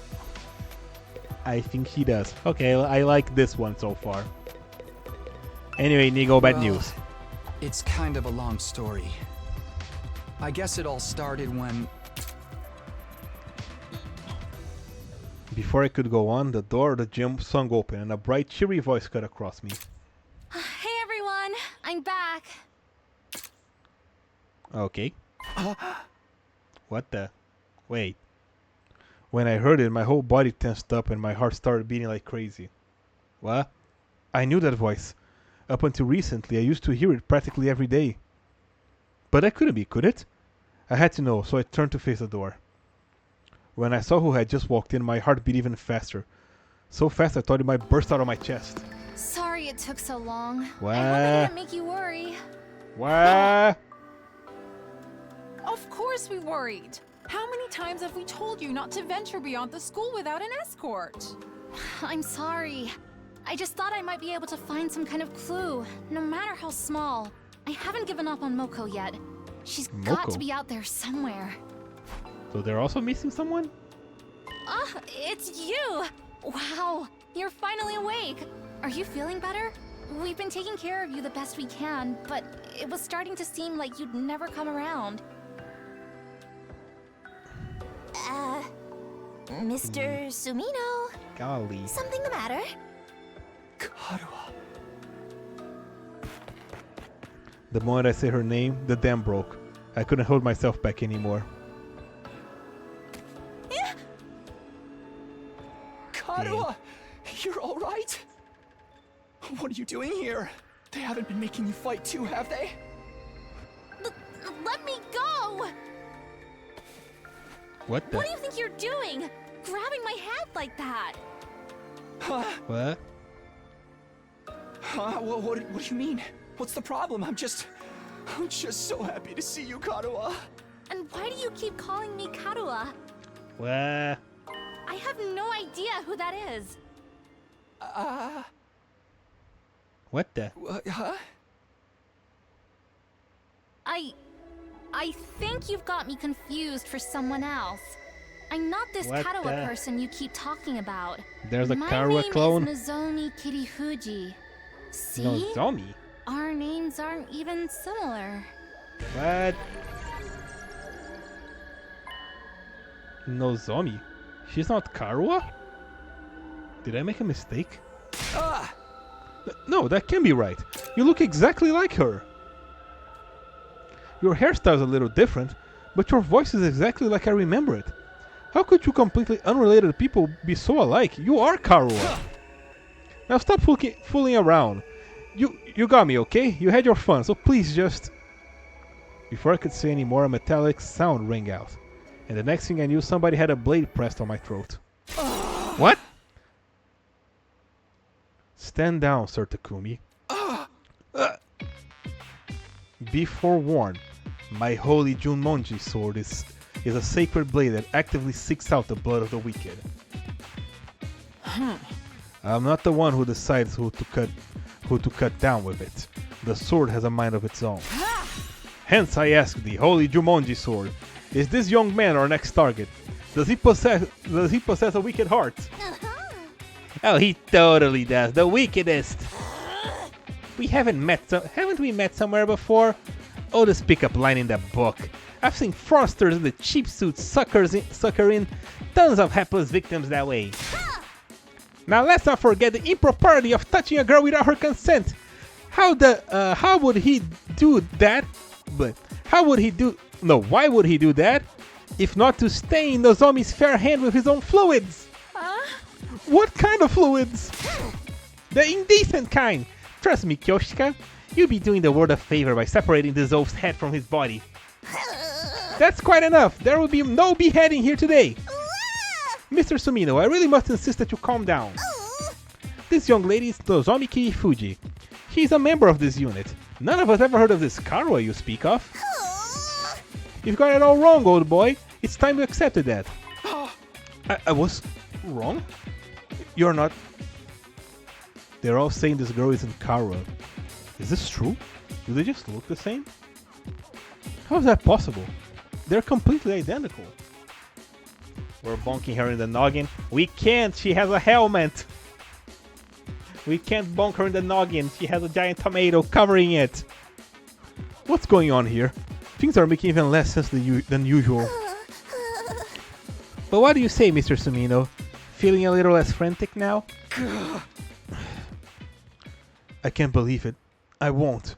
I think she does. Okay, I like this one so far. Anyway, Nigo, bad news. It's kind of a long story. I guess it all started when... Before I could go on, the door of the gym swung open and a bright, cheery voice cut across me. Hey everyone, I'm back. Okay. What the? Wait. When I heard it, my whole body tensed up and my heart started beating like crazy. What? I knew that voice. Up until recently, I used to hear it practically every day. But that couldn't be, could it? I had to know, so I turned to face the door. When I saw who had just walked in, my heart beat even faster. So fast I thought it might burst out of my chest. Sorry it took so long. What? I hope I didn't make you worry. What? Of course we worried. How many times have we told you not to venture beyond the school without an escort? I'm sorry. I just thought I might be able to find some kind of clue, no matter how small. I haven't given up on Moko yet. She's got to be out there somewhere. So they're also missing someone? It's you! Wow, you're finally awake. Are you feeling better? We've been taking care of you the best we can, but it was starting to seem like you'd never come around. Mr. Sumino? Golly. Something the matter? Karuha. The moment I say her name, the dam broke. I couldn't hold myself back anymore. Karuha! You're alright? What are you doing here? They haven't been making you fight too, have they? Let me go! What the? What do you think you're doing? Grabbing my head like that? What? What do you mean? What's the problem? I'm just... I'm just so happy to see you, Kadoa. And why do you keep calling me Karua? What? I have no idea who that is. What the? Huh? I think you've got me confused for someone else. I'm not this What Karua the- person you keep talking about. There's a My Karua name clone? is Nozomi Kirifuji. See? Nozomi? Our names aren't even similar. What? Nozomi? She's not Karua? Did I make a mistake? No, that can't be right. You look exactly like her. Your hairstyle's a little different, but your voice is exactly like I remember it. How could two completely unrelated people be so alike? You are Karua. Now stop fooling around. You got me, okay? You had your fun, so please just... Before I could say any more, a metallic sound rang out. And the next thing I knew, somebody had a blade pressed on my throat. What? Stand down, Sir Takumi. Be forewarned. My holy Junmonji sword is a sacred blade that actively seeks out the blood of the wicked. I'm not the one who decides who to cut down with it. The sword has a mind of its own. Hence I ask thee, holy Jumonji sword, is this young man our next target? Does he possess a wicked heart? Oh, he totally does. The wickedest. Haven't we met somewhere before? Oldest pickup line in the book. I've seen fraudsters in the cheap suits sucker in tons of hapless victims that way. Now let's not forget the impropriety of touching a girl without her consent. How would he do that? But why would he do that? If not to stain Nozomi's fair hand with his own fluids. What kind of fluids? The indecent kind. Trust me, Kyoshika. You'll be doing the world a favor by separating this oaf's head from his body. That's quite enough. There will be no beheading here today. Mr. Sumino, I really must insist that you calm down. This young lady is Nozomi Kirifuji. She's a member of this unit. None of us ever heard of this Karua you speak of. You've got it all wrong, old boy. It's time to accept that. I was wrong? You're not... They're all saying this girl isn't Karua. Is this true? Do they just look the same? How is that possible? They're completely identical. We're bonking her in the noggin. We can't! She has a helmet! We can't bonk her in the noggin. She has a giant tomato covering it. What's going on here? Things are making even less sense than usual. But what do you say, Mr. Sumino? Feeling a little less frantic now? I can't believe it. I won't.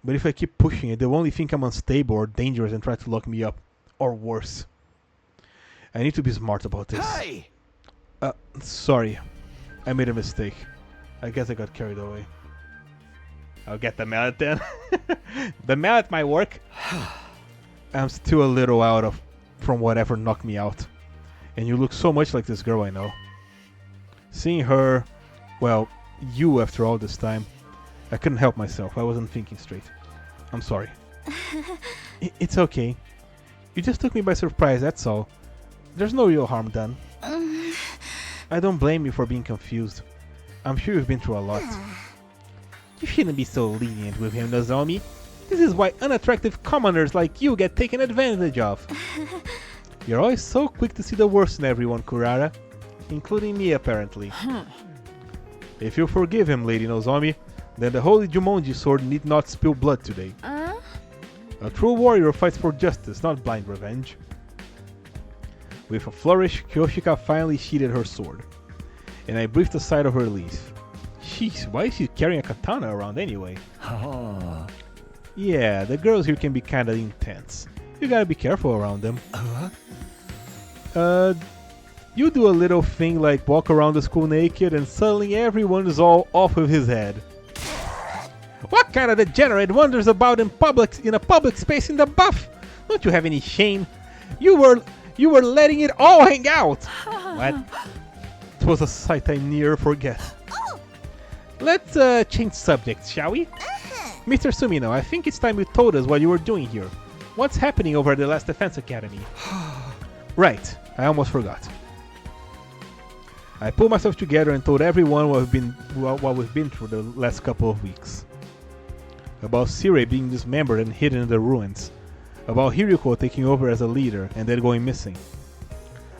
But if I keep pushing it, they'll only think I'm unstable or dangerous and try to lock me up. Or worse. I need to be smart about this. Hey! Sorry. I made a mistake. I guess I got carried away. I'll get the mallet then. The mallet might work. I'm still a little out from whatever knocked me out. And you look so much like this girl I know. Seeing her, well, you after all this time, I couldn't help myself. I wasn't thinking straight. I'm sorry. It's okay. You just took me by surprise, that's all. There's no real harm done. I don't blame you for being confused. I'm sure you've been through a lot. You shouldn't be so lenient with him, Nozomi. This is why unattractive commoners like you get taken advantage of. You're always so quick to see the worst in everyone, Kurara. Including me, apparently. If you forgive him, Lady Nozomi, then the holy Jumonji sword need not spill blood today. A true warrior fights for justice, not blind revenge. With a flourish, Kyoshika finally sheathed her sword, and I breathed a sigh of relief. Jeez, why is she carrying a katana around anyway? Yeah, the girls here can be kinda intense. You gotta be careful around them. You do a little thing like walk around the school naked and suddenly everyone is all off with his head. What kind of degenerate wanders about in a public space in the buff? Don't you have any shame? You were letting it all hang out! What? It was a sight I near forget. Let's change subjects, shall we? Mr. Sumino, I think it's time you told us what you were doing here. What's happening over at the Last Defense Academy? Right, I almost forgot. I pulled myself together and told everyone what we've been through the last couple of weeks. About Sirei being dismembered and hidden in the ruins. About Hiriko taking over as a leader and then going missing.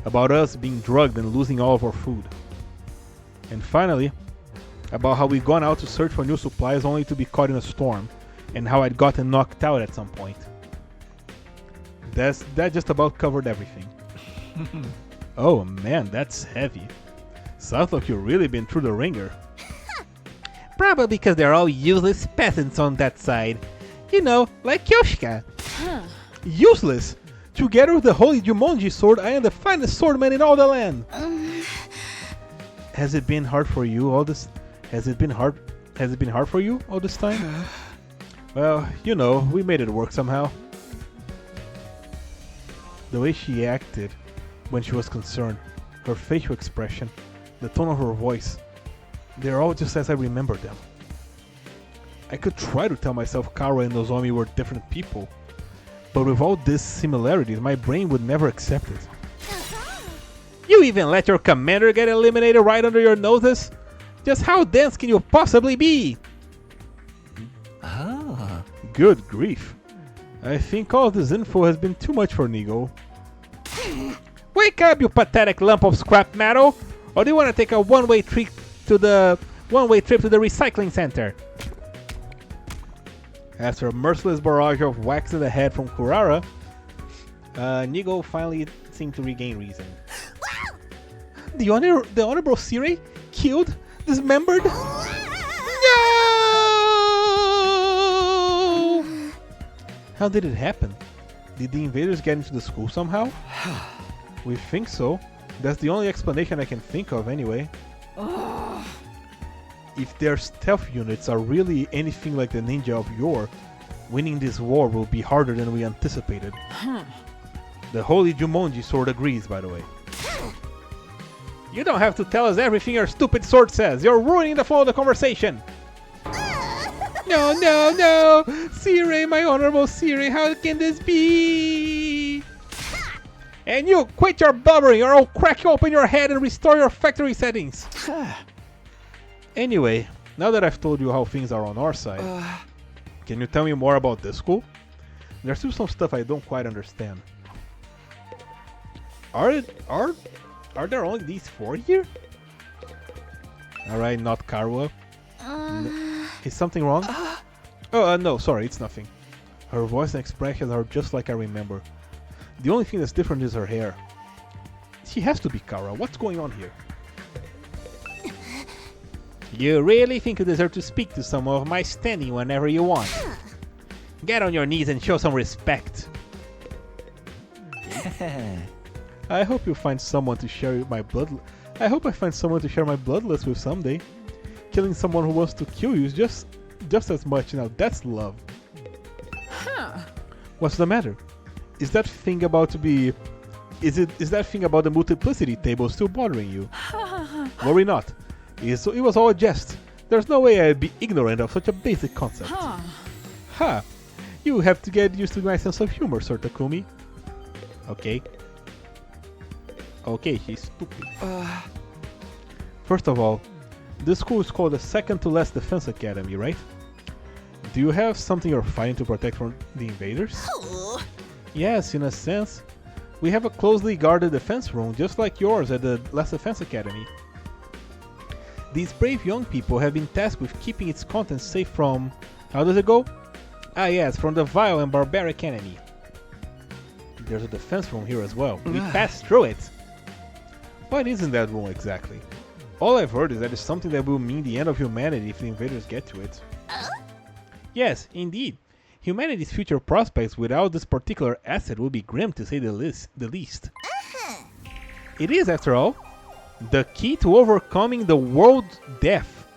About us being drugged and losing all of our food. And finally, about how we'd gone out to search for new supplies only to be caught in a storm, and how I'd gotten knocked out at some point. That just about covered everything. Oh man, that's heavy. Sounds like you've really been through the ringer. Probably because they're all useless peasants on that side. You know, like Yoshika. Useless? Together with the holy Jumonji sword, I am the finest swordman in all the land. Has it been hard for you all this? Has it been hard for you all this time? Well, you know, we made it work somehow. The way she acted when she was concerned, her facial expression, the tone of her voice, they're all just as I remember them. I could try to tell myself Kara and Nozomi were different people, but with all these similarities, my brain would never accept it. You even let your commander get eliminated right under your noses? Just how dense can you possibly be? Ah. Good grief. I think all this info has been too much for Nigo. Wake up, you pathetic lump of scrap metal! Or do you want to take a one-way trip to the recycling center? After a merciless barrage of whacks in the head from Kurara, Nigo finally seemed to regain reason. The Honorable Sirei? Killed? Dismembered? No! How did it happen? Did the invaders get into the school somehow? We think so. That's the only explanation I can think of anyway. If their stealth units are really anything like the ninja of yore, winning this war will be harder than we anticipated. The holy Jumonji sword agrees, by the way. You don't have to tell us everything your stupid sword says. You're ruining the flow of the conversation. No, no, no! Sirei, my honorable Sirei, how can this be? And you, quit your blubbering or I'll crack you open your head and restore your factory settings. Anyway, now that I've told you how things are on our side, can you tell me more about this school? There's still some stuff I don't quite understand. Are there only these 4 here? Alright, not Karua. Is something wrong? No, sorry, it's nothing. Her voice and expressions are just like I remember. The only thing that's different is her hair. She has to be Kara. What's going on here? You really think you deserve to speak to someone of my standing whenever you want? Get on your knees and show some respect. I hope you find someone to share my blood. I hope I find someone to share my bloodlust with someday. Killing someone who wants to kill you is just as much. Now that's love. What's the matter? Is that thing about the multiplicity table still bothering you? Worry not. It was all a jest. There's no way I'd be ignorant of such a basic concept. Ha! You have to get used to my sense of humor, Sir Takumi. Okay. Okay, she's stupid. First of all, this school is called the Second to Last Defense Academy, right? Do you have something you're fighting to protect from the invaders? Yes, in a sense. We have a closely guarded defense room, just like yours at the Last Defense Academy. These brave young people have been tasked with keeping its contents safe from... How does it go? Ah yes, from the vile and barbaric enemy. There's a defense room here as well. We passed through it. What is in that room exactly? All I've heard is that it's something that will mean the end of humanity if the invaders get to it. Yes, indeed. Humanity's future prospects without this particular asset will be grim to say the least. It is, after all, the key to overcoming the world death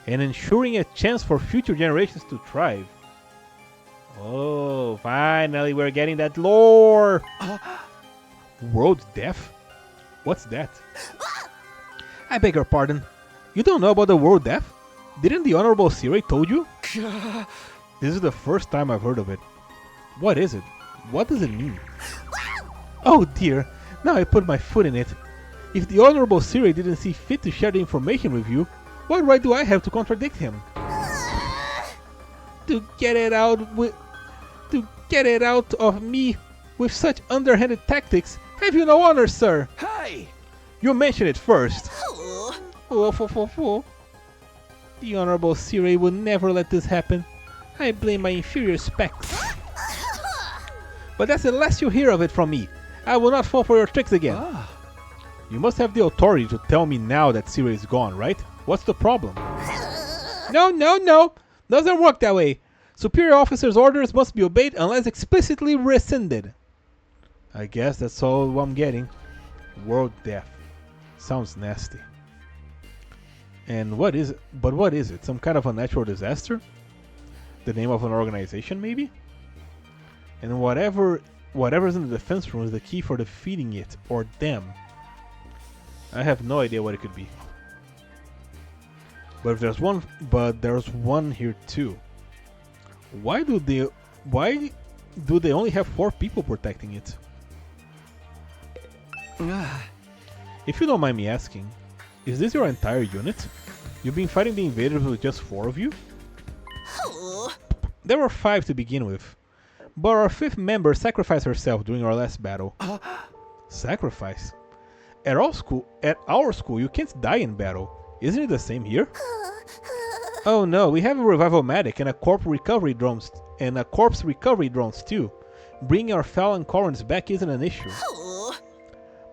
and ensuring a chance for future generations to thrive. Oh, finally we're getting that lore! World death? What's that? I beg your pardon. You don't know about the world death? Didn't the Honorable Sirei told you? This is the first time I've heard of it. What is it? What does it mean? Oh dear, now I put my foot in it. If the Honorable Siri didn't see fit to share the information with you, what right do I have to contradict him? To get it out of me with such underhanded tactics, have you no honor, sir? Hey! You mentioned it first. The Honorable Siri would never let this happen. I blame my inferior specs. But that's the last you hear of it from me. I will not fall for your tricks again. You must have the authority to tell me now that Siri is gone, right? What's the problem? No. Doesn't work that way. Superior officers' orders must be obeyed unless explicitly rescinded. I guess that's all I'm getting. World death. Sounds nasty. And what is it? But what is it? Some kind of a natural disaster? The name of an organization, maybe? And whatever's in the defense room is the key for defeating it, or them. I have no idea what it could be. But there's one here too. Why do they only have 4 people protecting it? If you don't mind me asking, is this your entire unit? You've been fighting the invaders with just 4 of you? There were 5 to begin with, but our 5th member sacrificed herself during our last battle. Sacrifice? At our school, you can't die in battle. Isn't it the same here? Oh no, we have a revival-matic and a corpse recovery drones too. Bringing our fallen Corins back isn't an issue.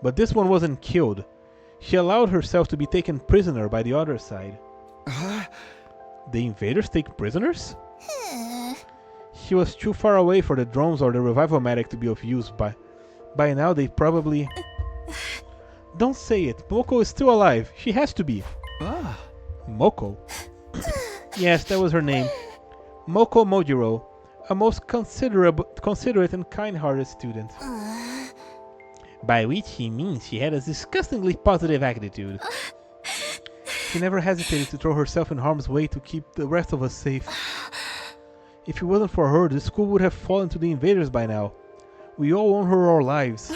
But this one wasn't killed. She allowed herself to be taken prisoner by the other side. The invaders take prisoners? She was too far away for the drones or the revival-matic to be of use. By now they probably... Don't say it. Moko is still alive. She has to be. Moko? Yes, that was her name. Moko Mojiro. A most considerate and kind-hearted student. By which he means she had a disgustingly positive attitude. She never hesitated to throw herself in harm's way to keep the rest of us safe. If it wasn't for her, the school would have fallen to the invaders by now. We all owe her our lives.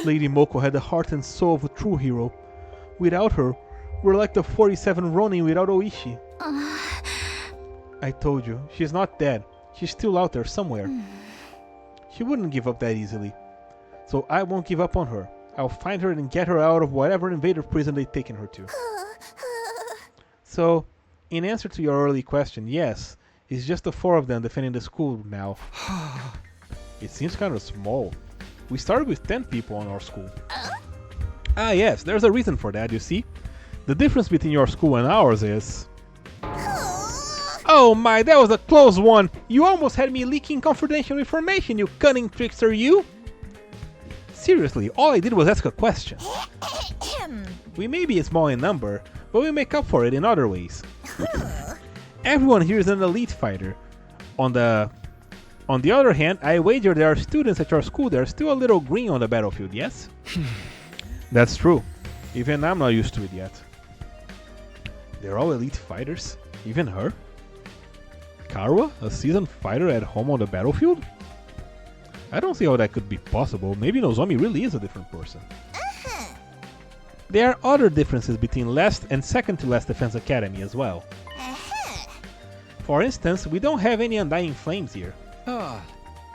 Lady Moko had the heart and soul of a true hero. Without her, we're like the 47 Ronin without Oishi. I told you, she's not dead. She's still out there somewhere. She wouldn't give up that easily. So I won't give up on her. I'll find her and get her out of whatever invader prison they've taken her to. So, in answer to your early question, yes, it's just the 4 of them defending the school now. It seems kind of small. We started with 10 people on our school. Ah yes, there's a reason for that, you see. The difference between your school and ours is... Oh my, that was a close one! You almost had me leaking confidential information, you cunning trickster, you! Seriously, all I did was ask a question. We may be small in number, but we make up for it in other ways. Everyone here is an elite fighter. On the other hand, I wager there are students at your school that are still a little green on the battlefield, yes? That's true. Even I'm not used to it yet. They're all elite fighters? Even her? Karwa? A seasoned fighter at home on the battlefield? I don't see how that could be possible. Maybe Nozomi really is a different person. There are other differences between last and second to last Defense Academy as well. For instance, we don't have any undying flames here.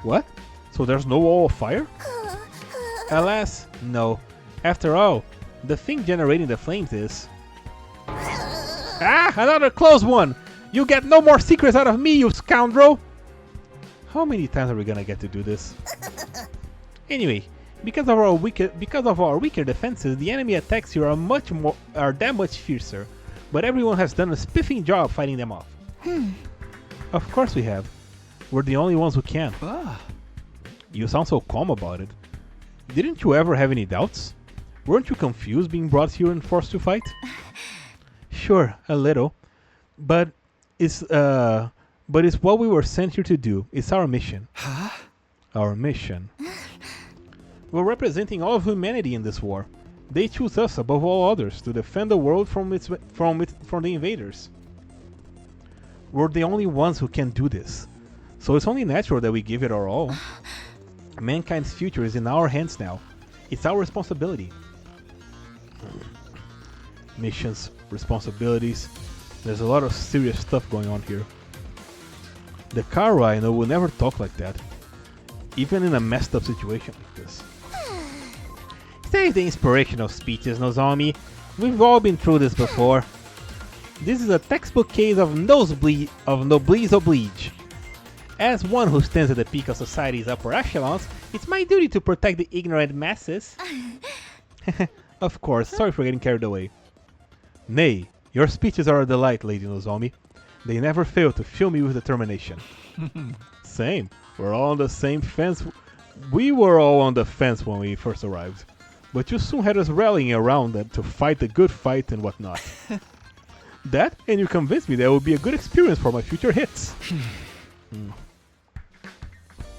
What? So there's no wall of fire? Alas, no. After all, the thing generating the flames is... Ah! Another close one! You get no more secrets out of me, you scoundrel! How many times are we gonna get to do this? Anyway, because of our weaker defenses, the enemy attacks here are that much fiercer, but everyone has done a spiffing job fighting them off. Of course we have. We're the only ones who can. You sound so calm about it. Didn't you ever have any doubts? Weren't you confused being brought here and forced to fight? Sure, a little. But it's what we were sent here to do. It's our mission. Our mission. We're representing all of humanity in this war. They choose us above all others to defend the world from the invaders. we're the only ones who can do this. So it's only natural that we give it our all. Mankind's future is in our hands now. It's our responsibility. Missions, responsibilities. There's a lot of serious stuff going on here. The Kara I know will never talk like that. Even in a messed up situation like this. Save the inspirational speeches, Nozomi. We've all been through this before. This is a textbook case of nosebleed of noblesse oblige. As one who stands at the peak of society's upper echelons, it's my duty to protect the ignorant masses. Of course, sorry for getting carried away. Nay, your speeches are a delight, Lady Nozomi. They never fail to fill me with determination. Same. We're all on the same fence. We were all on the fence when we first arrived. But you soon had us rallying around them to fight the good fight and whatnot. That, and you convinced me that it would be a good experience for my future hits.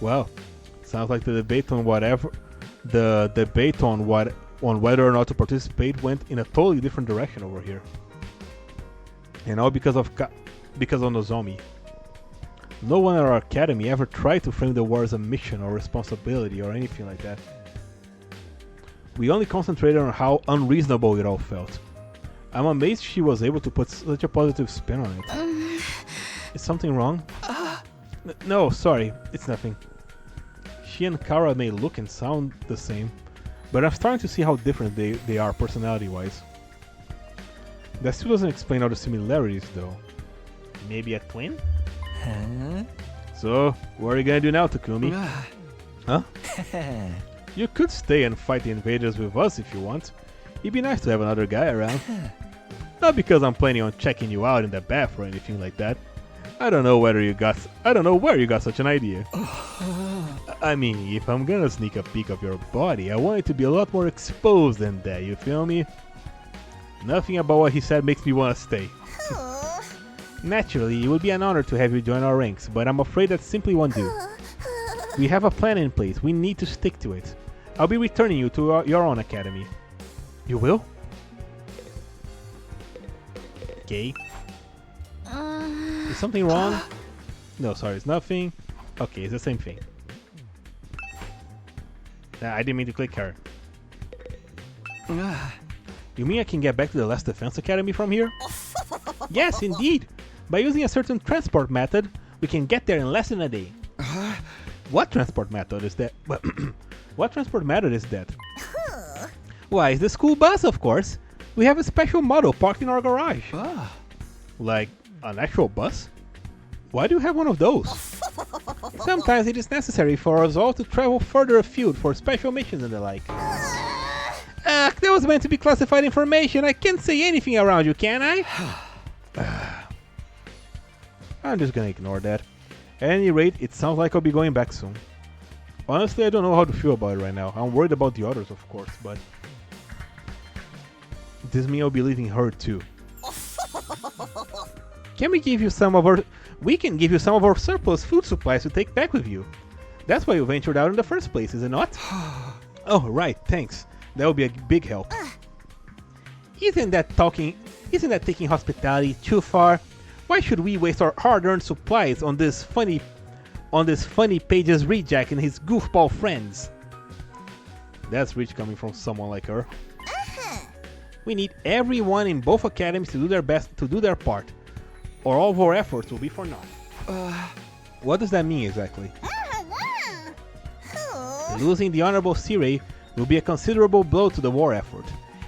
Well, sounds like the debate on whether or not to participate went in a totally different direction over here. And all because of Nozomi. No one at our academy ever tried to frame the war as a mission or responsibility or anything like that. We only concentrated on how unreasonable it all felt. I'm amazed she was able to put such a positive spin on it. Is something wrong? No, sorry, it's nothing. She and Kara may look and sound the same, but I'm starting to see how different they are personality-wise. That still doesn't explain all the similarities, though. Maybe a twin? Huh? So, what are you gonna do now, Takumi? Huh? You could stay and fight the invaders with us if you want. It'd be nice to have another guy around. Not because I'm planning on checking you out in the bath or anything like that. I don't know where you got such an idea. I mean, if I'm gonna sneak a peek of your body, I want it to be a lot more exposed than that, you feel me? Nothing about what he said makes me want to stay. Naturally, it would be an honor to have you join our ranks, but I'm afraid that simply won't do. We have a plan in place, we need to stick to it. I'll be returning you to your own academy. You will? Okay. Is something wrong? No, sorry, it's nothing. Okay, it's the same thing. Nah, I didn't mean to click her. You mean I can get back to the Last Defense Academy from here? Yes, indeed! By using a certain transport method, we can get there in less than a day. What transport method is that? What transport method is that? Why, it's the school bus, of course! We have a special model parked in our garage. Like, an actual bus? Why do you have one of those? Sometimes it is necessary for us all to travel further afield for special missions and the like. That was meant to be classified information. I can't say anything around you, can I? I'm just gonna ignore that. At any rate, it sounds like I'll be going back soon. Honestly, I don't know how to feel about it right now. I'm worried about the others, of course, but... this means I'll be leaving her too. Can we give you some of our... We can give you some of our surplus food supplies to take back with you. That's why you ventured out in the first place, is it not? Oh, right, thanks. That would be a big help. Isn't that taking hospitality too far? Why should we waste our hard-earned supplies on this funny pages Rejack and his goofball friends? That's rich coming from someone like her. We need everyone in both academies to do their best to do their part, or all of our efforts will be for naught. What does that mean exactly? Losing the Honorable Sirei will be a considerable blow to the war effort.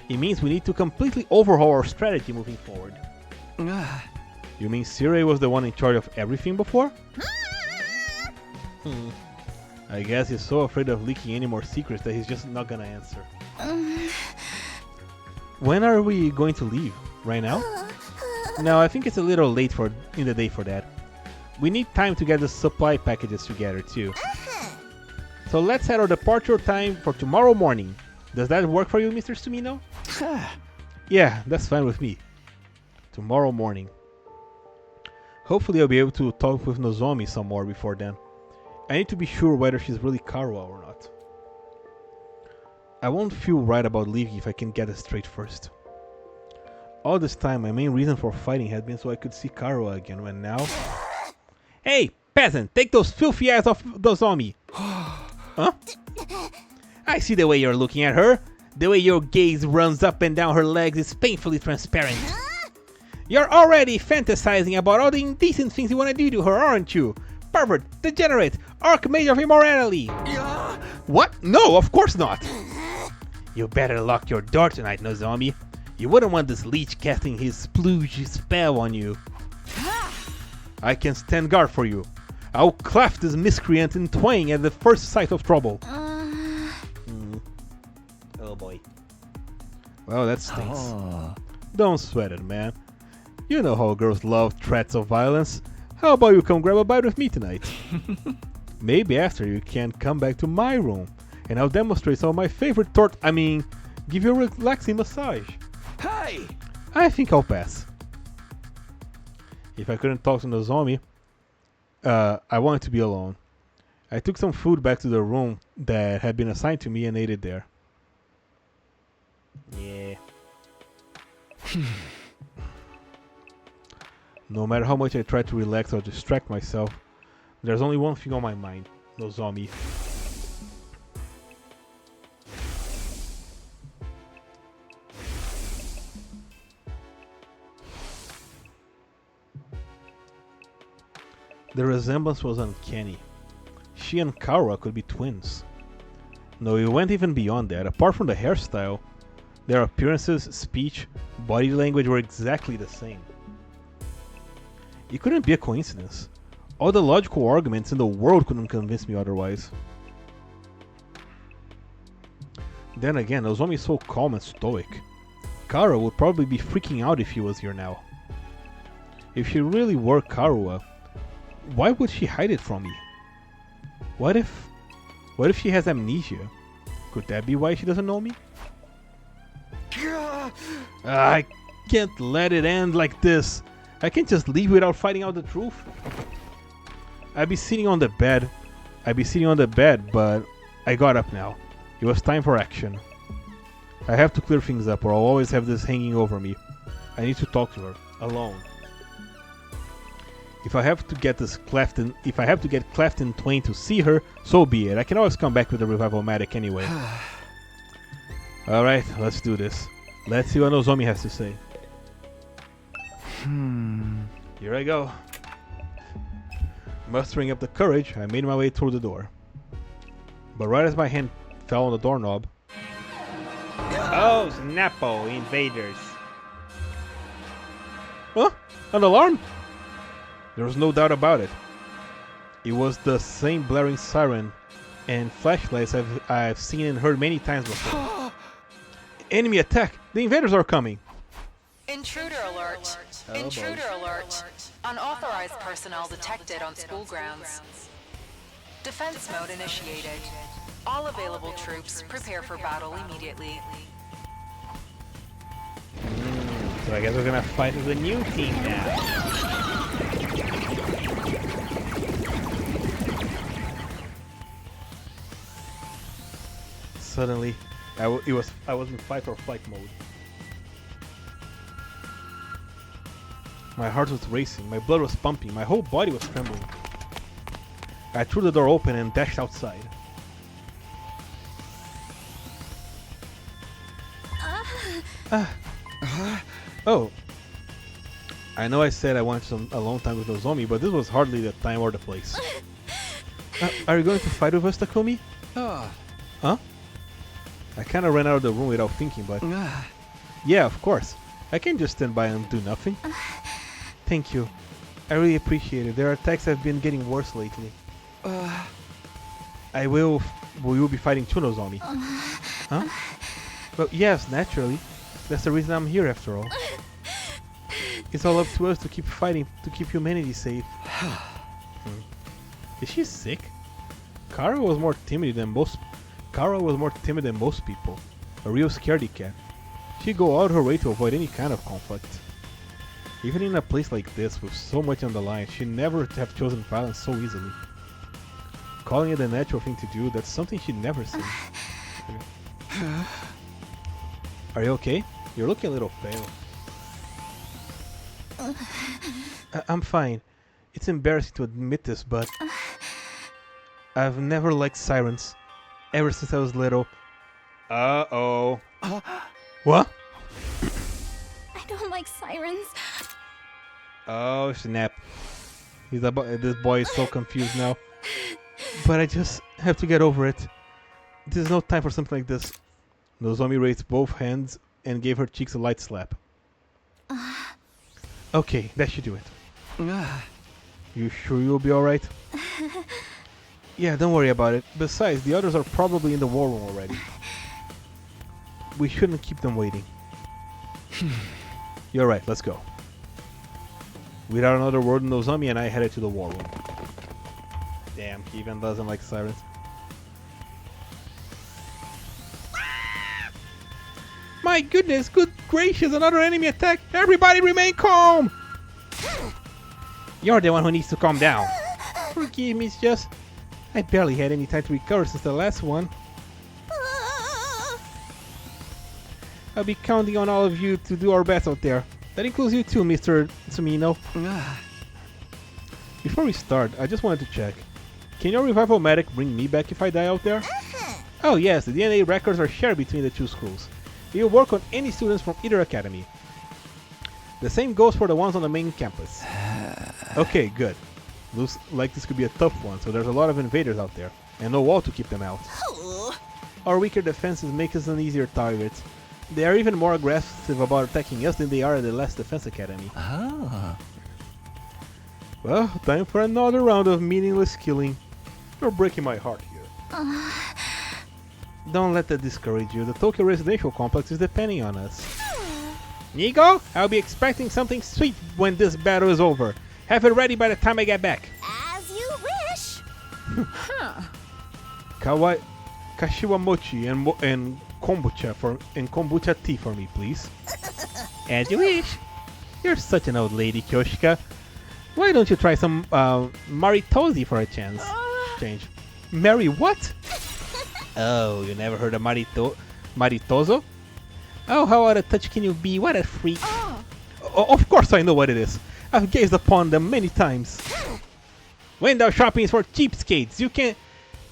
It means we need to completely overhaul our strategy moving forward. You mean Sirei was the one in charge of everything before? I guess he's so afraid of leaking any more secrets that he's just not gonna answer. When are we going to leave? Right now? No, I think it's a little late in the day for that. We need time to get the supply packages together too. So let's set our departure time for tomorrow morning. Does that work for you, Mr. Sumino? Yeah, that's fine with me. Tomorrow morning. Hopefully I'll be able to talk with Nozomi some more before then. I need to be sure whether she's really Karuo or not. I won't feel right about leaving if I can get it straight first. All this time, my main reason for fighting had been so I could see Karua again, when now... Hey, peasant! Take those filthy eyes off those on me! Huh? I see the way you're looking at her. The way your gaze runs up and down her legs is painfully transparent. You're already fantasizing about all the indecent things you want to do to her, aren't you? Pervert, degenerate, archmage of immorality! What? No, of course not! You better lock your door tonight, Nozomi. You wouldn't want this leech casting his splooge spell on you. I can stand guard for you. I'll cleft this miscreant in twain at the first sight of trouble. Oh boy. Well, that stinks. Oh. Don't sweat it, man. You know how girls love threats of violence. How about you come grab a bite with me tonight? Maybe after you can come back to my room and I'll demonstrate some of my favorite give you a relaxing massage. Hey! I think I'll pass. If I couldn't talk to Nozomi, I wanted to be alone. I took some food back to the room that had been assigned to me and ate it there. Yeah. No matter how much I try to relax or distract myself, there's only one thing on my mind, Nozomi. The resemblance was uncanny. She and Karua could be twins. No, it went even beyond that. Apart from the hairstyle, their appearances, speech, body language were exactly the same. It couldn't be a coincidence. All the logical arguments in the world couldn't convince me otherwise. Then again, Nozomi is so calm and stoic. Karua would probably be freaking out if he was here now. If she really were Karua, why would she hide it from me? What if she has amnesia? Could that be why she doesn't know me? I can't let it end like this. I can't just leave without finding out the truth. I'd be sitting on the bed, but I got up now. It was time for action. I have to clear things up or I'll always have this hanging over me. I need to talk to her, alone. If I have to get cleft in twain to see her, so be it. I can always come back with a revival-matic anyway. Alright, let's do this. Let's see what Nozomi has to say. Here I go. Mustering up the courage, I made my way through the door. But right as my hand fell on the doorknob... Oh, snappo, invaders. Huh? An alarm? There was no doubt about it. It was the same blaring siren and flashlights I've seen and heard many times before. Enemy attack! The invaders are coming! Intruder alert! Intruder alert! Unauthorized personnel detected on school grounds. Defense mode initiated. All available troops prepare for battle immediately. So I guess we're gonna fight with a new team now. Suddenly, I was in fight or flight mode. My heart was racing, my blood was pumping, my whole body was trembling. I threw the door open and dashed outside. Oh. I know I said I wanted some alone time with Nozomi, but this was hardly the time or the place. Are you going to fight with us, Takumi? Huh? I kinda ran out of the room without thinking, but... Yeah, of course. I can't just stand by and do nothing. Thank you. I really appreciate it. Their attacks have been getting worse lately. We will be fighting too, Nozomi. Huh? Well, yes, naturally. That's the reason I'm here after all. It's all up to us to keep fighting, to keep humanity safe. Is she sick? Kara was more timid than most people. A real scaredy cat. She'd go out her way to avoid any kind of conflict. Even in a place like this, with so much on the line, she'd never have chosen violence so easily. Calling it the natural thing to do, that's something she'd never seen. Are you okay? You're looking a little pale. I'm fine. It's embarrassing to admit this, but I've never liked sirens. Ever since I was little. Uh-oh. What? I don't like sirens. Oh, snap. This boy is so confused now. But I just have to get over it. There's no time for something like this. Nozomi raised both hands and gave her cheeks a light slap. Okay, that should do it. You sure you'll be alright? Yeah, don't worry about it. Besides, the others are probably in the war room already. We shouldn't keep them waiting. You're right, let's go. Without another word, Nozomi and I headed to the war room. Damn, he even doesn't like sirens. My goodness, good gracious, another enemy attack! Everybody remain calm! You're the one who needs to calm down. Forgive me, it's just... I barely had any time to recover since the last one. I'll be counting on all of you to do our best out there. That includes you too, Mr. Tsumino. Before we start, I just wanted to check. Can your revival medic bring me back if I die out there? Oh yes, the DNA records are shared between the two schools. You'll work on any students from either academy. The same goes for the ones on the main campus. Okay, good. Looks like this could be a tough one, so there's a lot of invaders out there, and no wall to keep them out. Our weaker defenses make us an easier target. They are even more aggressive about attacking us than they are at the last defense academy. Well, time for another round of meaningless killing. You're breaking my heart here. Don't let that discourage you. The Tokyo residential complex is depending on us. Nigo, I'll be expecting something sweet when this battle is over. Have it ready by the time I get back. As you wish. Kashiwa mochi and kombucha tea for me, please. As you wish. You're such an old lady, Kyoshika. Why don't you try some maritosi for a chance? Change. Mary what? Oh, you never heard of maritoso? Oh, how out of touch can you be? What a freak. Of course I know what it is. I've gazed upon them many times. Window shopping is for cheapskates.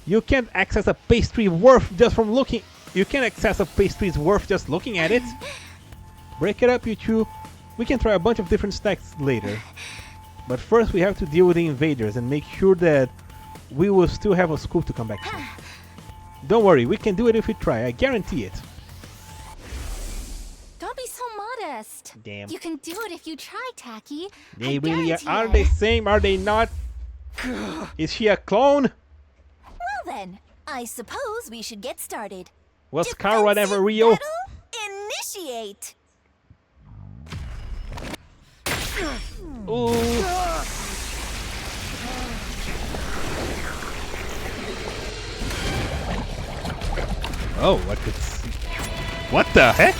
You can't access a pastry worth just from looking. You can't access a pastry's worth just looking at it. Break it up, you two. We can try a bunch of different snacks later. But first we have to deal with the invaders and make sure that we will still have a school to come back to. Don't worry, we can do it if we try. I guarantee it. Don't be so modest. Damn. You can do it if you try, Taki. They really are they same? Are they not? Is she a clone? Well then, I suppose we should get started. Was Scar whatever Rio? Initiate. Ooh. Oh, I could see. What the heck?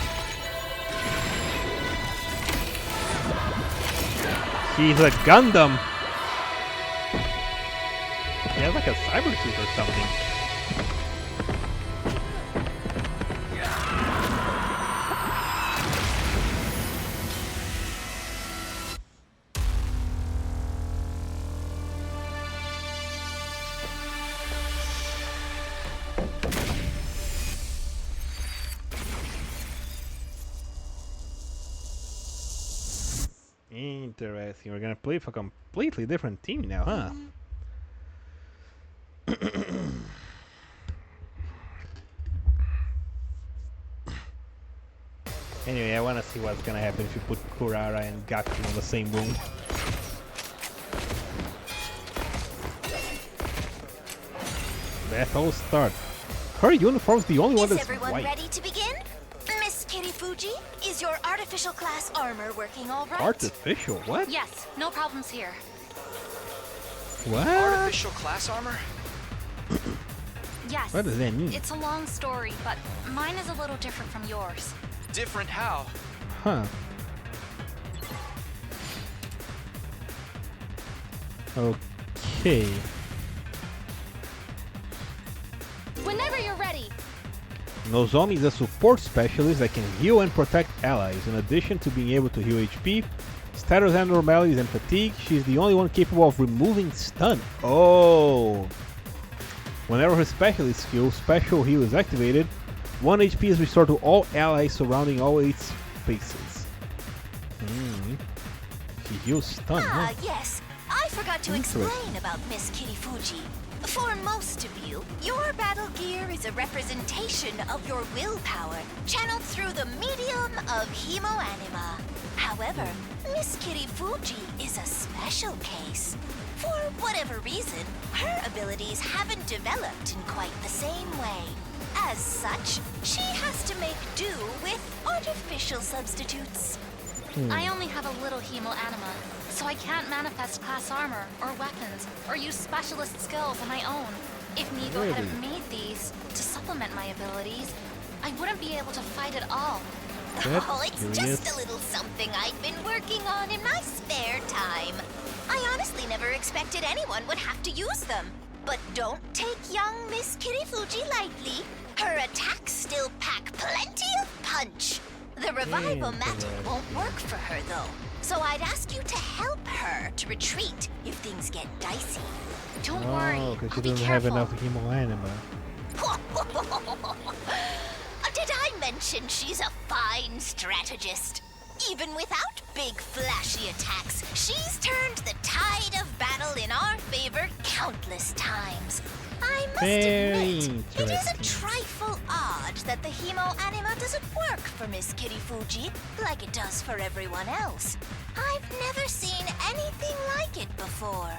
She's a Gundam. She has like a cyber suit or something. Interesting. We're gonna play for a completely different team now, huh? Anyway, I wanna see what's gonna happen if you put Kurara and Gaku in the same room. Battle start. Her uniform's the only one that's white. Is everyone ready to begin? Miss Kirifuji, is your artificial class armor working all right? Artificial? What? Yes, no problems here. What? Artificial class armor? Yes. What does that mean? It's a long story, but mine is a little different from yours. Different how? Huh. Okay. Whenever you're ready. Nozomi is a support specialist that can heal and protect allies, in addition to being able to heal HP, status abnormalities and fatigue. She's the only one capable of removing stun. Oh! Whenever her specialist skill, Special Heal, is activated, 1 HP is restored to all allies surrounding all 8 spaces. She heals stun, huh? Yes. I forgot to explain about Miss Kitty Fuji. For most of you, your battle gear is a representation of your willpower, channeled through the medium of hemoanima. However, Miss Kitty Fuji is a special case. For whatever reason, her abilities haven't developed in quite the same way. As such, she has to make do with artificial substitutes. I only have a little hemoanima, so I can't manifest class armor or weapons or use specialist skills on my own. If Nigo hadn't made these to supplement my abilities, I wouldn't be able to fight at all. Oh, it's just a little something I've been working on in my spare time. I honestly never expected anyone would have to use them. But don't take young Miss Kitty Fuji lightly. Her attacks still pack plenty of punch. The Revive-O-Matic won't work for her, though. So I'd ask you to help her to retreat if things get dicey. Don't worry, because I'll she be doesn't have careful. enough hemoanima. Did I mention she's a fine strategist? Even without big flashy attacks, she's turned the tide of battle in our favor countless times. I must admit, it is a trifle odd that the hemoanima doesn't work for Miss Kitty Fuji like it does for everyone else. I've never seen anything like it before.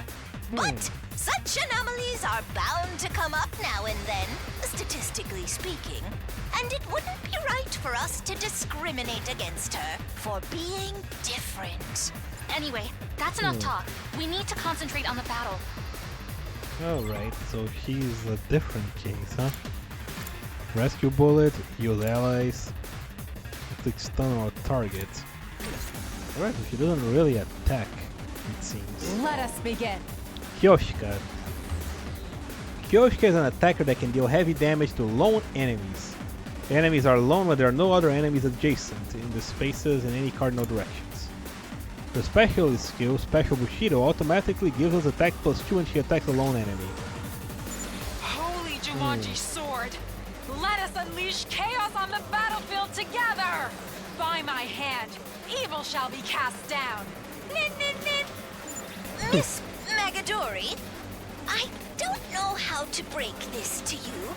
But such anomalies are bound to come up now and then, statistically speaking. And it wouldn't be right for us to discriminate against her for being different. Anyway, that's enough talk. We need to concentrate on the battle. Alright, so she's a different case, huh? Rescue bullet, heal allies, inflict stun on targets. Alright, so she doesn't really attack, it seems. Let us begin. Kyoshika. Kyoshika is an attacker that can deal heavy damage to lone enemies. The enemies are alone when there are no other enemies adjacent in the spaces in any cardinal directions. The specialist skill, Special Bushido, automatically gives us attack +2 when she attacks a lone enemy. Holy Jumanji sword! Let us unleash chaos on the battlefield together! By my hand, evil shall be cast down. Nin, nin, nin. Miss Magadori, I don't know how to break this to you,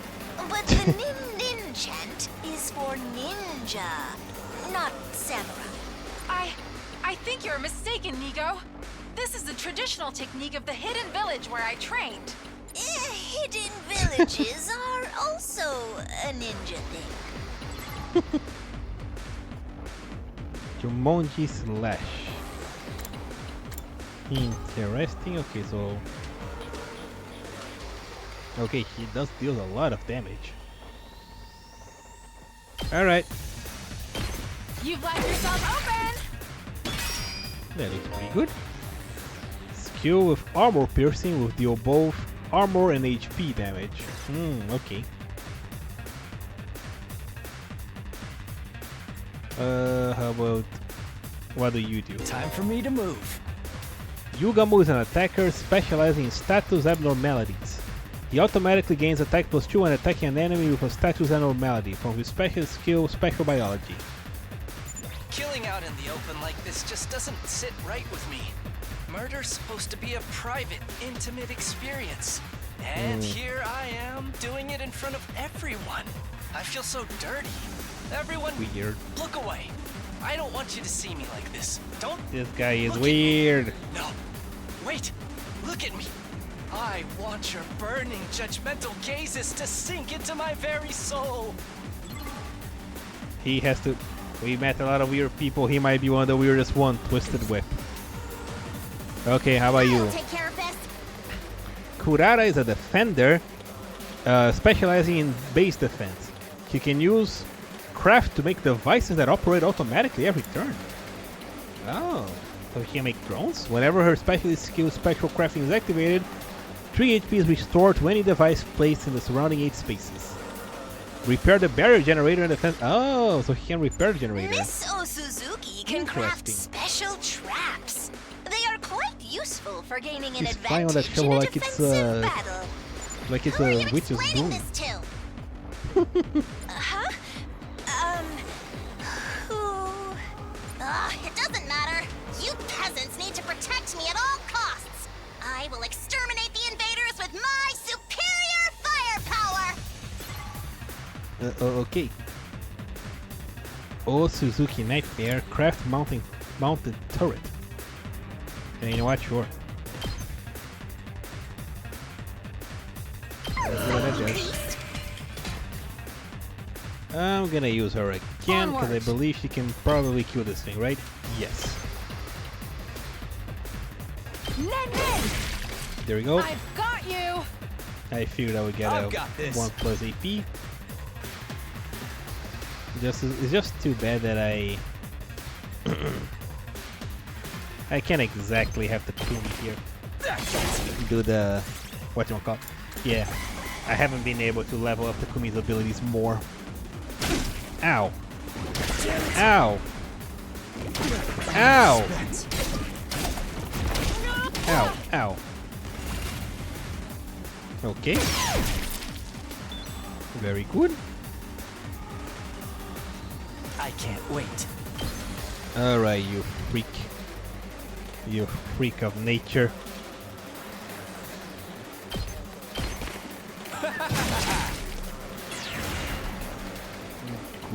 but the nin nin chant is for ninja, not samurai. I think you're mistaken, Nigo. This is the traditional technique of the hidden village where I trained. Hidden villages are also a ninja thing. Jumonji Slash. Interesting. Okay, so... Okay, he does deal a lot of damage. Alright. You've left yourself open! That looks pretty good. Skill with armor piercing will deal both armor and HP damage. Okay. How about... What do you do? Time for me to move. Yugamu is an attacker specializing in status abnormalities. He automatically gains attack +2 when attacking an enemy with a status abnormality from his special skill, Special Biology. Killing out in the open like this just doesn't sit right with me. Murder's supposed to be a private, intimate experience. And here I am, doing it in front of everyone. I feel so dirty. Everyone, Weird. look away. I don't want you to see me like this. Don't. This guy is look weird. No. Wait. Look at me. I want your burning, judgmental gazes to sink into my very soul. He has to... We met a lot of weird people. He might be one of the weirdest one. Twisted Whip. Okay, how about you? Take care of this. Kurara is a defender, specializing in base defense. He can use craft to make devices that operate automatically every turn. Oh, so she can make drones? Whenever her specialist skill Spectral Crafting is activated, 3 HP is restored to any device placed in the surrounding 8 spaces. Repair the barrier generator and defense. Oh, so he can repair the generator. Miss Osuzuki can craft Interesting. special traps. They are quite useful for gaining an She's flying on that advantage in shovel a like it's defensive battle. like it's Who are you a witch's explaining broom. this to? Huh? Who? It doesn't matter. You peasants need to protect me at all costs. I will exterminate the invaders with my superior firepower. Okay. Oh, Suzuki Nightmare craft mounted turret. And you know what? Sure. Let's see what that does. I'm gonna use her again because I believe she can probably kill this thing, right? Yes. There we go. I've got you. I figured I would get I've a got this. 1 plus AP. It's just too bad that I can't exactly have the Kumi here. Do the whatchamacallit. Yeah, I haven't been able to level up the Kumi's abilities more. Ow! Ow! Ow! Ow! Ow! Okay. Very good. I can't wait. Alright, you freak. You freak of nature.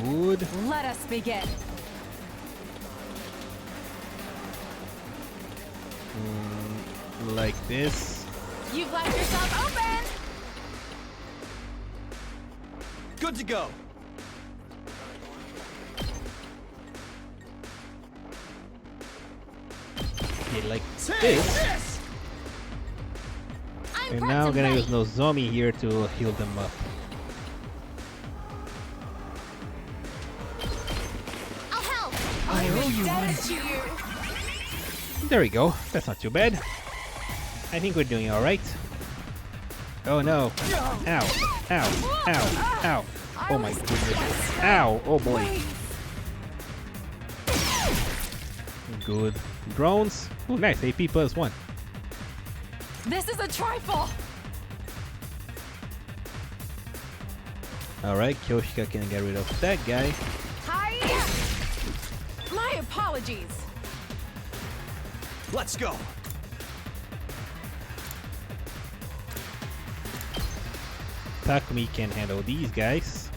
Good. Let us begin. Like this. You've left yourself open. Good to go. Yeah, like this. And now I'm gonna use Nozomi here to heal them up. I'll help. I owe you one. There we go. That's not too bad. I think we're doing alright. Oh no. Ow. Ow. Ow. Ow. Oh my goodness. Ow. Oh boy. Good. Drones. Oh nice. AP plus 1. This is a trifle. Alright, Kyoshika can get rid of that guy. Hi. My apologies. Let's go. Takumi can handle these guys.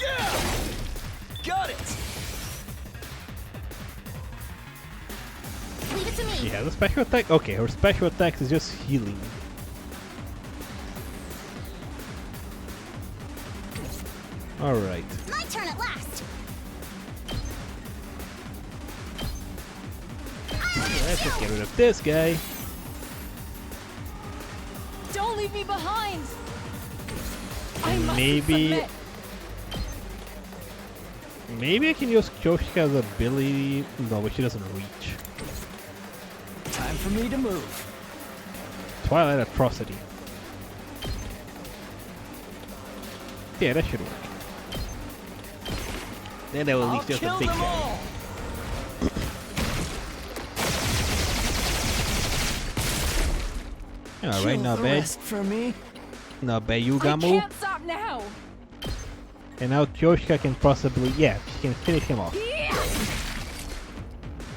Yeah! Got it. Leave it to me. She has a special attack. Okay, her special attack is just healing. Alright. My turn at last. Let's just get rid of this guy. Don't leave me behind. I And must maybe submit. maybe I can use Kyoshika's ability. No, but she doesn't reach. Time for me to move. Twilight Atrocity. Yeah, that should work. Then that will at least just a big guy. Alright, not the bad. rest for me. Not bad, I Yugamu. can't stop now. And now Kyoshika can possibly, yeah, she can finish him off.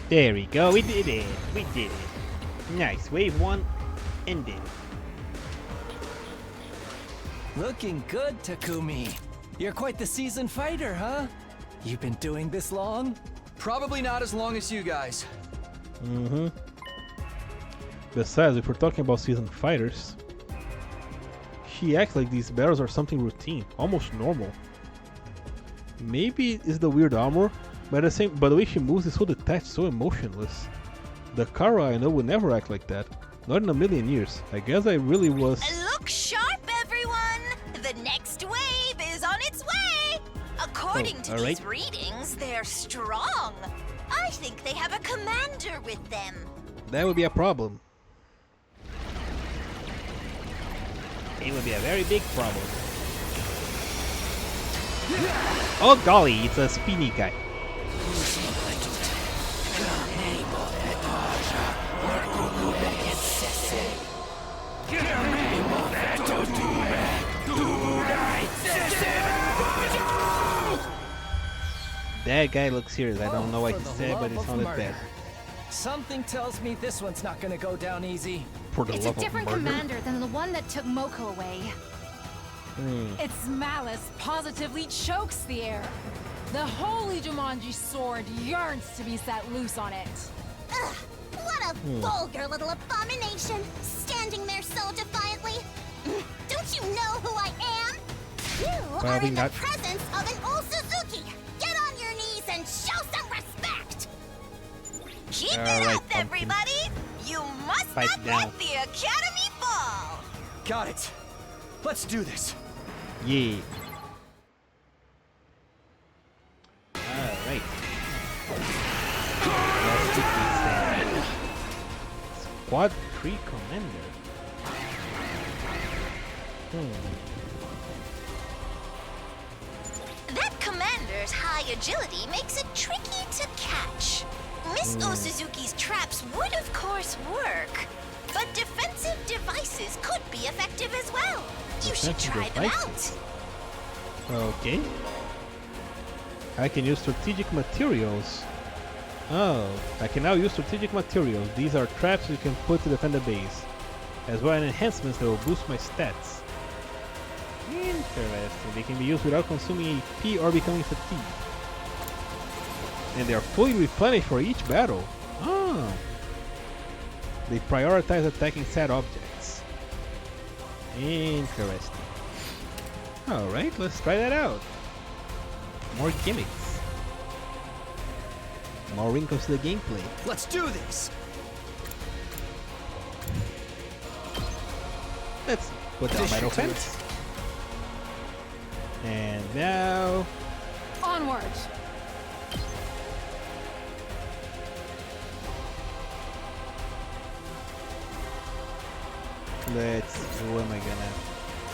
There we go, we did it. We did it. Nice, wave 1 ended. Looking good, Takumi. You're quite the seasoned fighter, huh? You've been doing this long? Probably not as long as you guys. Mm-hmm. Besides, if we're talking about seasoned fighters, she acts like these battles are something routine, almost normal. Maybe it's the weird armor, but the way she moves is so detached, so emotionless. The Kara I know would never act like that. Not in a million years. I guess I really was... Look sharp, everyone! The next wave is on its way! According to alright. these readings, they're strong. I think they have a commander with them. That would be a problem. It would be a very big problem. Oh golly, it's a speedy guy. That guy looks serious. I don't know what he said, but it sounded bad. Something tells me this one's not gonna go down easy. For the It's love a different of murder. commander than the one that took Moko away. Its malice positively chokes the air. The holy Jumanji sword yearns to be set loose on it. Ugh, what a vulgar little abomination, standing there so defiantly. Don't you know who I am? You are Probably in not. the presence of an old Suzuki. Get on your knees and show some respect. Keep it Alright, up, pumpkin. everybody. You must Fight not down. let the Academy fall. Got it. Let's do this. Yeah. Alright. Let's get this then. Squad 3 Commander. That commander's high agility makes it tricky to catch. Miss Osuzuki's traps would of course work, but defensive devices could be effective as well. You should Defensive try them devices? out. Okay. I can use strategic materials. Oh, I can now use strategic materials. These are traps you can put to defend the base, as well as enhancements that will boost my stats. Interesting. They can be used without consuming AP or becoming fatigued. And they are fully replenished for each battle. Oh. They prioritize attacking sad objects. Interesting. Alright, let's try that out. More gimmicks. More wrinkles to the gameplay. Let's do this. Let's put down my offense. And now... Onward! Let's... Who am I gonna...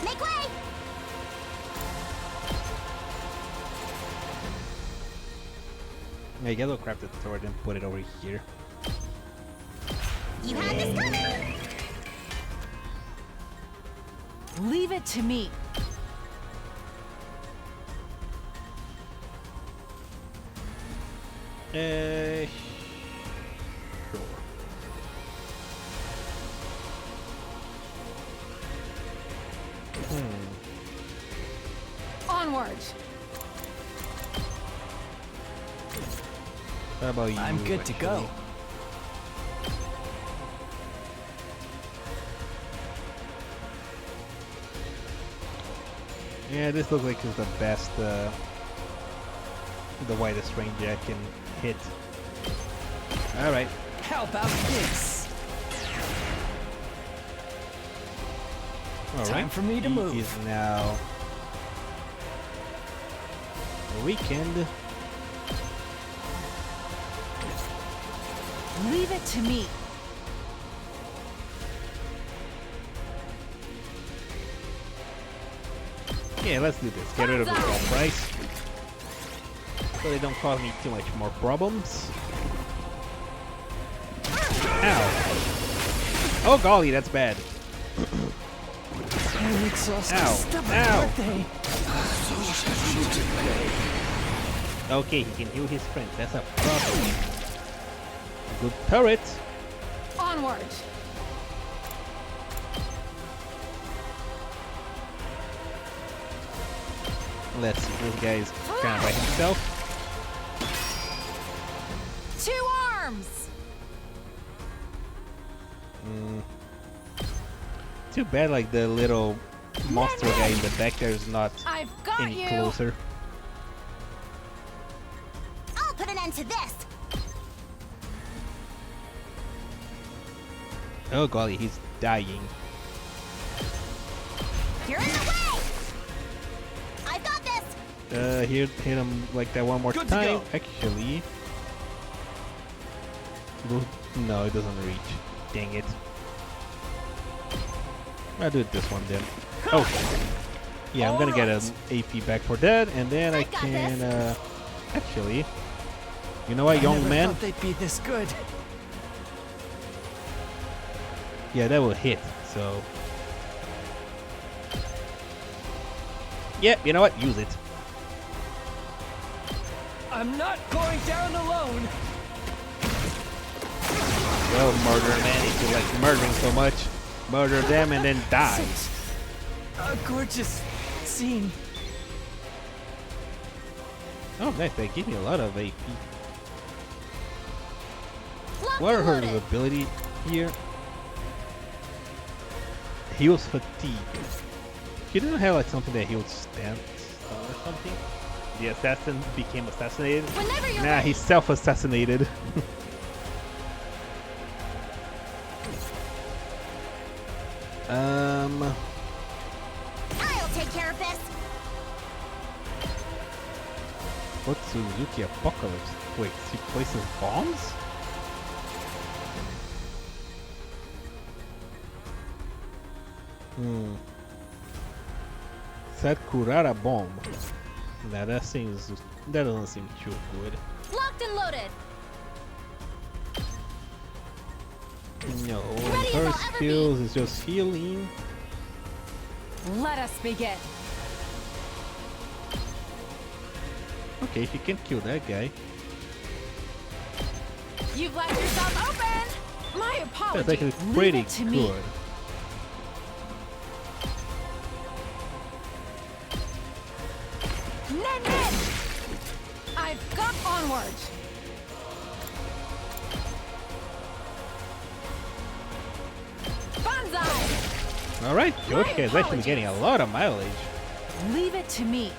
Make way! I guess I'll craft the sword and put it over here. You had this coming! Leave it to me. Sure. Onward! How about you? I'm good to go. Yeah, this looks like it's the best, the widest range I can hit. Alright. How about this? Alright. Time for me to move. He is now weakened. Leave it to me. Yeah, let's do this. Get rid of the wall price. So they don't cause me too much more problems. Ow! Oh golly, that's bad. I'm exhausted. Ow! Ow! Okay, he can heal his friends. That's a problem. Good turret. Onward! Let's see, this guy is kind of by himself. 2 arms! Too bad, like the little monster guy in the back there is not I've got any you! closer. I'll put an end to this! Oh golly, he's dying. You're in the way! I've got this! Hit him like that one more Good to time. go. Actually, no, it doesn't reach. Dang it. I'll do it this one then. Oh, yeah, I'm gonna get an AP back for that, and then I got can actually You know what, young I never man? thought they'd be this good. Yeah, that will hit, so... Yeah, you know what? Use it. I'm not going down alone. Well, murder, man, if you like murdering so much, murder them and then die. A gorgeous scene. Oh, nice. They give me a lot of AP. Locked What are and her loaded. ability here? Heals fatigue. She didn't have like something that heals stun or something. The assassin became assassinated. Whenever you're Nah, ready. he's self-assassinated. I'll take care of this. What's Suzuki Apocalypse? Wait, she places bombs? Set Kurara bomb. Nah, that doesn't seem too good. Locked and loaded. No, Ready as her I'll ever skills is just healing. Let us begin. Okay, she can kill that guy. You've left yourself open. My That's apologies. actually Leave pretty it to me. good. Nen, nen. I've got onward. Banzai. Alright, My Yoshika is actually getting a lot of mileage. Leave it to me.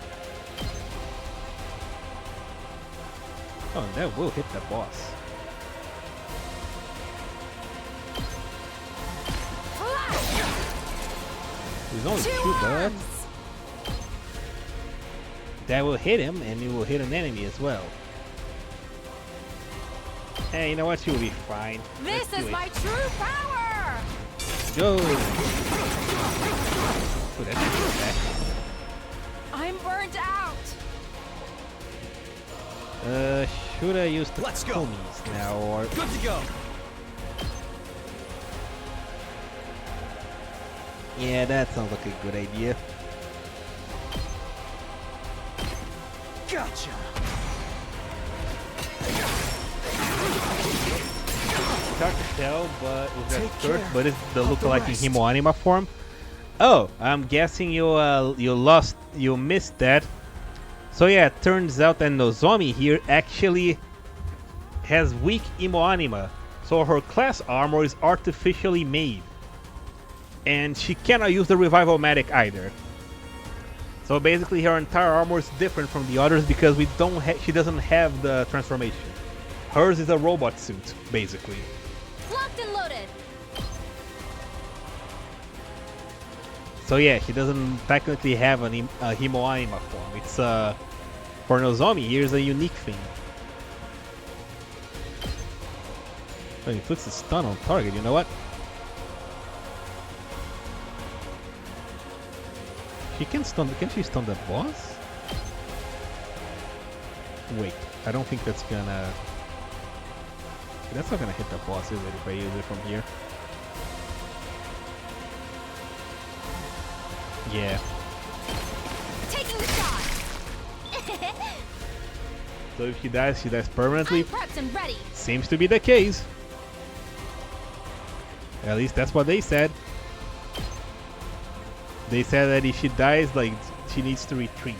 Oh, and that will hit the boss. There's only two bullets. That will hit him, and it will hit an enemy as well. Hey, you know what? She will be fine. This Let's do is it. my true power. Go! Ooh, that's a good attack. I'm burnt out. Should I use the Let's go. Komis now, or... Good to go. Yeah, that sounds like a good idea. Gotcha. It's hard to tell, but with that Take skirt, care but it's the of the lookalike in rest. Himo Anima form. Oh, I'm guessing you missed that. So yeah, it turns out that Nozomi here actually has weak Imo Anima, so her class armor is artificially made. And she cannot use the Revival Matic either. So basically her entire armor is different from the others because she doesn't have the transformation. Hers is a robot suit, basically. Locked and loaded. So yeah, she doesn't technically have a Himo Anima form. It's for Nozomi, here's a unique thing. But he puts a stun on target, you know what? Can she stun the boss? Wait, I don't think that's gonna... That's not gonna hit the boss, is it, if I use it from here? Yeah. Taking the shot. So if she dies permanently? I'm prepped and ready. Seems to be the case. At least that's what they said. They said that if she dies, like, she needs to retreat.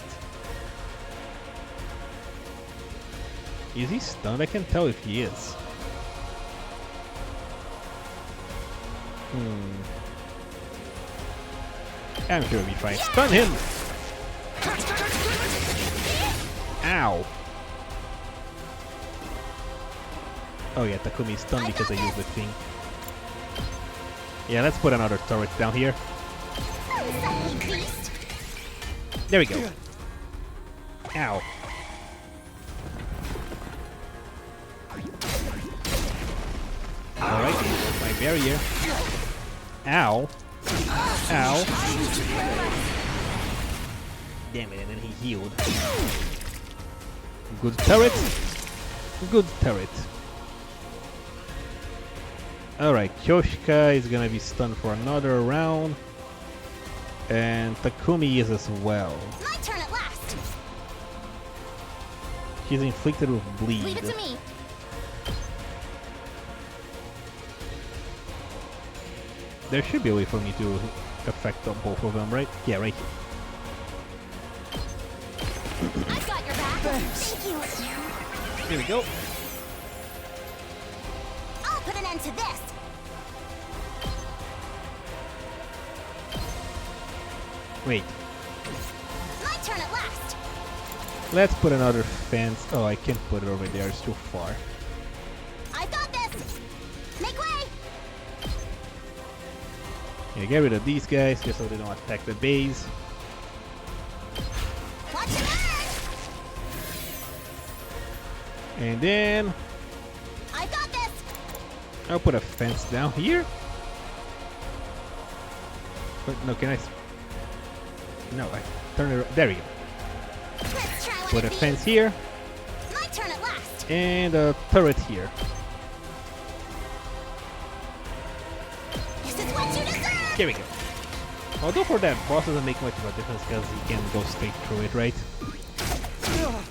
Is he stunned? I can't tell if he is. I'm sure he'll be fine. Stun him! Ow! Oh yeah, Takumi is stunned because I used the thing. Yeah, let's put another turret down here. There we go. Ow. Alright, my barrier. Ow. Ow. Damn it, and then he healed. Good turret. Good turret. Alright, Kyoshika is gonna be stunned for another round. And Takumi is as well. My turn at last. She's inflicted with bleed. Leave it to me. There should be a way for me to affect both of them, right? Yeah, right here. I've got your back. Thank you. Here we go. I'll put an end to this. Wait, My turn at last. let's put another fence. Oh, I can't put it over there, it's too far. I've got this. Make way. Yeah, get rid of these guys just so they don't attack the base. Watch your back. And then I've got this. I'll put a fence down here. But no, can I? No, I turn it. There we go. Let's try one Put a of these. fence here My turn at last. and a turret here. This is what you deserve. Here we go. Although for that boss doesn't make much of a difference because he can go straight through it, right?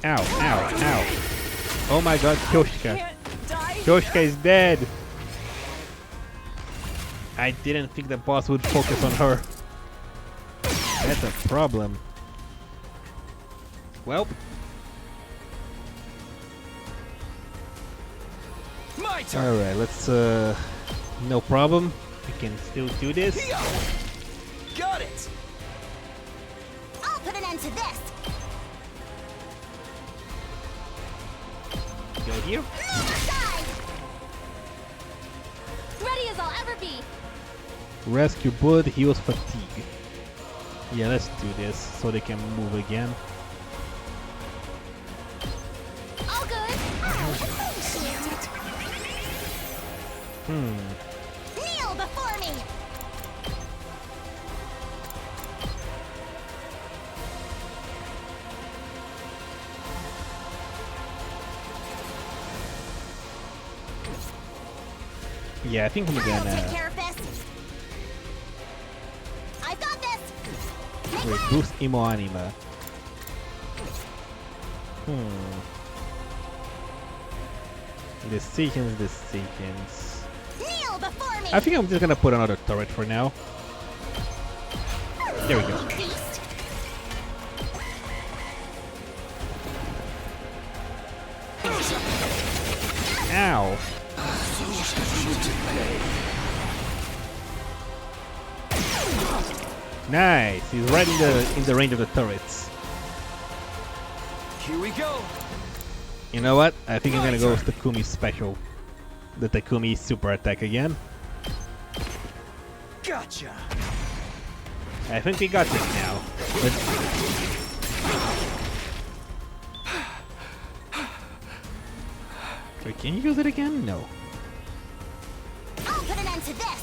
Ow, ow, ow. Oh my god, Kyoshika. Kyoshika is dead. I didn't think the boss would focus on her. That's a problem. Well. My turn. Alright, let's no problem. We can still do this. Got it. I'll put an end to this. Go here. Move aside. Ready as I'll ever be. Rescue Bud heals fatigue. Yeah, let's do this so they can move again. All good. I'll appreciate it. Kneel before me. Yeah, I think I'm I'll take gonna care of this. I've got this. Make way. reduce Imo Anima. Decisions. Kneel before me. I think I'm just gonna put another turret for now. There we go. Beast. Ow! Nice. He's right in the range of the turrets. Here we go. You know what? I think I'm gonna go with Takumi's special. The Takumi super attack again. Gotcha. I think we got this now. Wait, can you use it again? No. I'll put an end to this.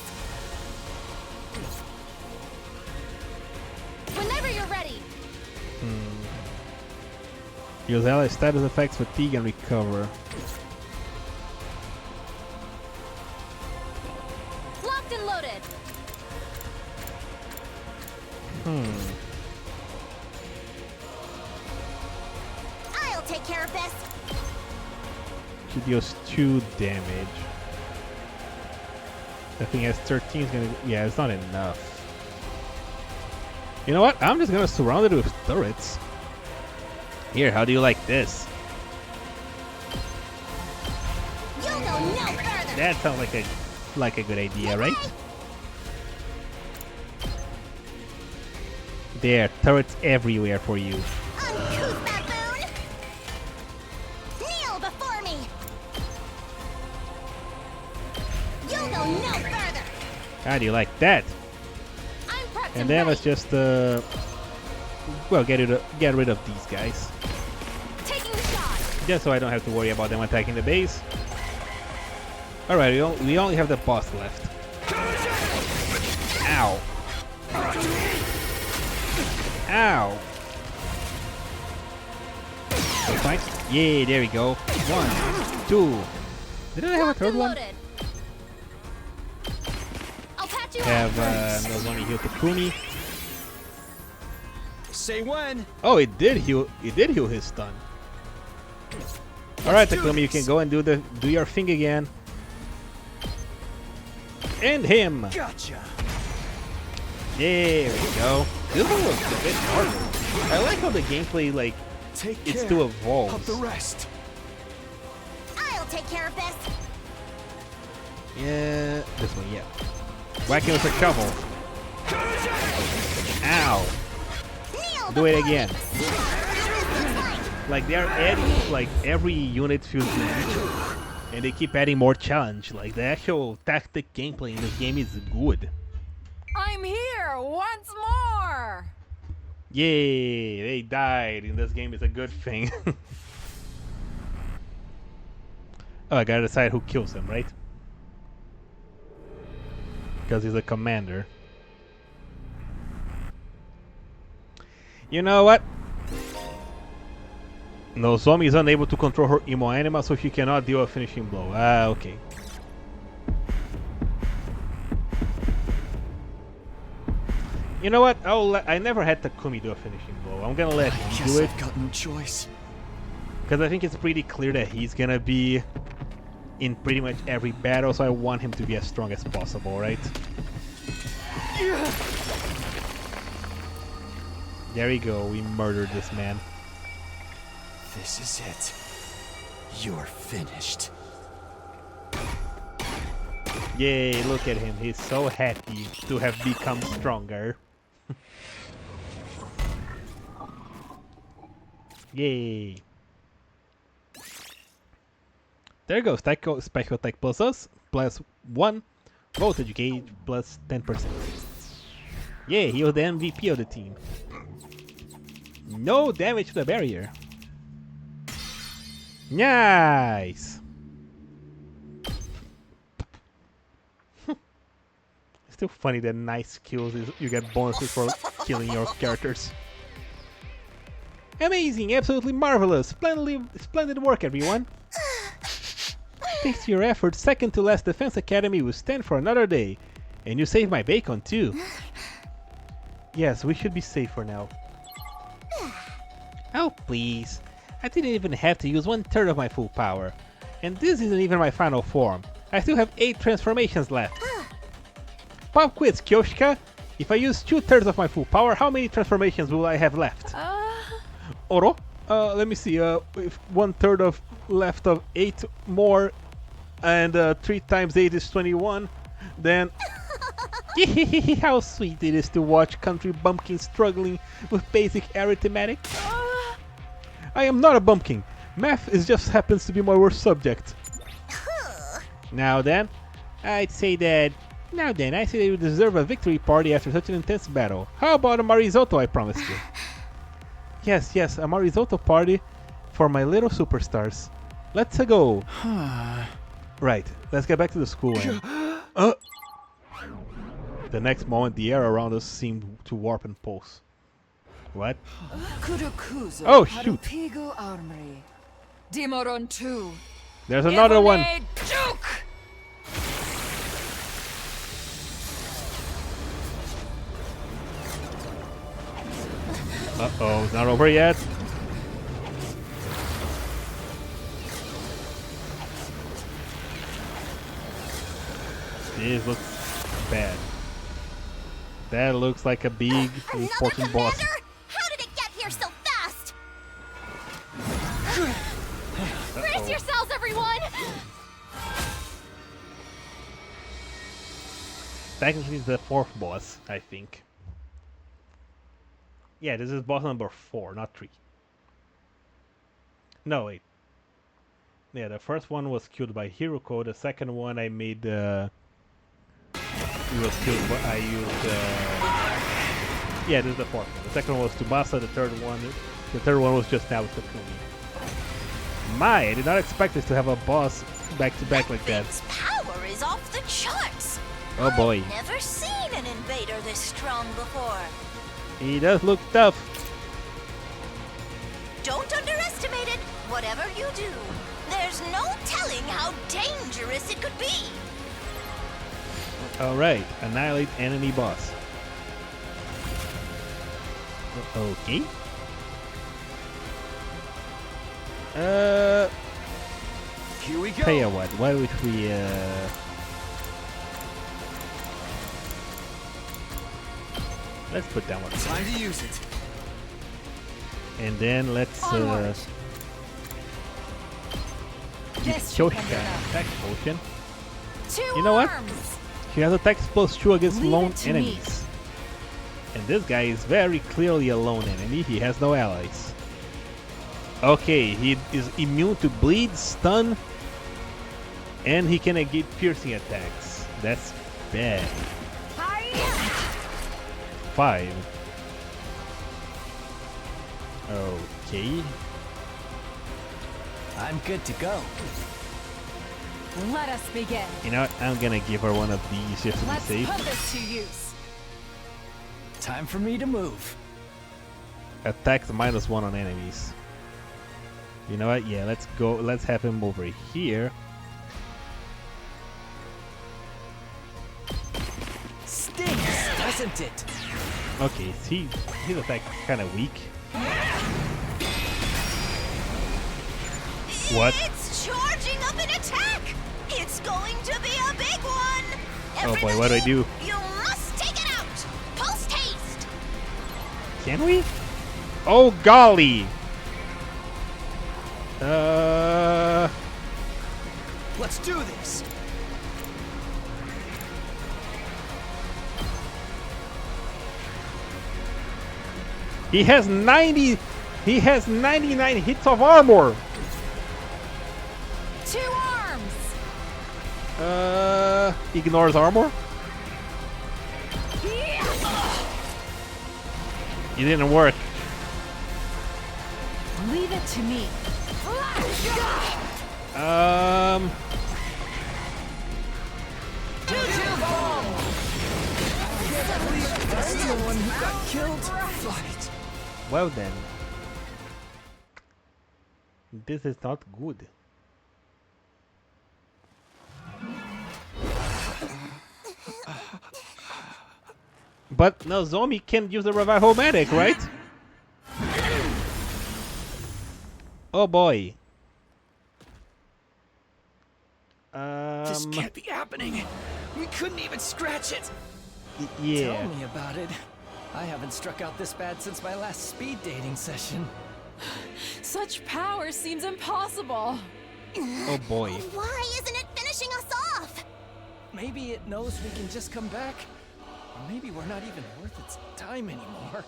Whenever you're ready. Use ally status effects, fatigue, and recover. Locked and loaded. I'll take care of this. She deals 2 damage. The thing has 13 is gonna. Yeah, it's not enough. You know what? I'm just gonna surround it with turrets. Here, how do you like this? You'll go no further. That sounds like a good idea, right? There, turrets everywhere for you. Uncouth baboon. Kneel before me. You'll go no further. How do you like that? I'm prepped And then ready. let's just well, get rid of these guys. Taking the shot. Just so I don't have to worry about them attacking the base. Alright, we only have the boss left. Ow. Ow. Fine. Yeah, there we go. 1, 2. Didn't I have a third one? I'll patch you Have Nozomi heal Takumi. Say when. Oh, it did heal. It did heal his stun. All right, Takumi, you can go and do your thing again. End him. Gotcha. There we go. This one was a bit harder. I like how the gameplay it still evolves. Of the rest. I'll take care of this. Yeah, this one, yeah. Whacking with a shovel. Ow. Do it again. Like they're adding, like every unit feels unique, and they keep adding more challenge. Like the actual tactic gameplay in this game is good. I'm here once more. Yay! They died in this game is a good thing. Oh, I gotta decide who kills him, right? Because he's a commander. You know what? Nozomi is unable to control her emo anima, so she cannot deal a finishing blow. Ah, okay. You know what? I never had Takumi do a finishing blow. I'm gonna let him do it. I've got no choice. Because I think it's pretty clear that he's gonna be in pretty much every battle, so I want him to be as strong as possible, right? There we go. We murdered this man. This is it. You're finished. Yay, look at him. He's so happy to have become stronger. Yay. There goes special attack plus us, plus 1, voltage gauge plus 10%. Yay, he was the MVP of the team. No damage to the barrier. Nice! It's still funny that nice kills is you get bonuses for killing your characters. Amazing, absolutely marvelous, splendid work everyone. Thanks to your efforts, second to last Defense Academy will stand for another day. And you saved my bacon too. Yes, we should be safe for now. Oh please, I didn't even have to use 1/3 of my full power. And this isn't even my final form. I still have 8 transformations left. Pop quiz, Kyoshika. If I use 2/3 of my full power, how many transformations will I have left? Oro? Let me see, if 1/3 of left of 8 more and 3 times 8 is 21, then how sweet it is to watch country bumpkins struggling with basic arithmetic. I am not a bumpkin. Math just happens to be my worst subject. Now then, I say that you deserve a victory party after such an intense battle. How about a Marisotto I promised you? Yes, a Marisotto party for my little superstars. Let's go. Right, let's get back to the school. The next moment, the air around us seemed to warp and pulse. What? Oh, shoot. There's another one. Uh-oh, it's not over yet. This looks bad. That looks like a big, important boss. How did it get here so fast? Brace yourselves, everyone! Technically, it's the 4th boss, I think. Yeah, this is boss number 4, not 3. No, wait. Yeah, the first one was killed by Hiruko. The second one I made he was killed by I used yeah, this is the 4th one. The second one was Tsubasa, the third one was just now with Takumi. My, I did not expect this to have a boss back to back like that. Its power is off the charts. Oh boy. I've never seen an invader this strong before. He does look tough. Don't underestimate it, whatever you do. There's no telling how dangerous it could be. Alright, annihilate enemy boss. Okay. Here we go. Tell you what, why would we let's put that one. Time to use it. And then let's This Shoshka should be enough. attack potion. Two You know what? arms. She has attacks +2 against Leave lone it to enemies. And this guy is very clearly a lone enemy. He has no allies. Okay, he is immune to bleed, stun, and he can negate piercing attacks. That's bad. 5. Okay. I'm good to go. Let us begin. You know what? I'm gonna give her one of these just to be Let's safe. put this to use. Time for me to move. Attacks -1 on enemies. You know what? Yeah, let's go. Let's have him over here. Stinks, doesn't it? Okay, his attack is kind of weak. What? It's charging up an attack. It's going to be a big one. Oh boy, what do I do? You must take it out. Post haste. Can we? Oh golly! Let's do this. He has 90. He has 99 hits of armor. 2 arms. Ignores armor. It didn't work. Leave it to me. Still one who got killed. Fight. Well then. This is not good. But Nozomi can use the revival medic, right? Oh boy. This can't be happening. We couldn't even scratch it. Yeah. Tell me about it. I haven't struck out this bad since my last speed dating session. Such power seems impossible. Oh boy. Why isn't it finishing us off? Maybe it knows we can just come back. Or maybe we're not even worth its time anymore.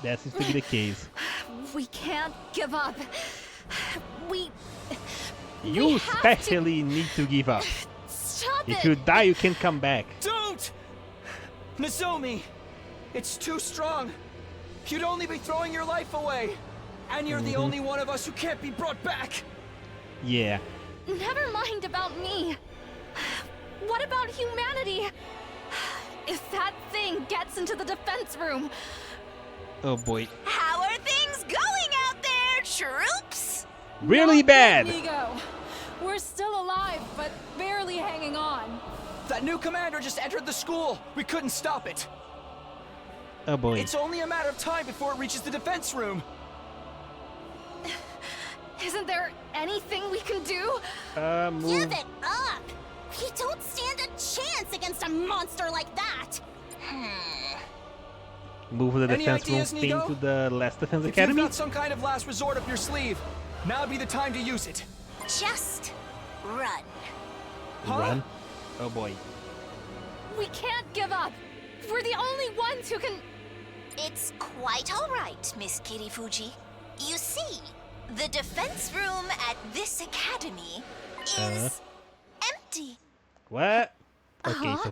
That seems to be the case. We can't give up. You have especially need to give up. Stop If it! you die, you can come back. Don't! Nozomi! It's too strong. You'd only be throwing your life away. And you're the only one of us who can't be brought back. Yeah. Never mind about me. What about humanity? If that thing gets into the defense room, Oh boy. How are things going out there, troops? Really bad. Amigo. We're still alive, but barely hanging on. That new commander just entered the school. We couldn't stop it. Oh boy. It's only a matter of time before it reaches the defense room. isn't there anything we can do? Move. Give it up. We don't stand a chance against a monster like that. Move the Any defense room ideas, thing Nigo? to the last defense If you've academy. got some kind of last resort up your sleeve, now would be the time to use it. Just run. Huh? Run. Oh boy. We can't give up. We're the only ones who can. It's quite all right, Miss Kirifuji. You see, the defense room at this academy is empty. What? Okay, so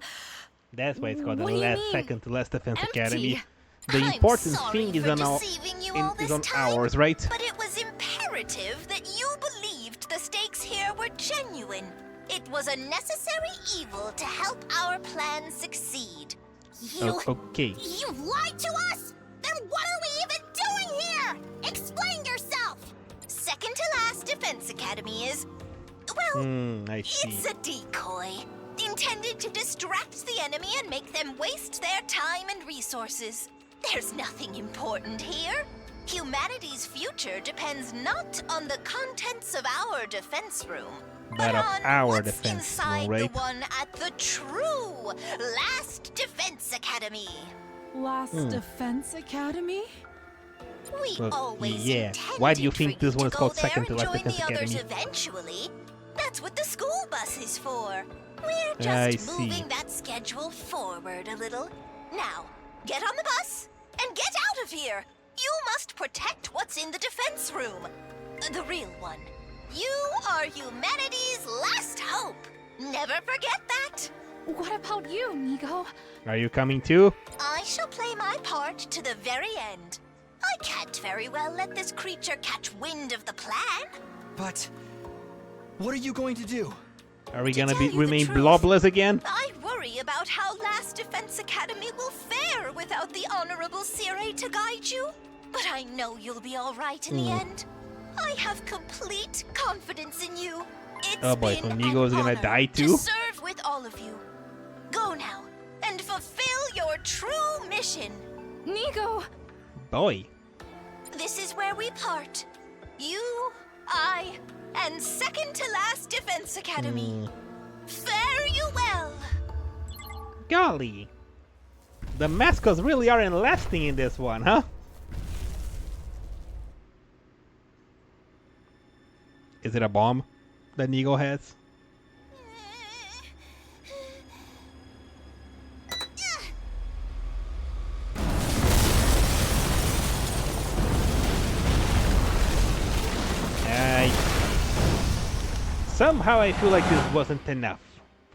that's why it's called the What do you last mean, second to last defense empty? academy. The I'm important sorry thing is for on our deceiving you all is this on time, ours, right? But it was imperative that you believed the stakes here were genuine. It was a necessary evil to help our plan succeed. You Okay. You lied to us? Then what are we even doing here? Explain yourself! Second to last defense academy is Well, I see. it's a decoy, intended to distract the enemy and make them waste their time and resources. There's nothing important here. Humanity's future depends not on the contents of our defense room, But of on our what's defense inside room, right? the one at the true Last Defense Academy. Last Defense Academy? We Well, always yeah. intended Why do you for think this to one is go called there Second to and Last join Defense the others Academy? eventually. That's what the school bus is for. We're I just see. moving that schedule forward a little. Now, get on the bus and get out of here. You must protect what's in the defense room. The real one. You are humanity's last hope. Never forget that. What about you, Nigo? Are you coming too? I shall play my part to the very end. I can't very well let this creature catch wind of the plan. But what are you going to do? Are we To gonna tell you the remain truth, blobless again? I worry about how Last Defense Academy will fare without the Honorable Sire to guide you. But I know you'll be all right in the end. I have complete confidence in you. It's Oh boy, so been Nigo is an gonna honor die to too? serve with all of you. Go now and fulfill your true mission. Nigo! Boy. This is where we part. You, I, and Second to Last Defense Academy. Fare you well. Golly. The mascots really aren't lasting in this one, huh? Is it a bomb that Nigo has? Somehow I feel like this wasn't enough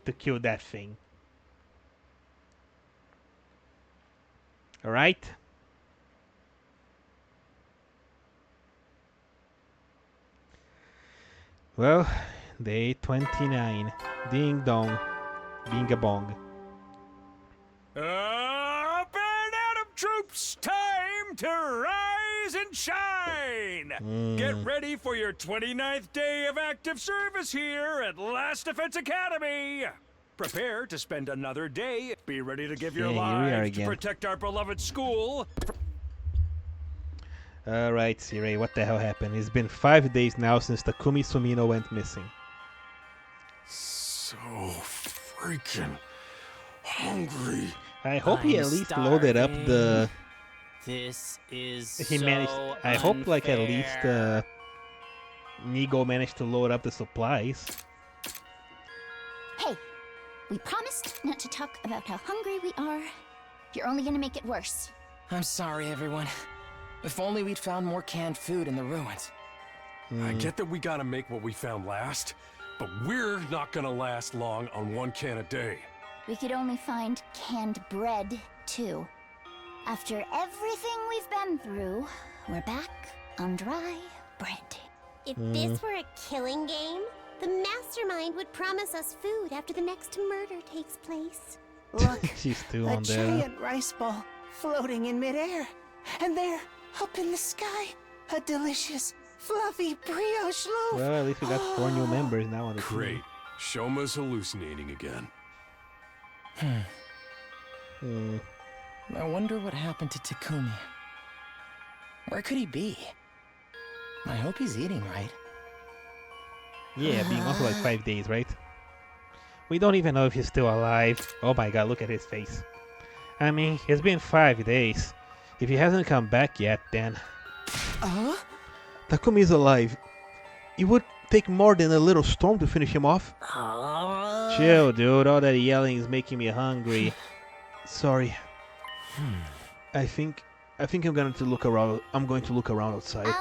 to kill that thing. Alright? Well, day 29. Ding dong. Bing a bong. Up and Adam troops! Time to rise and shine! Get ready for your 29th day of active service here at Last Defense Academy! Prepare to spend another day. Be ready to give your Yeah, here we are lives to again. protect our beloved school. Alright, Sirei, what the hell happened? It's been 5 days now since Takumi Sumino went missing. So freaking hungry. I hope he at I'm least loaded up the... This is He managed... I hope like at least Nigo managed to load up the supplies. Hey, we promised not to talk about how hungry we are. You're only gonna make it worse. I'm sorry, everyone. If only we'd found more canned food in the ruins. I get that we gotta make what we found last, but we're not gonna last long on 1 can a day. We could only find canned bread, too. After everything we've been through, we're back on dry bread. If this were a killing game, the mastermind would promise us food after the next murder takes place. Look, She's still a on there. giant rice ball floating in midair. And there, up in the sky, a delicious, fluffy brioche loaf. Well, at least we got 4 new members now on the team. Great. Shoma's hallucinating again. I wonder what happened to Takumi. Where could he be? I hope he's eating right. Yeah, being off for like 5 days, right? We don't even know if he's still alive. Oh my god, look at his face. I mean, it's been 5 days. If he hasn't come back yet, then... Takumi's alive. It would take more than a little storm to finish him off. Chill, dude. All that yelling is making me hungry. Sorry. I think I'm going to look around. I'm going to look around outside.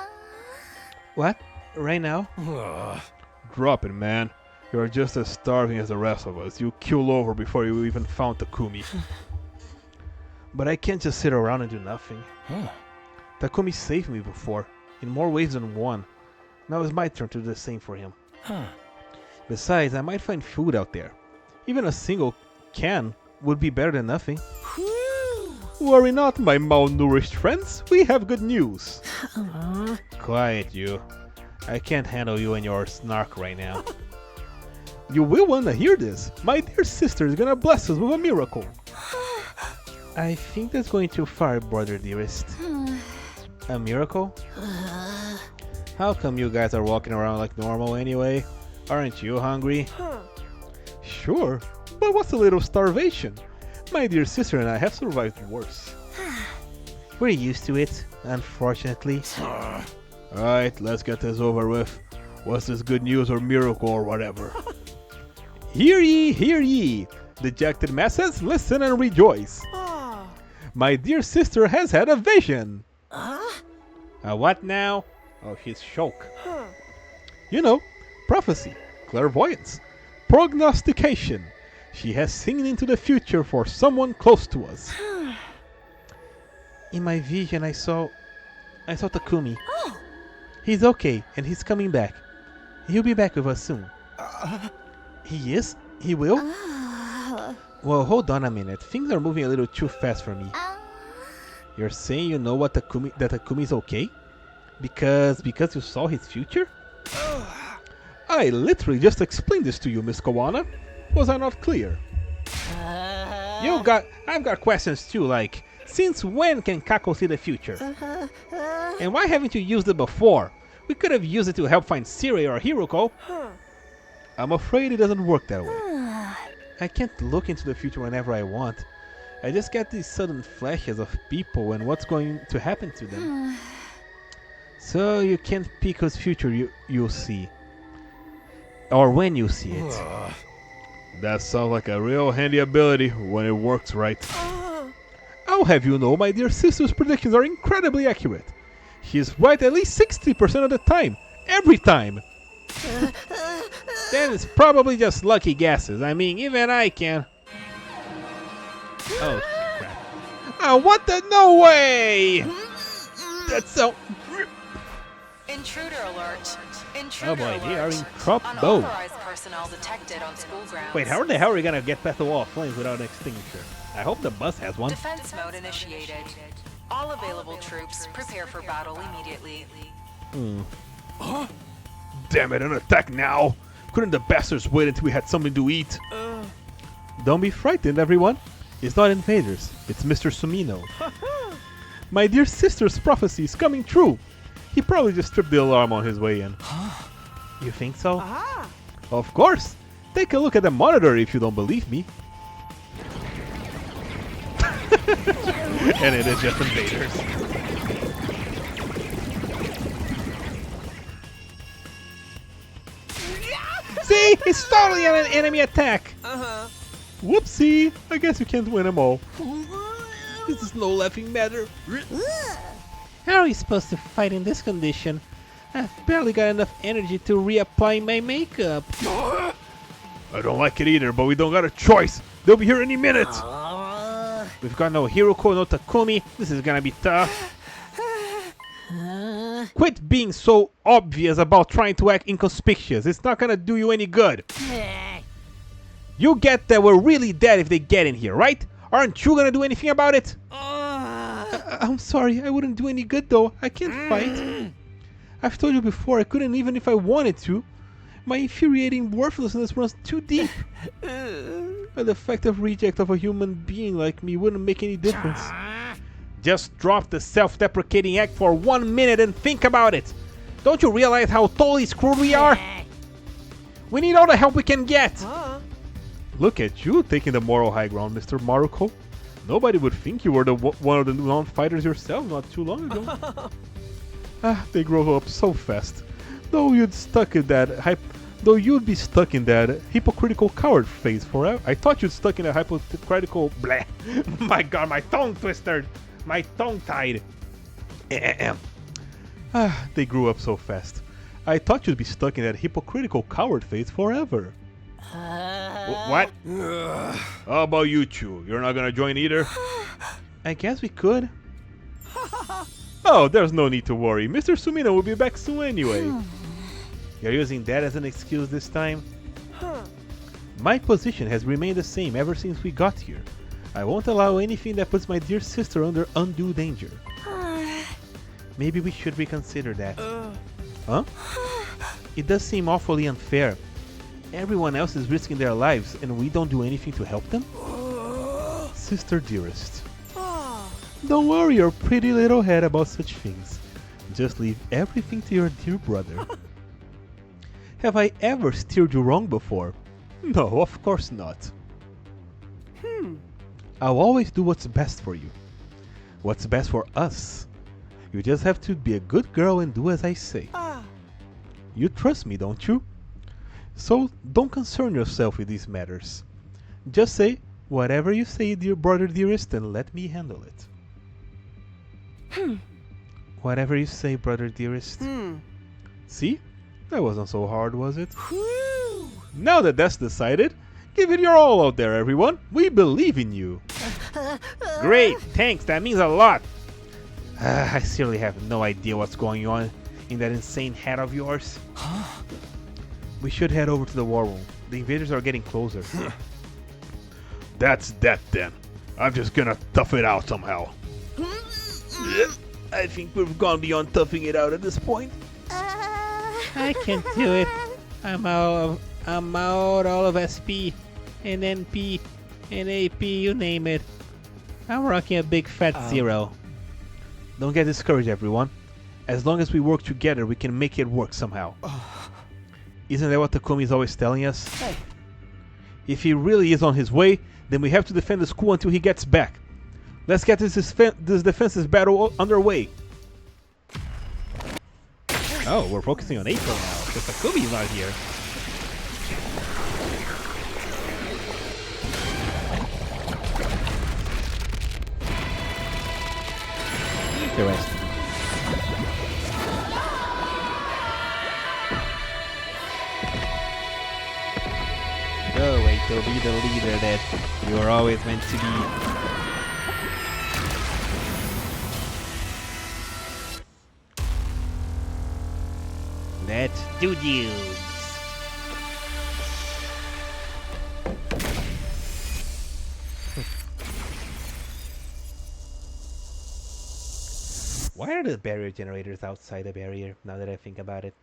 What? Right now? Drop it, man. You're just as starving as the rest of us. You killed over before you even found Takumi. But I can't just sit around and do nothing. Takumi saved me before, in more ways than one. Now it's my turn to do the same for him. Besides, I might find food out there. Even a single can would be better than nothing. Worry not, my malnourished friends. We have good news. Quiet, you. I can't handle you and your snark right now. You will want to hear this. My dear sister is gonna bless us with a miracle. I think that's going too far, brother dearest. A miracle? How come you guys are walking around like normal anyway? Aren't you hungry? Sure, but what's a little starvation? My dear sister and I have survived worse. We're used to it, unfortunately. Alright, let's get this over with. What's this good news or miracle or whatever? Hear ye, hear ye! Dejected masses, listen and rejoice! My dear sister has had a vision! What now? Oh, she's shocked. You know, prophecy, clairvoyance, prognostication. She has seen into the future for someone close to us. In my vision, I saw Takumi. He's okay, and he's coming back. He'll be back with us soon. He is? He will? Well, hold on a minute. Things are moving a little too fast for me. You're saying you know that Takumi's okay? Because you saw his future? I literally just explained this to you, Miss Kawana. Was I not clear? I've got questions too, like, since when can Kako see the future? And why haven't you used it before? We could have used it to help find Siri or Hiruko. I'm afraid it doesn't work that way. I can't look into the future whenever I want. I just get these sudden flashes of people and what's going to happen to them. So you can't pick whose future you'll see. Or when you see it. That sounds like a real handy ability when it works right. I'll have you know my dear sister's predictions are incredibly accurate. She's right at least 60% of the time. Every time. Then it's probably just lucky guesses. I mean, even I can. Oh, crap. What the? No way! That's so... Intruder alert. Intruder oh boy, they are in alert. trouble. Unauthorized personnel detected on school grounds. Wait, how the hell are we gonna get past the wall of flames without an extinguisher? I hope the bus has one. Defense mode initiated. All available troops prepare for battle immediately. Huh? Damn it, an attack now! Couldn't the bastards wait until we had something to eat? Don't be frightened, everyone. It's not invaders, it's Mr. Sumino. My dear sister's prophecy is coming true. He probably just tripped the alarm on his way in. You think so? Of course! Take a look at the monitor if you don't believe me. And it is just invaders. See? It's totally an enemy attack! Whoopsie! I guess you can't win them all. This is no laughing matter. How are we supposed to fight in this condition? I've barely got enough energy to reapply my makeup. I don't like it either, but we don't got a choice. They'll be here any minute. We've got no Hiruko, no Takumi. This is gonna be tough. Quit being so obvious about trying to act inconspicuous. It's not gonna do you any good. You get that we're really dead if they get in here, right? Aren't you gonna do anything about it? I'm sorry, I wouldn't do any good though. I can't fight. I've told you before, I couldn't even if I wanted to. My infuriating worthlessness runs too deep. A defective reject of a human being like me wouldn't make any difference. Just drop the self-deprecating act for 1 minute and think about it. Don't you realize how totally screwed we are? We need all the help we can get. Look at you taking the moral high ground, Mr. Maruko. Nobody would think you were one of the non-fighters yourself not too long ago. They grow up so fast. Though you'd be stuck in that hypocritical coward phase forever. I thought you'd stuck in a hypocritical blah. My god, my tongue twisted. My tongue tied. They grew up so fast. I thought you'd be stuck in that hypocritical coward phase forever. What? How about you two? You're not gonna join either? I guess we could. Oh, there's no need to worry. Mr. Sumino will be back soon anyway. You're using that as an excuse this time? My position has remained the same ever since we got here. I won't allow anything that puts my dear sister under undue danger. Maybe we should reconsider that. Huh? It does seem awfully unfair. Everyone else is risking their lives and we don't do anything to help them? Sister dearest. Don't worry your pretty little head about such things. Just leave everything to your dear brother. Have I ever steered you wrong before? No, of course not. I'll always do what's best for you. What's best for us. You just have to be a good girl and do as I say. You trust me, don't you? So don't concern yourself with these matters. Just say whatever you say, dear brother dearest, and let me handle it. Whatever you say, brother dearest. See? That wasn't so hard, was it? Now that that's decided, give it your all out there, everyone. We believe in you. Great, thanks. That means a lot. I seriously have no idea what's going on in that insane head of yours. We should head over to the war room. The invaders are getting closer. That's that then. I'm just gonna tough it out somehow. I think we've gone beyond toughing it out at this point. I can't do it. I'm out all of SP and NP and AP, you name it. I'm rocking a big fat 0. Don't get discouraged, everyone. As long as we work together, we can make it work somehow. Isn't that what Takumi is always telling us? If he really is on his way, then we have to defend the school until he gets back. Let's get this defensive battle underway. Oh, we're focusing on April now, because Takumi's not here. Interesting. Go, April, be the leader that you were always meant to be. Let's do this. Why are the barrier generators outside the barrier, now that I think about it?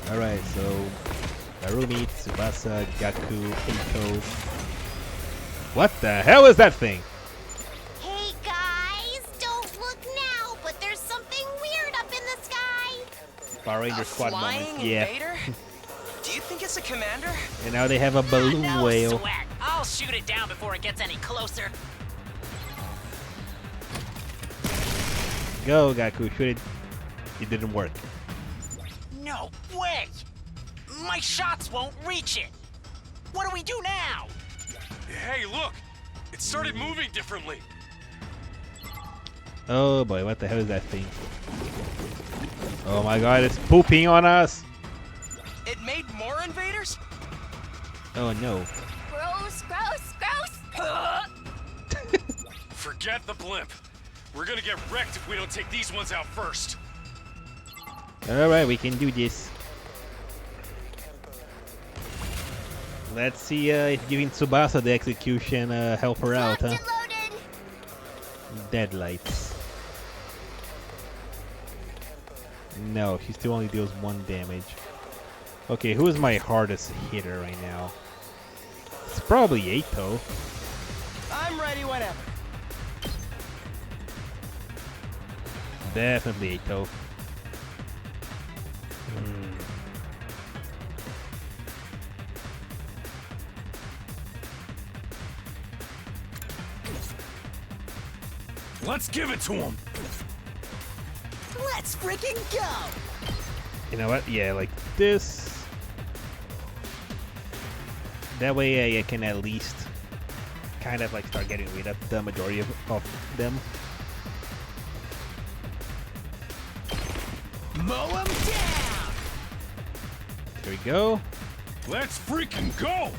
Alright, so Narumi, Tsubasa, Gaku, Eito. What the hell is that thing? Hey guys, don't look now, but there's something weird up in the sky. Power Ranger Squad moment. Yeah. Do you think it's a commander? And now they have a balloon whale. Sweat. I'll shoot it down before it gets any closer. Go, Gaku, shoot it. It didn't work. No way! My shots won't reach it! What do we do now? Hey, look! It started moving differently. Oh boy, what the hell is that thing? Oh my god, it's pooping on us! It made more invaders? Oh no. Gross, gross, gross! Forget the blimp. We're gonna get wrecked if we don't take these ones out first. Alright, we can do this. Let's see if giving Tsubasa the execution help her out, huh? Deadlights. No, she still only deals 1 damage. Okay, who is my hardest hitter right now? It's probably Eito. I'm ready whenever. Definitely Eito. Let's give it to him. Let's freaking go! You know what? Yeah, like this. That way I can at least kind of like start getting rid of the majority of them. Mow them down! There we go. Let's freaking go!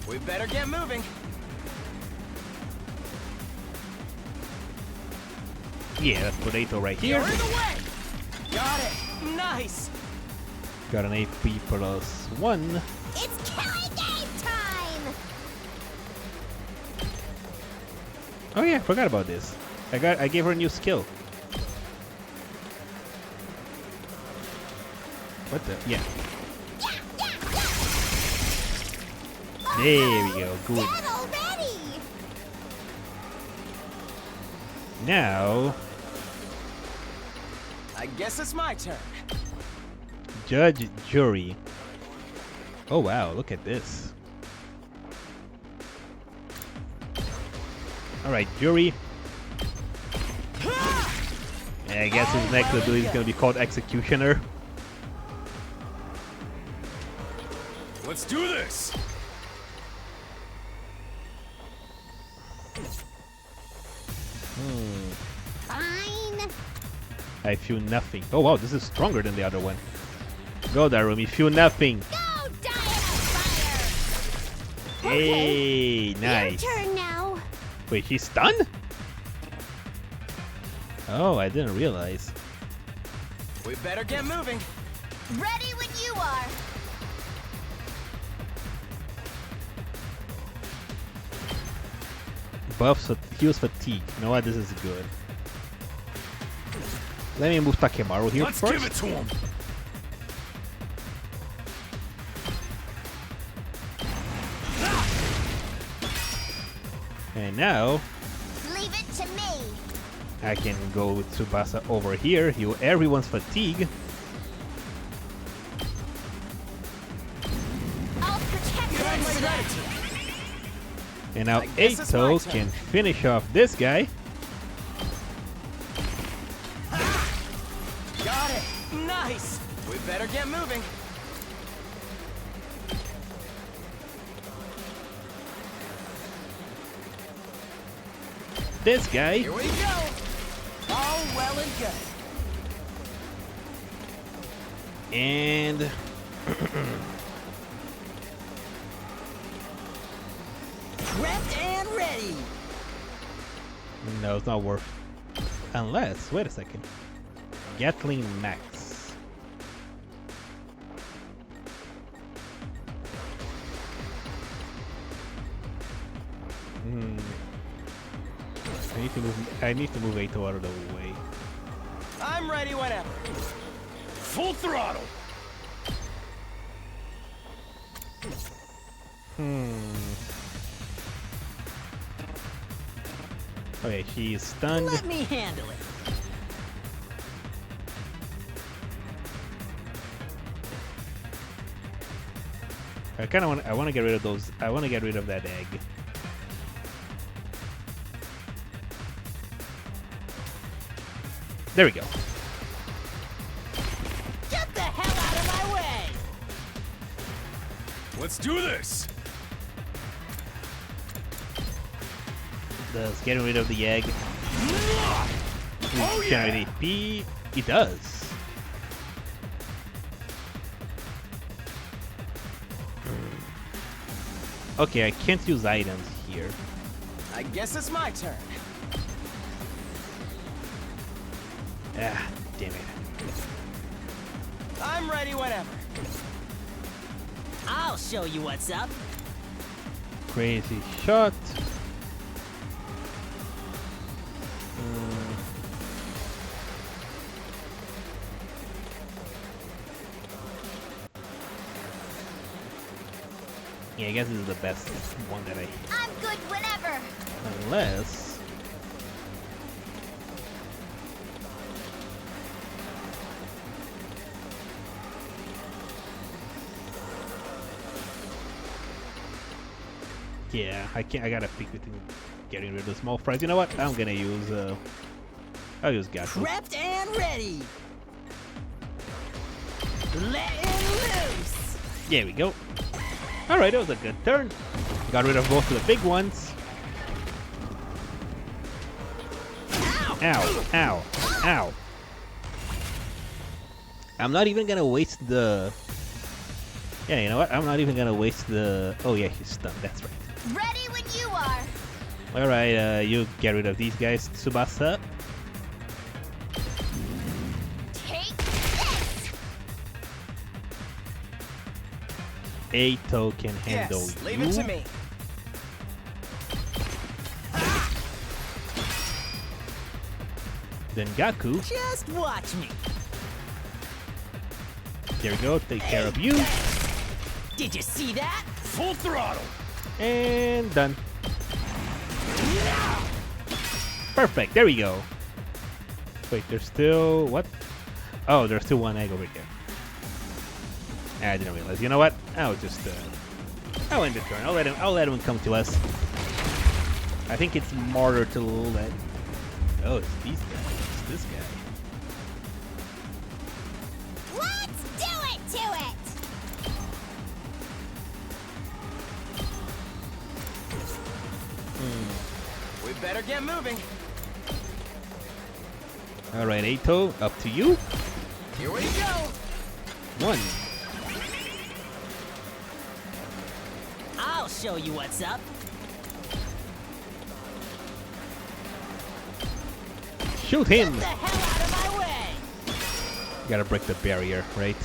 We better get moving. Yeah, that's potato right here. You're in the way. Got it. Nice. Got an AP plus 1. It's killing game time! Oh yeah, forgot about this. I gave her a new skill. What the? Yeah. There we go. Good. Dead already! Now, I guess it's my turn. judge, jury. Oh wow, look at this. All right, jury. Yeah, I guess his next ability is gonna be called executioner. Let's do this! Fine. I feel nothing. Oh wow, this is stronger than the other one. Go, Darumi, feel nothing. Go die in a fire! Hey, nice. Your turn now. Wait, he's stunned? Oh, I didn't realize. We better get moving. Ready when you are. Buffs, heals fatigue. You know what? This is good. Let me move Takemaru here Let's first. give it to him! And now, Leave it to me. I can go with Tsubasa over here, heal everyone's fatigue. I'll protect them. And now I guess it's my Eito turn. can finish off this guy. Got it. Nice. We better get moving. This guy. Here we go. All well and good. And Prepped and ready. no, it's not worth. Unless, wait a second. Gatling Max. I need to move Eito out of the way. I'm ready whenever. Full throttle! Okay, she is stunned. Let me handle it. I want to get rid of those. I want to get rid of that egg. There we go. Get the hell out of my way. Let's do this! Does getting rid of the egg generate AP? It does. Okay, I can't use items here. I guess it's my turn. Ah, damn it. I'm ready whenever. I'll show you what's up. Crazy shot. Yeah, I guess this is the best one that I'm good whenever. unless. Yeah, I can't. I gotta pick between getting rid of the small fries. You know what? I'm gonna use. I'll use Gato. Prepped and ready. Letting loose. There we go. All right, that was a good turn. Got rid of both of the big ones. Ow! Ow! Ow! I'm not even gonna waste the. Yeah, you know what? I'm not even gonna waste the. Oh yeah, he's stunned. That's right. Ready when you are. All right, you get rid of these guys, Tsubasa. Ato can handle Yes, you. leave it to me. Then Gaku. Just watch me. There we go. Take care of you. Did you see that? Full throttle. And done. Perfect. There we go. Wait, there's still what? Oh, there's still one egg over there. I didn't realize. You know what? I'll just I'll end the turn. I'll let him come to us. I think it's smarter to let. Oh, it's these guys. It's this guy. Let's do it to it! We better get moving. All right, Ato, up to you. Here we go. 1. I'll show you what's up. Shoot him. Get the hell out of my way. Gotta break the barrier, right?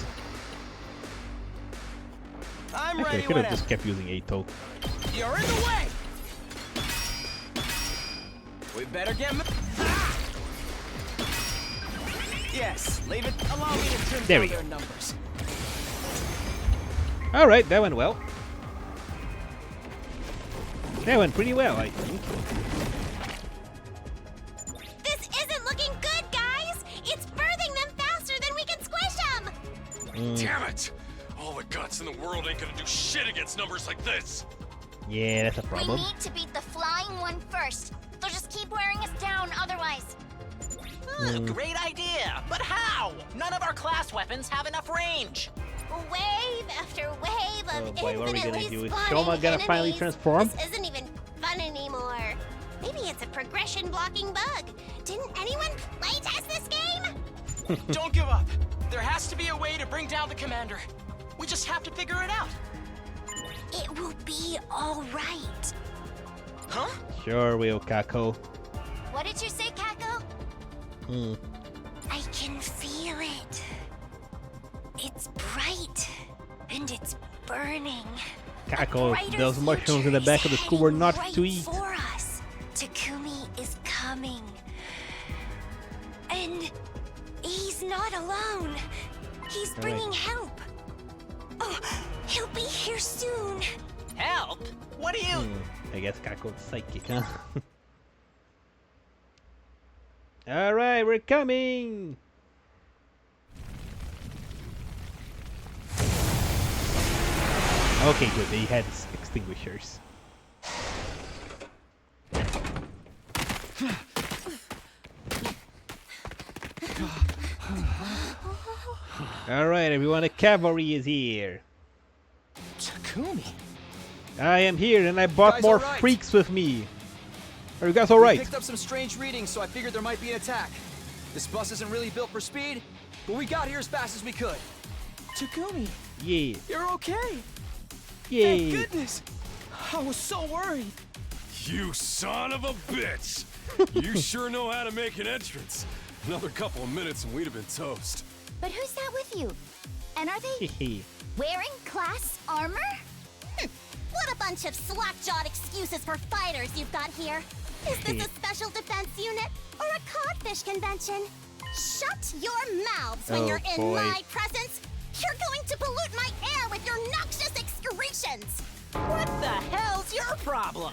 I'm Actually, I ready could have whenever. just kept using Ato. You're in the way. We better get moving. Yes, leave it. Allow me to trim There down we go. their numbers. All right, that went well. That went pretty well, I think. This isn't looking good, guys! It's birthing them faster than we can squish them! Damn it! All the guts in the world ain't gonna do shit against numbers like this. Yeah, that's a problem. We need to beat the flying one first. They'll just keep wearing us down otherwise. Great idea, but how? None of our class weapons have enough range. Wave after wave of Oh boy, what are we gonna infinitely do? Is spawning Shoma gonna finally enemies. transform? This isn't even fun anymore. Maybe it's a progression blocking bug. Didn't anyone playtest this game? Don't give up. There has to be a way to bring down the commander. We just have to figure it out. It will be all right. Huh? Sure will, Kako. What did you say, Kako? I can feel it. It's bright and it's burning. Kako, Brighter those mushrooms in the future back of the is school were not heading to right eat. For us. Takumi is coming. And he's not alone. He's All bringing right. help. Oh, he'll be here soon. Help? What are you? I guess Kako's psychic, huh? All right, we're coming. Okay, good. They had extinguishers. All right, everyone. The cavalry is here. Takumi. I am here, and I brought Guys, more all right. freaks with me. Are you guys all We right? picked up some strange readings, so I figured there might be an attack. This bus isn't really built for speed, but we got here as fast as we could. Takumi, Yeah. you're okay. Yay. Thank goodness. I was so worried. You son of a bitch! You sure know how to make an entrance. Another couple of minutes and we'd have been toast. But who's that with you? And are they wearing class armor? What a bunch of slack-jawed excuses for fighters you've got here. Is this a special defense unit or a codfish convention? Shut your mouths when Oh, you're in boy. my presence. You're going to pollute my air with your noxious excretions. What the hell's your problem?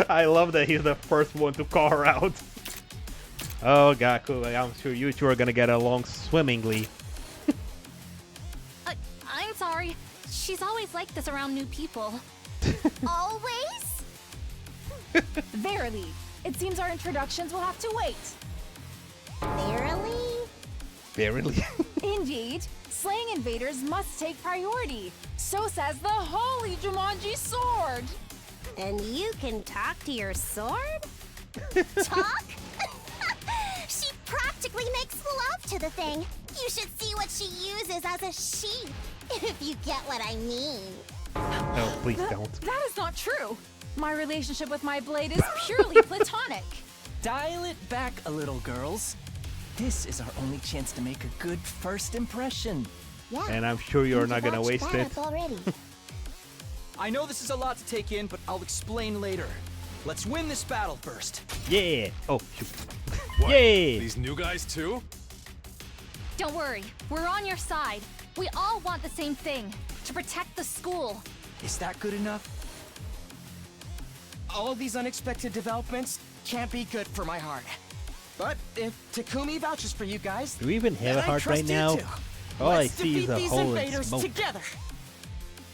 I love that he's the first one to call her out. Oh, Gaku, I'm sure you two are gonna get along swimmingly. I'm sorry. She's always like this around new people. Always? Verily, it seems our introductions will have to wait. Verily? Verily. Indeed, slaying invaders must take priority. So says the holy Jumanji sword. And you can talk to your sword? Talk? She practically makes love to the thing. You should see what she uses as a sheath, if you get what I mean. Oh, please don't. That is not true. My relationship with my blade is purely platonic. Dial it back a little, girls. This is our only chance to make a good first impression. Yeah, and I'm sure you're things not are gonna all waste set it. up already. I know this is a lot to take in, but I'll explain later. Let's win this battle first. Yeah. Oh shoot. What? Yay! These new guys too? Don't worry, we're on your side. We all want the same thing, to protect the school. Is that good enough? All these unexpected developments can't be good for my heart. But if Takumi vouches for you guys, Do we even have then a I heart trust right you now? too. All I Let's see is defeat a these hole in invaders smoke. together.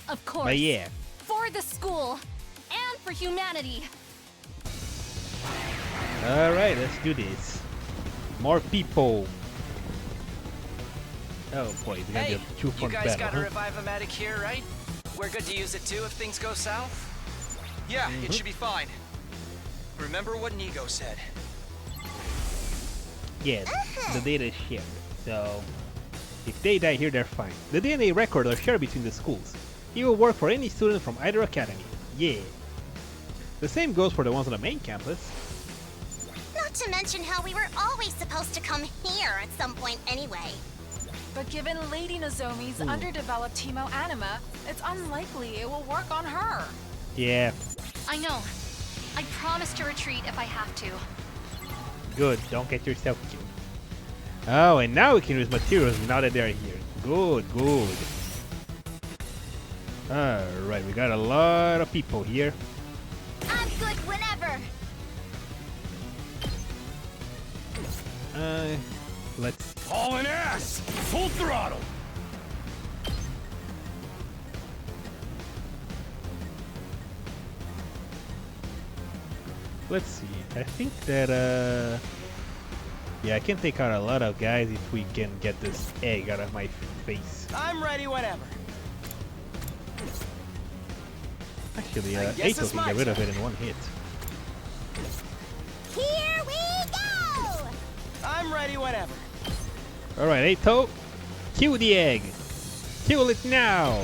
Of course. But yeah. For the school, and for humanity. Alright, let's do this. More people. Oh boy, it's gonna be a You two-front guys battle, got a huh? Revive-O-Matic here, right? We're good to use it too if things go south? Yeah, it should be fine. Remember what Nigo said. Yeah, the data is shared. So, if they die here, they're fine. The DNA records are shared between the schools. It will work for any student from either academy. Yeah. The same goes for the ones on the main campus. Not to mention how we were always supposed to come here at some point anyway. But given Lady Nozomi's underdeveloped hemoanima, it's unlikely it will work on her. Yeah, I know. I promise to retreat if I have to. good. Don't get yourself killed. Oh, and now we can use materials now that they're here. Good, good. Alright, we got a lot of people here. I'm good whenever. Let's Hauling ass! Full throttle! see. I think that yeah, I can take out a lot of guys if we can get this egg out of my face. I'm ready whenever. Actually, I guess Ato it's can my get rid of turn. it in one hit. Here we go! I'm ready whenever. Alright, Ato, kill the egg. Kill it now.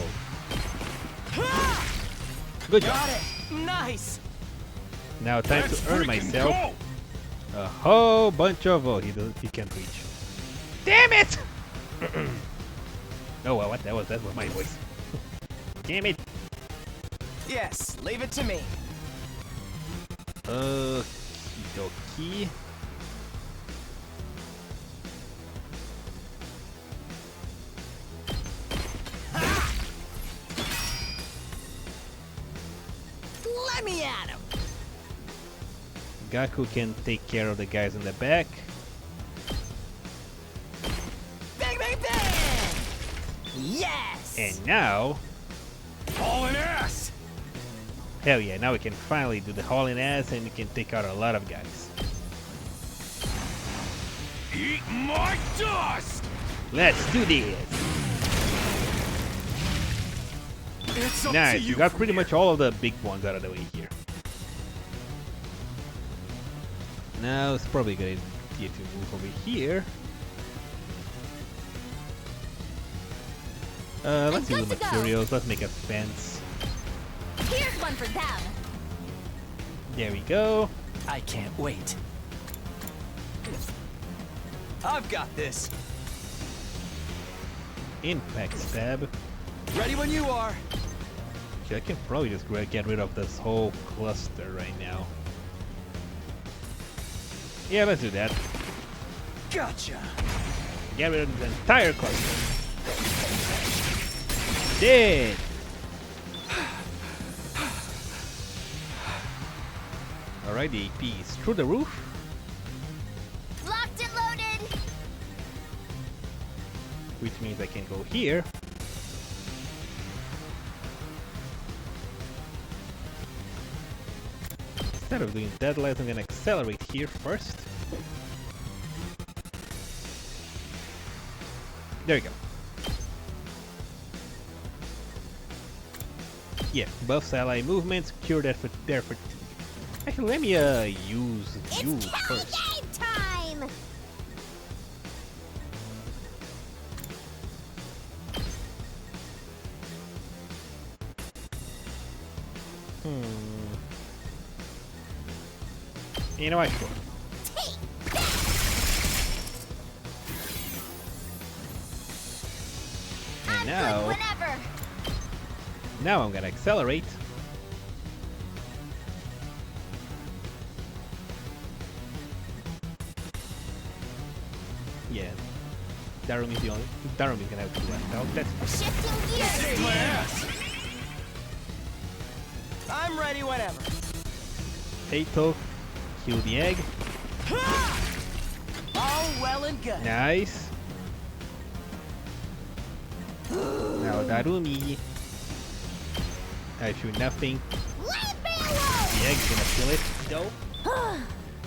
Good job. Got it. Nice. Now time Let's to earn freaking myself a whole bunch of... Oh, he can't reach. Damn it! Oh well, that was my voice. Damn it! Yes, leave it to me. Okie Let me at him. Gaku can take care of the guys in the back. Bang, bang, bang! Yes! And now... Hauling ass! Hell yeah, now we can finally do the hauling ass and we can take out a lot of guys. Eat my dust! Let's do this! It's up Nice, to you you got from pretty here. much all of the big ones out of the way here. Now it's probably gonna get to move over here. Let's use the good to go. materials, let's make a fence. Here's one for them. There we go. I can't wait. I've got this. Impact stab. Ready when you are. Okay, I can probably just get rid of this whole cluster right now. Yeah, let's do that. Gotcha. Get rid of the entire cluster. Dead! Alright, the AP is through the roof. Locked and loaded! Which means I can go here. Instead of doing deadlight, I'm gonna accelerate here first. There we go. Yeah, buffs ally movements, cure their fatigue. Actually, let me use you first. Game time! You know what? Sure. now, Whenever. now I'm gonna accelerate. Yeah, Darumi's the only. Darumi's gonna have to left out. That's Shifting gears. Save my ass. I'm ready whenever. Tato. Kill the egg. All well and good. Nice. Now Darumi. I shoot nothing. Leave me alone. The egg's gonna kill it. Dope.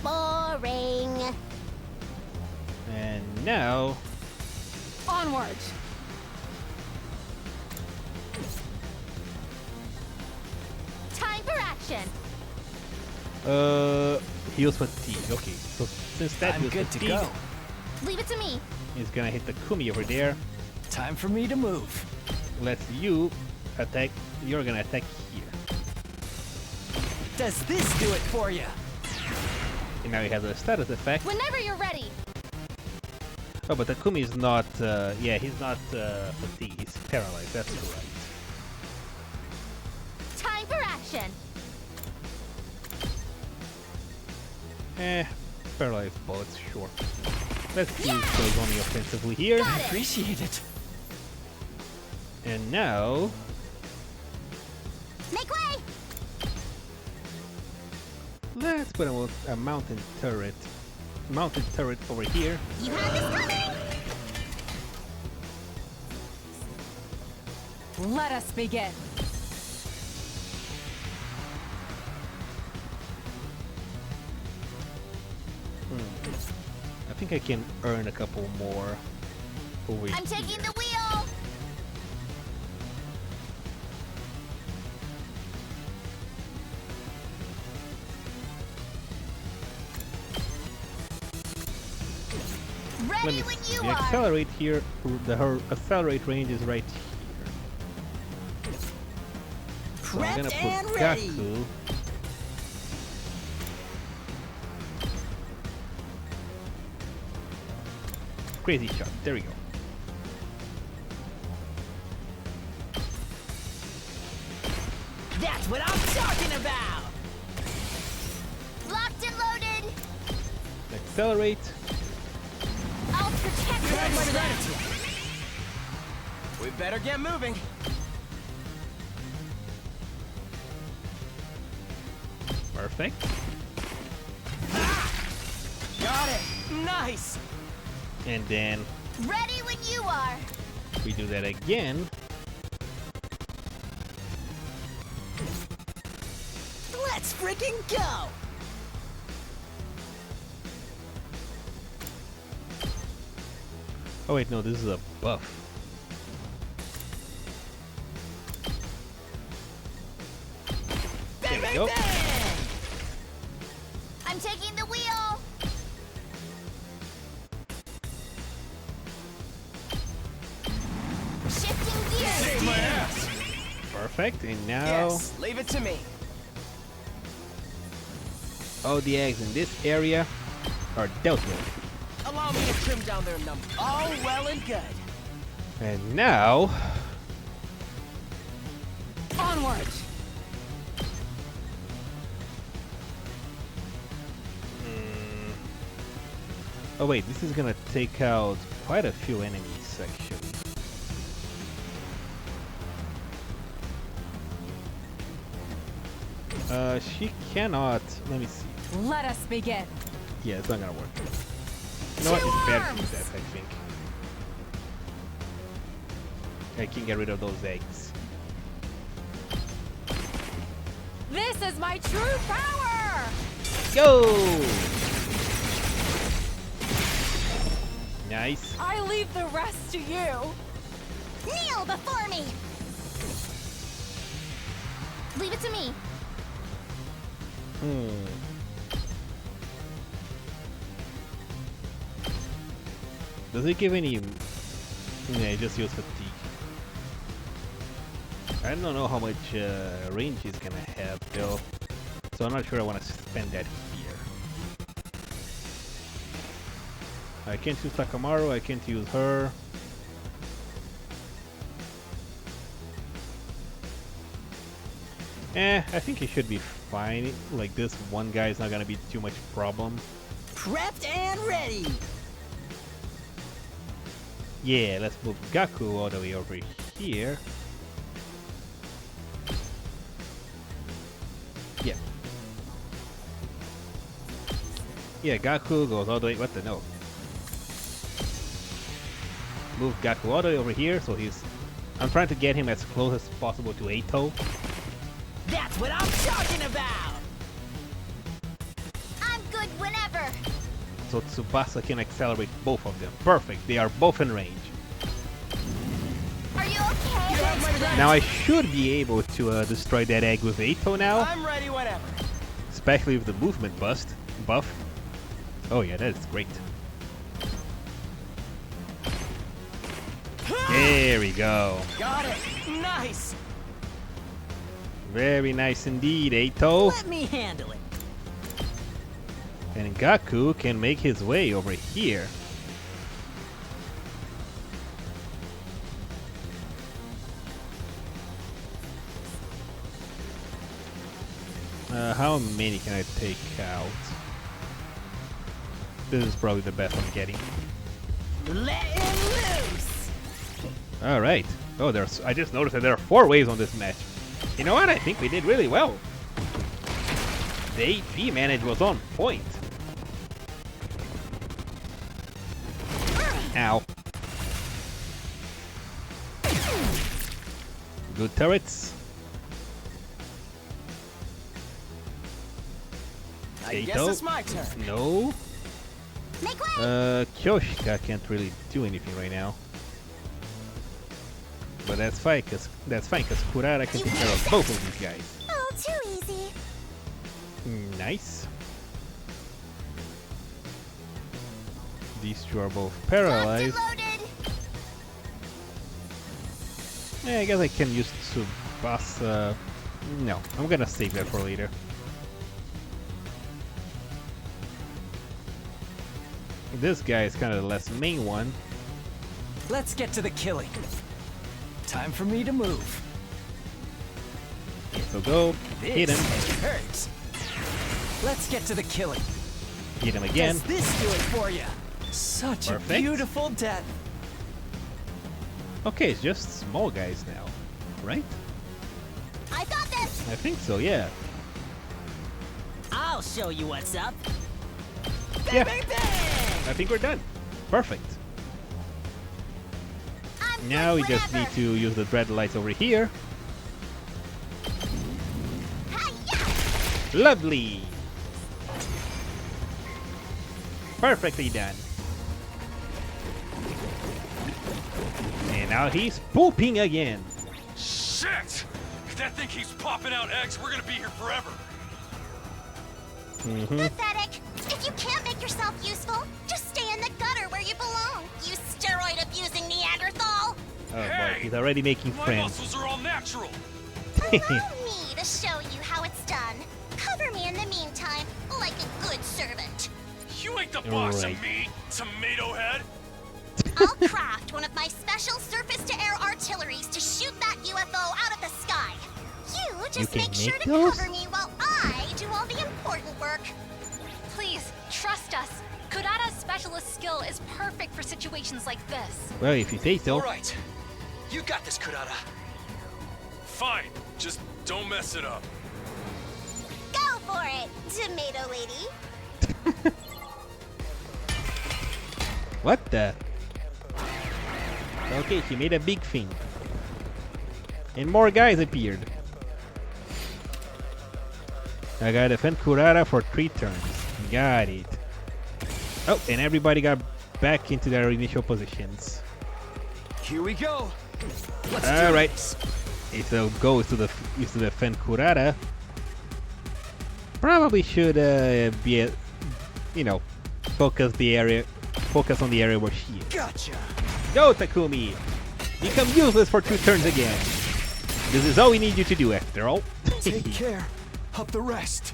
Boring. And now. Onward. Time for action. Heals fatigue. Okay, so since that I'm heals good to fatigue, go. Leave it to me. he's gonna hit the Kumi over there. Time for me to move. Let's you attack. You're gonna attack here. Does this do it for you? And now he has a status effect. Whenever you're ready. Oh, but the Kumi is not. Yeah, he's not fatigued. He's paralyzed. That's right. Time for action. Paralyzed bullets, sure. Let's use those only offensively here. I appreciate it. And now. Make way. Let's put a mountain turret. Mounted turret over here. You had this coming. Let us begin. I think I can earn a couple more over I'm taking the wheel. Ready when you The are. accelerate here. Her accelerate range is right here. So I'm gonna Prepped put and ready. Gaku. Crazy shot. There we go. That's what I'm talking about. Locked and loaded. Accelerate. I'll protect You had my you. gratitude. We better get moving. Perfect. Got it. Nice. And then Ready when you are. we do that again. Let's freaking go. Oh wait, no, this is a buff. There we go. I'm taking the wheel. Shifting gears. Save my ass. Perfect. And now Yes, leave it to me. all the eggs in this area are dealt with. Allow me to trim down their number. All well and good. And now Onward. oh wait, this is gonna take out quite a few enemies actually. She cannot. Let me see. Let us begin. Yeah, it's not gonna work. You know what? It's better to use that, I think. I can get rid of those eggs. This is my true power! Go! Nice. I leave the rest to you. Kneel before me. Leave it to me. Does it give any... Yeah, it just use fatigue. I don't know how much range he's gonna have though. So I'm not sure I want to spend that here. I can't use Takamaru, I can't use her. I think he should be fine. Like, this one guy is not gonna be too much problem. Prepped and ready. Yeah, let's move Gaku all the way over here. Yeah. Yeah, Gaku goes all the way. What the no? Move Gaku all the way over here, so he's. I'm trying to get him as close as possible to Eito. That's what I'm talking about. I'm good whenever. So Tsubasa can accelerate both of them. Perfect. They are both in range. Are you okay? Now I should be able to destroy that egg with Eito now. I'm ready whenever. Especially with the movement buff. Oh yeah, that is great. There we go. Got it. Nice. Very nice indeed, Eito. Let me handle it. And Gaku can make his way over here. How many can I take out? This is probably the best I'm getting. Let him loose. All right. Oh, there's. I just noticed that there are 4 waves on this match. You know what? I think we did really well. The AP manage was on point. Ow. Good turrets. I guess it's my turn. No. Make way. Kyoshika can't really do anything right now. But that's fine, cause Kurara can take care of both of these guys. Oh, too easy. Nice. These two are both paralyzed. Yeah, I guess I can use Tsubasa. No, I'm gonna save that for later. This guy is kind of the less main one. Let's get to the killing. Time for me to move. So go, hit him. Hurts. Let's get to the killing. Hit him again. Does this do it for you? Such Perfect. a beautiful death. Okay, it's just small guys now, right? I got this. I think so, yeah. I'll show you what's up. Yeah. I think we're done. Perfect. Now we just need to use the dread lights over here. Lovely. Perfectly done. And now he's pooping again. Shit! If that thing keeps popping out eggs, we're gonna be here forever. Pathetic. If you can't make yourself useful, just stay in the gutter where you belong. You steroid-abusing Neanderthal. Oh boy, he's already making My friends. muscles are all natural. Allow me to show you how it's done. Cover me in the meantime, like a good servant. You ain't the boss Right. of me, tomato head. I'll craft one of my special surface-to-air artilleries to shoot that UFO out of the sky. You just can make sure make to those? cover me while I do all the important work. Please, trust us. Kurara's specialist skill is perfect for situations like this. Well, if you say so. All right. You got this, Kurara. Fine, just don't mess it up. Go for it, tomato lady. What the? Okay, he made a big thing. And more guys appeared. I gotta defend Kurara for 3 turns. Got it. Oh, and everybody got back into their initial positions. Here we go. All right. If the goal is to defend Kurara, probably should be, focus on the area where she is. Gotcha. Go, Takumi! Become useless for 2 turns again. This is all we need you to do, after all. Take care of the rest.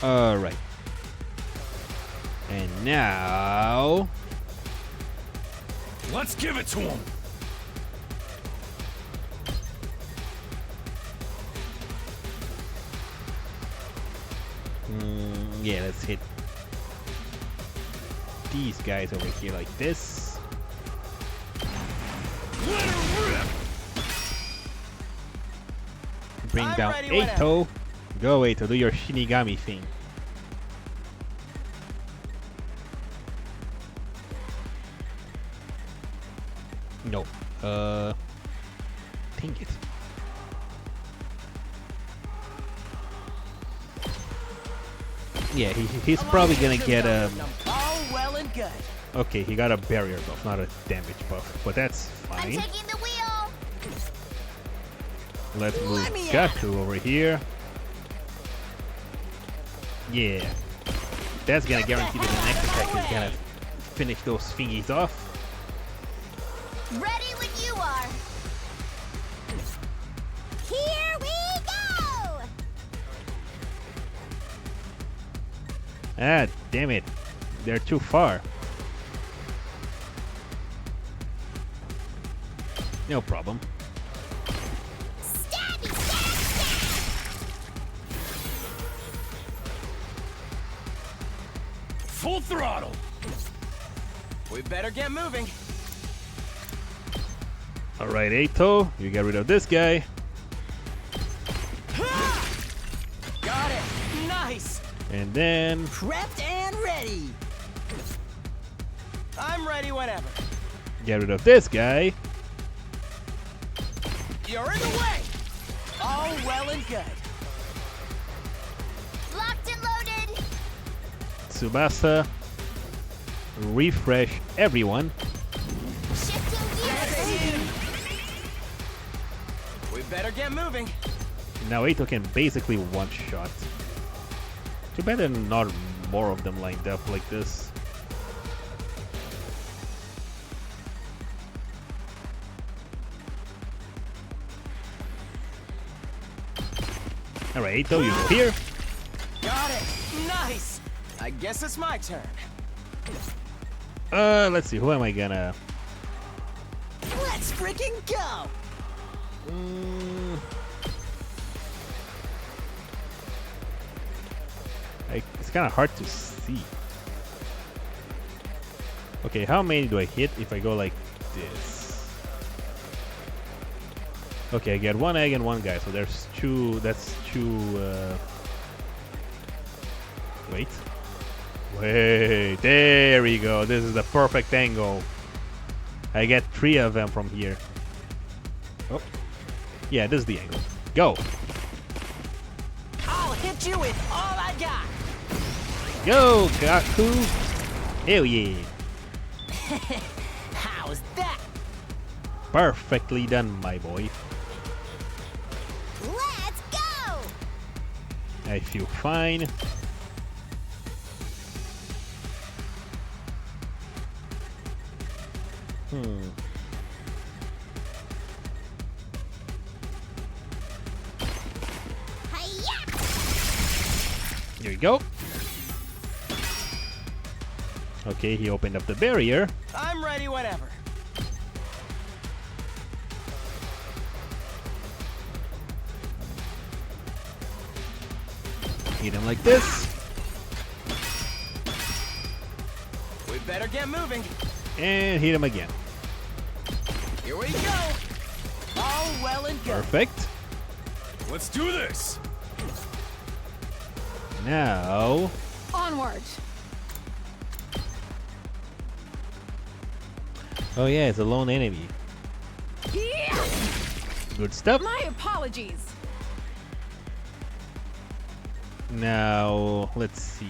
All right. And now, Let's give it to him. Yeah, let's hit these guys over here like this. Bring down Eito. Go Eito, do your Shinigami thing. No. Dang it. Yeah, he's probably gonna get a... All well and good. Okay, he got a barrier buff, not a damage buff, but that's fine. I'm taking the wheel. Let's move Gaku over here. Yeah. That's gonna guarantee that the next attack is gonna finish those thingies off. Ready when you are. Here we go. Ah, damn it. They're too far. No problem. Stabby, stab, Full throttle. We better get moving. Alright, Eito, you get rid of this guy. Got it. Nice. And then... Prepped and ready. I'm ready whenever. get rid of this guy. You're in the way. All well and good. Locked and loaded. Tsubasa. Refresh everyone. Shifting gears. We better get moving. Now Eito can basically one-shot. Too bad there are not more of them lined up like this. Alright, Eito, you're here. Got it. Nice. I guess it's my turn. Let's see, who am I gonna... Let's freaking go! It's kind of hard to see. Okay, how many do I hit if I go like this? Okay, I get one egg and one guy, so there's two. That's two. Wait. Wait, there we go. This is the perfect angle. I get 3 of them from here. Oh, yeah, this is the angle. Go. I'll hit you with all I got. Go, Gaku. Hell yeah. How's that? Perfectly done, my boy. Let's go. I feel fine. Here we go. Okay, he opened up the barrier. I'm ready whenever. Hit him like this. We better get moving. And hit him again. Here we go. All well and good. Perfect. Let's do this. Now... Onward. Oh yeah, it's a lone enemy. Yeah. Good stuff. My apologies. Now, let's see.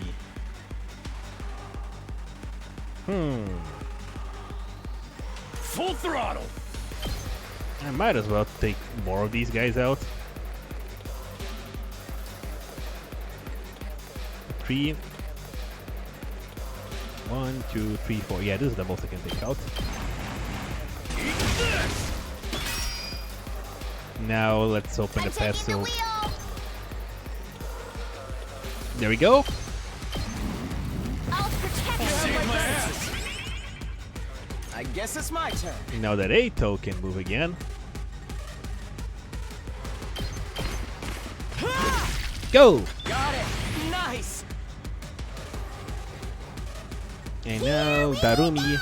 Full throttle. I might as well take more of these guys out. 3. 1, 2, 3, 4. Yeah, this is the most I can take out. Now let's open the pestle. There we go. I'll protect Save my ass. I guess it's my turn. Now that Eito can move again. Go! Got it. Nice. And now Darumi.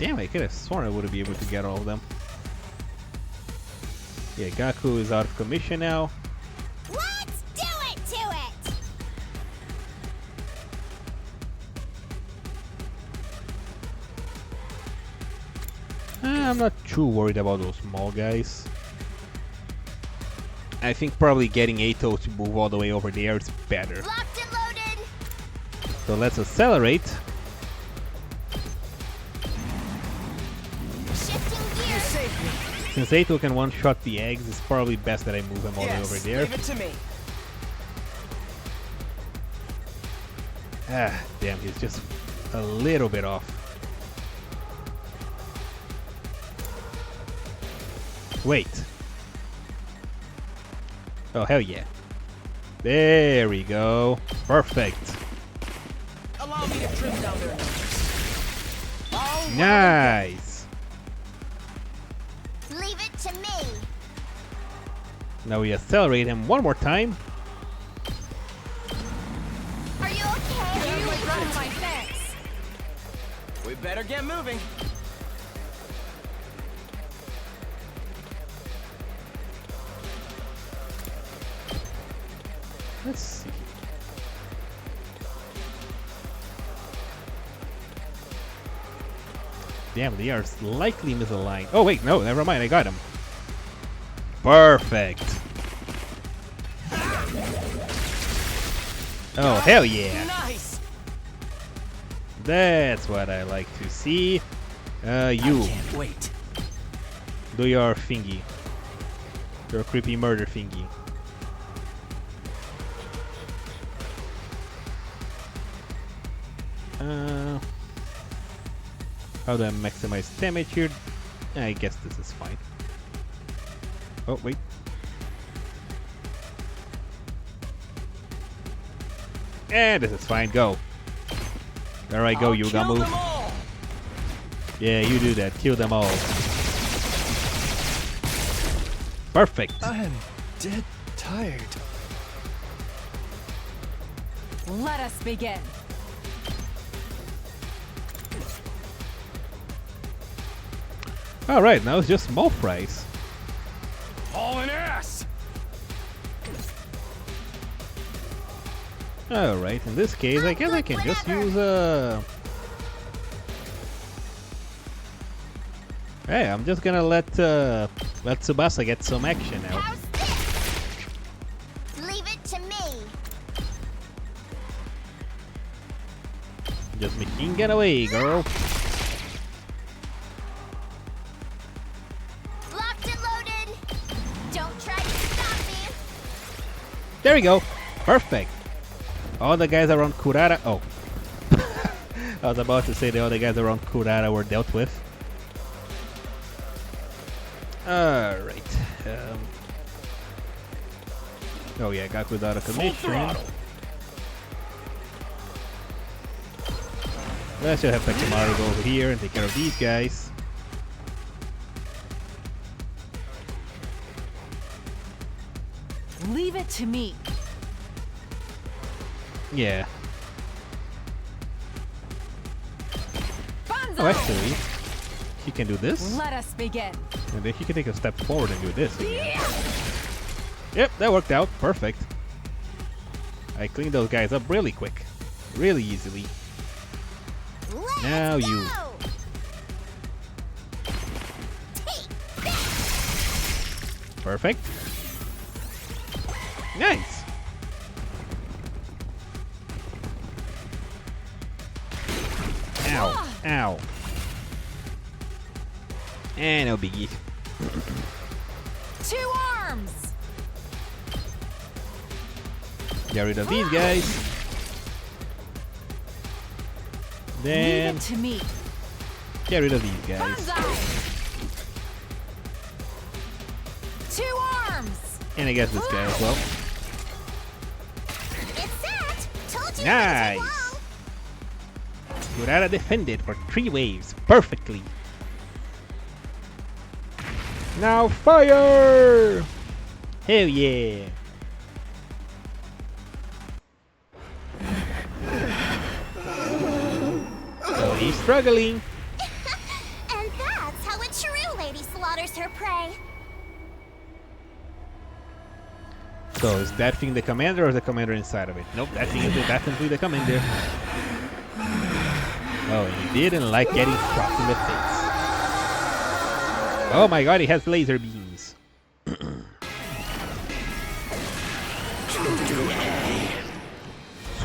Damn, I could have sworn I would be able to get all of them. Yeah, Gaku is out of commission now. Let's do it to it! I'm not too worried about those small guys. I think probably getting Ato to move all the way over there is better. Locked and loaded! So let's accelerate. Shifting gears! Since Ato can one-shot the eggs, it's probably best that I move him all the way over there. Leave it to me. Ah, damn, he's just a little bit off. Wait. Oh, hell yeah. There we go. Perfect. Allow me to trim down their numbers. Nice. Leave it to me! Now we accelerate him one more time. Are you okay? You run my fence. We better get moving. Let's see. Damn, they are slightly misaligned. Oh wait, no, never mind, I got him. Perfect. Oh, hell yeah. Nice. That's what I like to see. You. I can't wait. Do your thingy. Your creepy murder thingy. How do I maximize damage here? I guess this is fine. Oh, wait. And this is fine, go. Alright, go, Yuga, move. Yeah, you do that, kill them all. Perfect. I'm dead tired. Let us begin. Alright, now it's just small fries. Hauling ass! Alright, in this case, I guess I can just use Hey, I'm just gonna let Tsubasa get some action now. How's this? Leave it to me! Just machine gun away, girl. Locked and loaded! Don't try to stop me! There we go. Perfect. All the guys around Kurara. Oh. I was about to say the other guys around Kurara were dealt with. Alright. Oh yeah, Gaku's out of commission. Let's just have Pachamaru go over here and take care of these guys. Leave it to me. Yeah. Banzai! Oh, actually, he can do this. Let us begin. And then he can take a step forward and do this again. Yep, that worked out. Perfect. I cleaned those guys up really quick. Really easily. Now you. Perfect. Nice. Ow. Ow. And no biggie. 2 arms. Get rid of these guys. Then Leave it to me. get rid of these guys. Banzai! 2 arms. And I guess this guy as well. It's set! Told you Nice. Kurara defended for 3 waves perfectly. Now fire! Hell yeah! struggling. And that's how a true lady slaughters her prey. So is that thing the commander or the commander inside of it? Nope, that thing is definitely the commander. Oh, and he didn't like getting struck in the face. Oh my god, he has laser beams.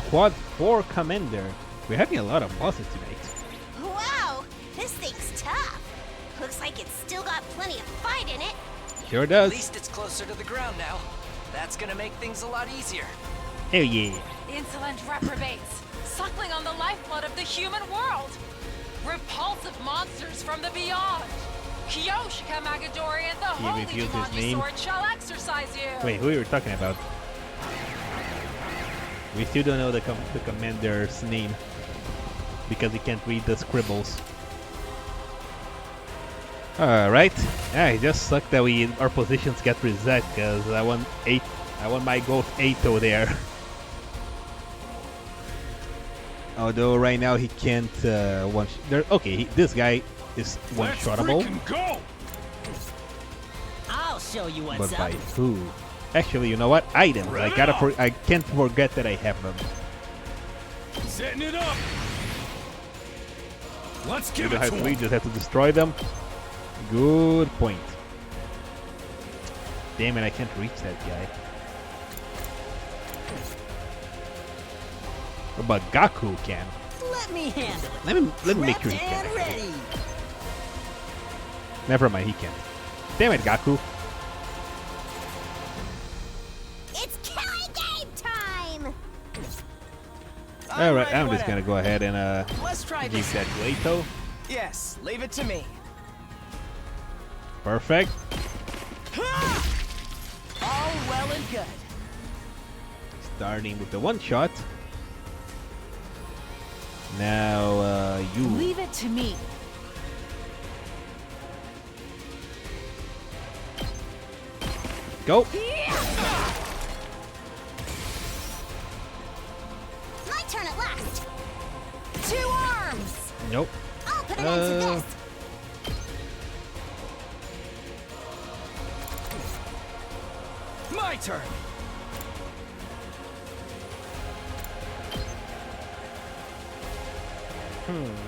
Squad 4 commander. We're having a lot of bosses tonight. Wow, this thing's tough. Looks like it's still got plenty of fight in it. Sure does. At least it's closer to the ground now. That's gonna make things a lot easier. Hell yeah. Insolent reprobates, suckling on the lifeblood of the human world. Repulsive monsters from the beyond. Kyoshika Magadorian, the holy revealed his Jumanji name. sword shall exercise you. Wait, who are you talking about? We still don't know the commander's name because he can't read the scribbles. Alright. Yeah, it just sucked that our positions get reset because I want my ghost Ato there. Although right now he can't this guy is one-shottable. Go! I'll show you what's But up. by who? Actually, you know what? Items. I can't forget that I have them. Setting it up. Let's give it to We him. just have to destroy them. Good point. Damn it, I can't reach that guy. But Gaku can. Let me handle it. Let me make sure he Prepped can. and ready. Never mind, he can't. Damn it, Gaku. It's killing game time! Alright, I'm just gonna go ahead and Let's try give this. that to Ato. Yes, leave it to me. Perfect. All well and good. Starting with the one shot. Now, you. Leave it to me. Go. My turn at last. 2 arms! Nope. I'll put an end to this. My turn.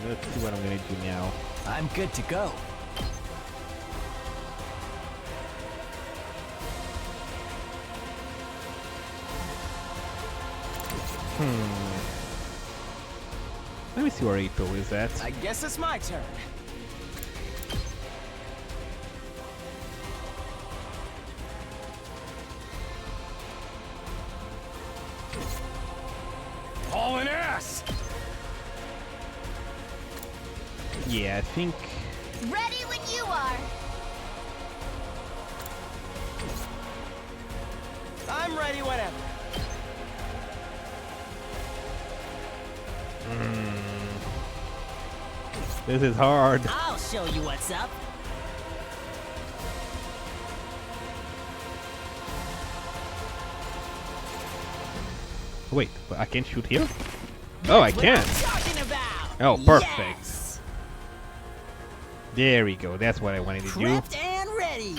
Let's see what I'm gonna do now. I'm good to go. Let me see where Ato is at. I guess it's my turn. Hauling ass. Yeah, I think. Ready when you are. I'm ready whenever. This is hard. I'll show you what's up. Wait, but I can't shoot here? Oh, I can. Talking about. Oh, perfect. Yes. There we go. That's what I wanted to do. Prepped and ready.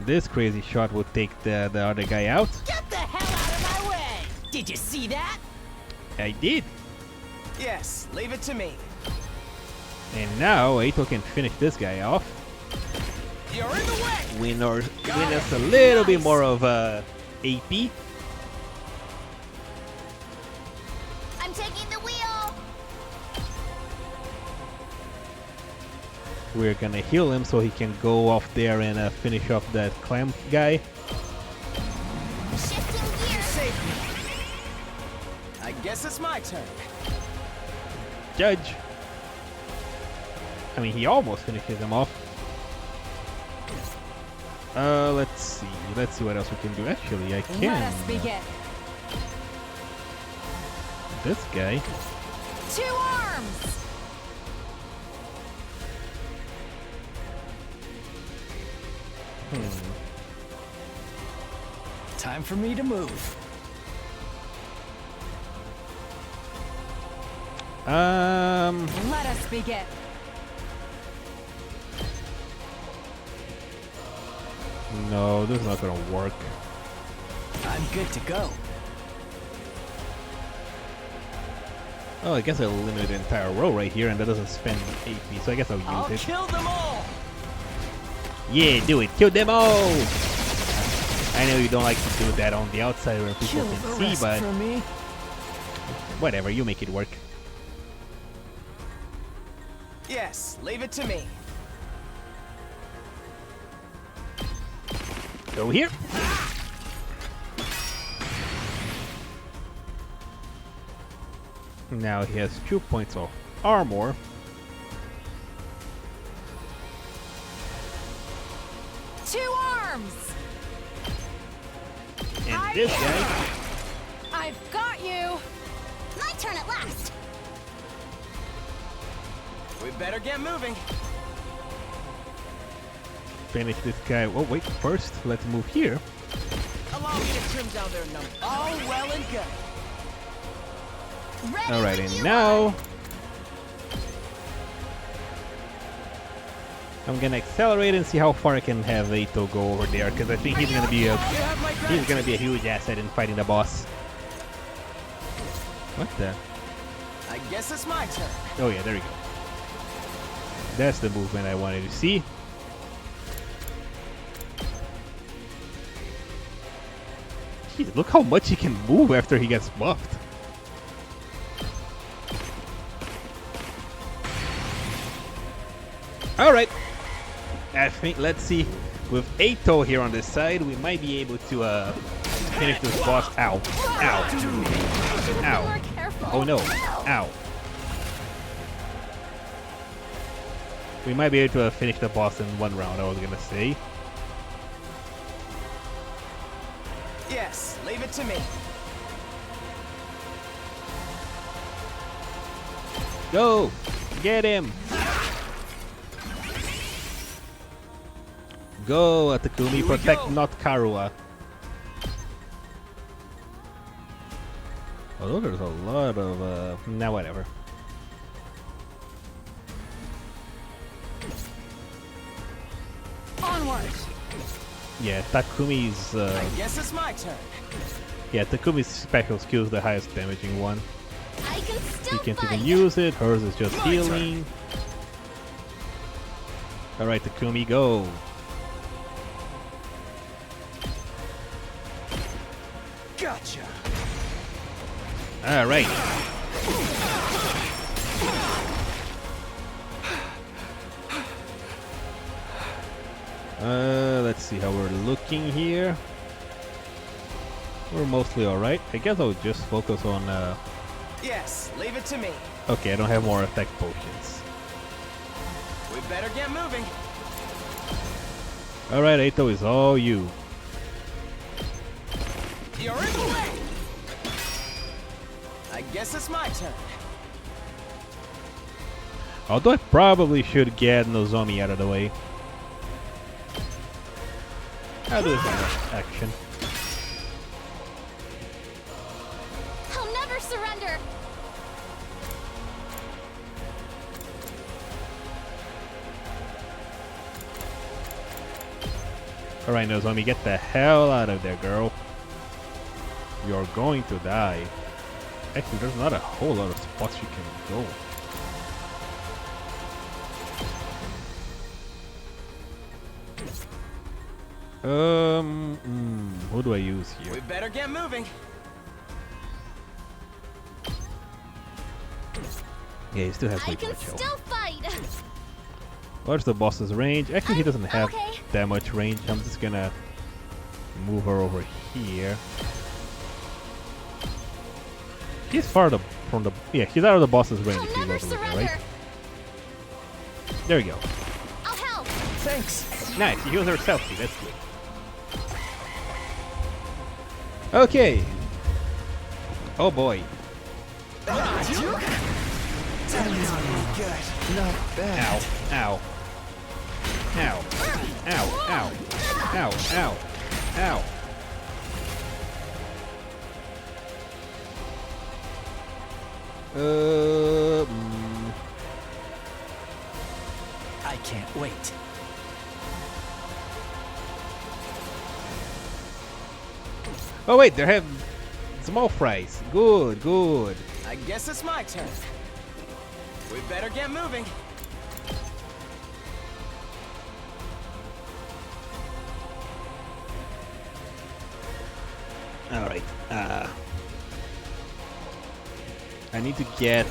This crazy shot would take the other guy out. Get the hell out of my way. Did you see that? I did. Yes, leave it to me. And now Ato can finish this guy off. You're in the way. Win us a little bit more of AP. I'm taking the wheel. We're gonna heal him so he can go off there and finish off that clamp guy. Shifting gears. Save me. I guess it's my turn. Judge. I mean, he almost finishes him off. Let's see. Let's see what else we can do. Actually, I can. Let us begin. This guy. 2 arms! Time for me to move. Let us begin. No, this is not gonna work. I'm good to go. Oh, I guess I'll eliminate the entire row right here, and that doesn't spend AP, so I guess I'll use it. Kill them all! Yeah, do it. Kill them all! I know you don't like to do that on the outside where people can see, but whatever, you make it work. Yes, leave it to me. Go here. Now he has 2 points of armor. Two arms! And this guy. I've got you! My turn at last. We better get moving. Finish this guy. Oh, wait, first, let's move here. Allow me to trim down their numbers. All well and good. Alright, and now I'm gonna accelerate and see how far I can have Ato go over there, because I think he's gonna be a huge asset in fighting the boss. What the? I guess it's my turn. Oh yeah, there you go. That's the movement I wanted to see. Jeez, look how much he can move after he gets buffed. Alright, I think, let's see, with Ato here on this side, we might be able to finish this boss. Ow, ow, ow, oh no, ow. We might be able to finish the boss in one round, I was gonna say. Yes, leave it to me. Go, get him. Go, Takumi, protect not Karua. Although there's a lot of, nah, whatever. Onward! Yeah, Takumi's, I guess it's my turn. yeah, Takumi's special skill is the highest damaging one. I can still He can't fight. even use it, hers is just healing. Alright, Takumi, go. Gotcha. Alright. Let's see how we're looking here. We're mostly alright. I guess I'll just focus on, Yes, leave it to me. okay, I don't have more attack potions. We better get moving. Alright, Ato is all you. You're in the way. I guess it's my turn. Although I probably should get Nozomi out of the way. I'll do this on action. I'll never surrender. Alright, Nozomi, get the hell out of there, girl. You're going to die. Actually, there's not a whole lot of spots you can go. Who do I use here? We better get moving. Yeah, he still has I way too can much health. still fight. What's the boss's range? Actually, he doesn't have okay. that much range. I'm just gonna move her over here. He's far from the... Yeah, he's out of the boss's range if you look at it, right? There we go. I'll help. Thanks. Nice, she heals herself too, that's good. Okay. Oh boy. Not bad. Ow. Ow. Ow. Ow. Ow. Ow. Ow. Ow. I can't wait. Oh wait, they have small fries. Good, good. I guess it's my turn. We better get moving. All right. I need to get.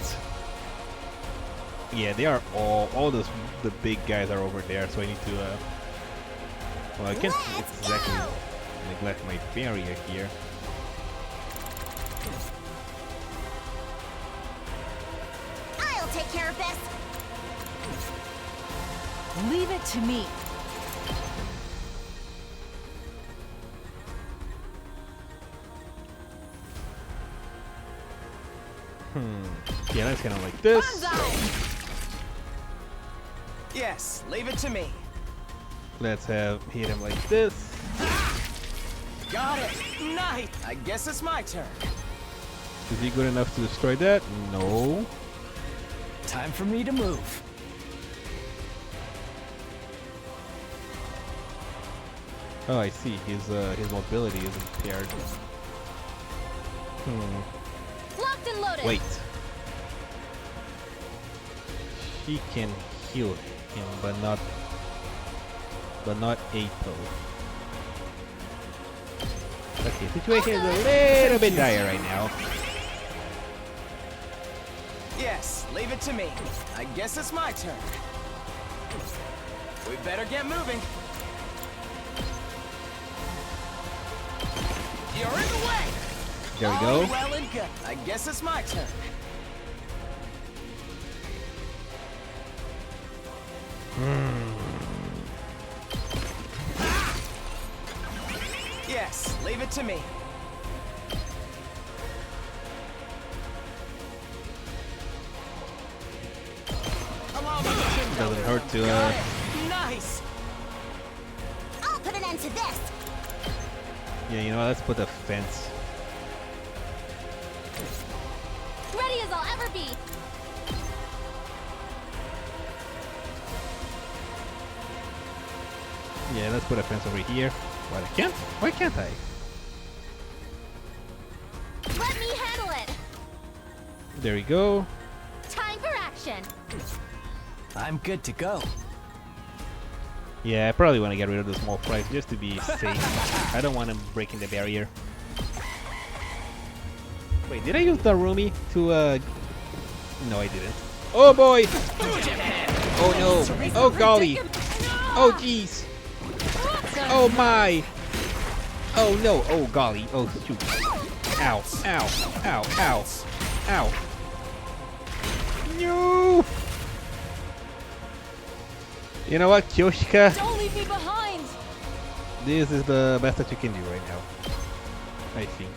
Yeah, they are all the big guys are over there, so I need to. Well, I can't exactly neglect my barrier here. I'll take care of this. Leave it to me. Yeah, that's kind of like this. Yes, leave it to me. Let's hit him like this. Got it. Nice. I guess it's my turn. Is he good enough to destroy that? No. Time for me to move. Oh, I see. His mobility is impaired. Locked and loaded. Wait. She can heal him, but not Apo. Okay, situation is a little bit dire right now. Yes, leave it to me. I guess it's my turn. We better get moving. You're in the way. There we go. Well and good. I guess it's my turn. Yes, leave it to me. Doesn't hurt to Nice. I'll put an end to this. Yeah, you know what, let's put a fence. Ready as I'll ever be. Yeah, let's put a fence over here. Why I can't? Why can't I? Let me handle it. There we go. Time for action. I'm good to go. Yeah, I probably want to get rid of the small fries just to be safe. I don't want him breaking the barrier. Wait, did I use Darumi to No, I didn't. Oh boy! Oh no! Oh golly! Oh jeez! Oh my! Oh no! Oh golly! Oh shoot! Ow! Ow! Ow! Ow! Ow! No! You know what, Kyoshika? Don't leave me behind. This is the best that you can do right now. I think.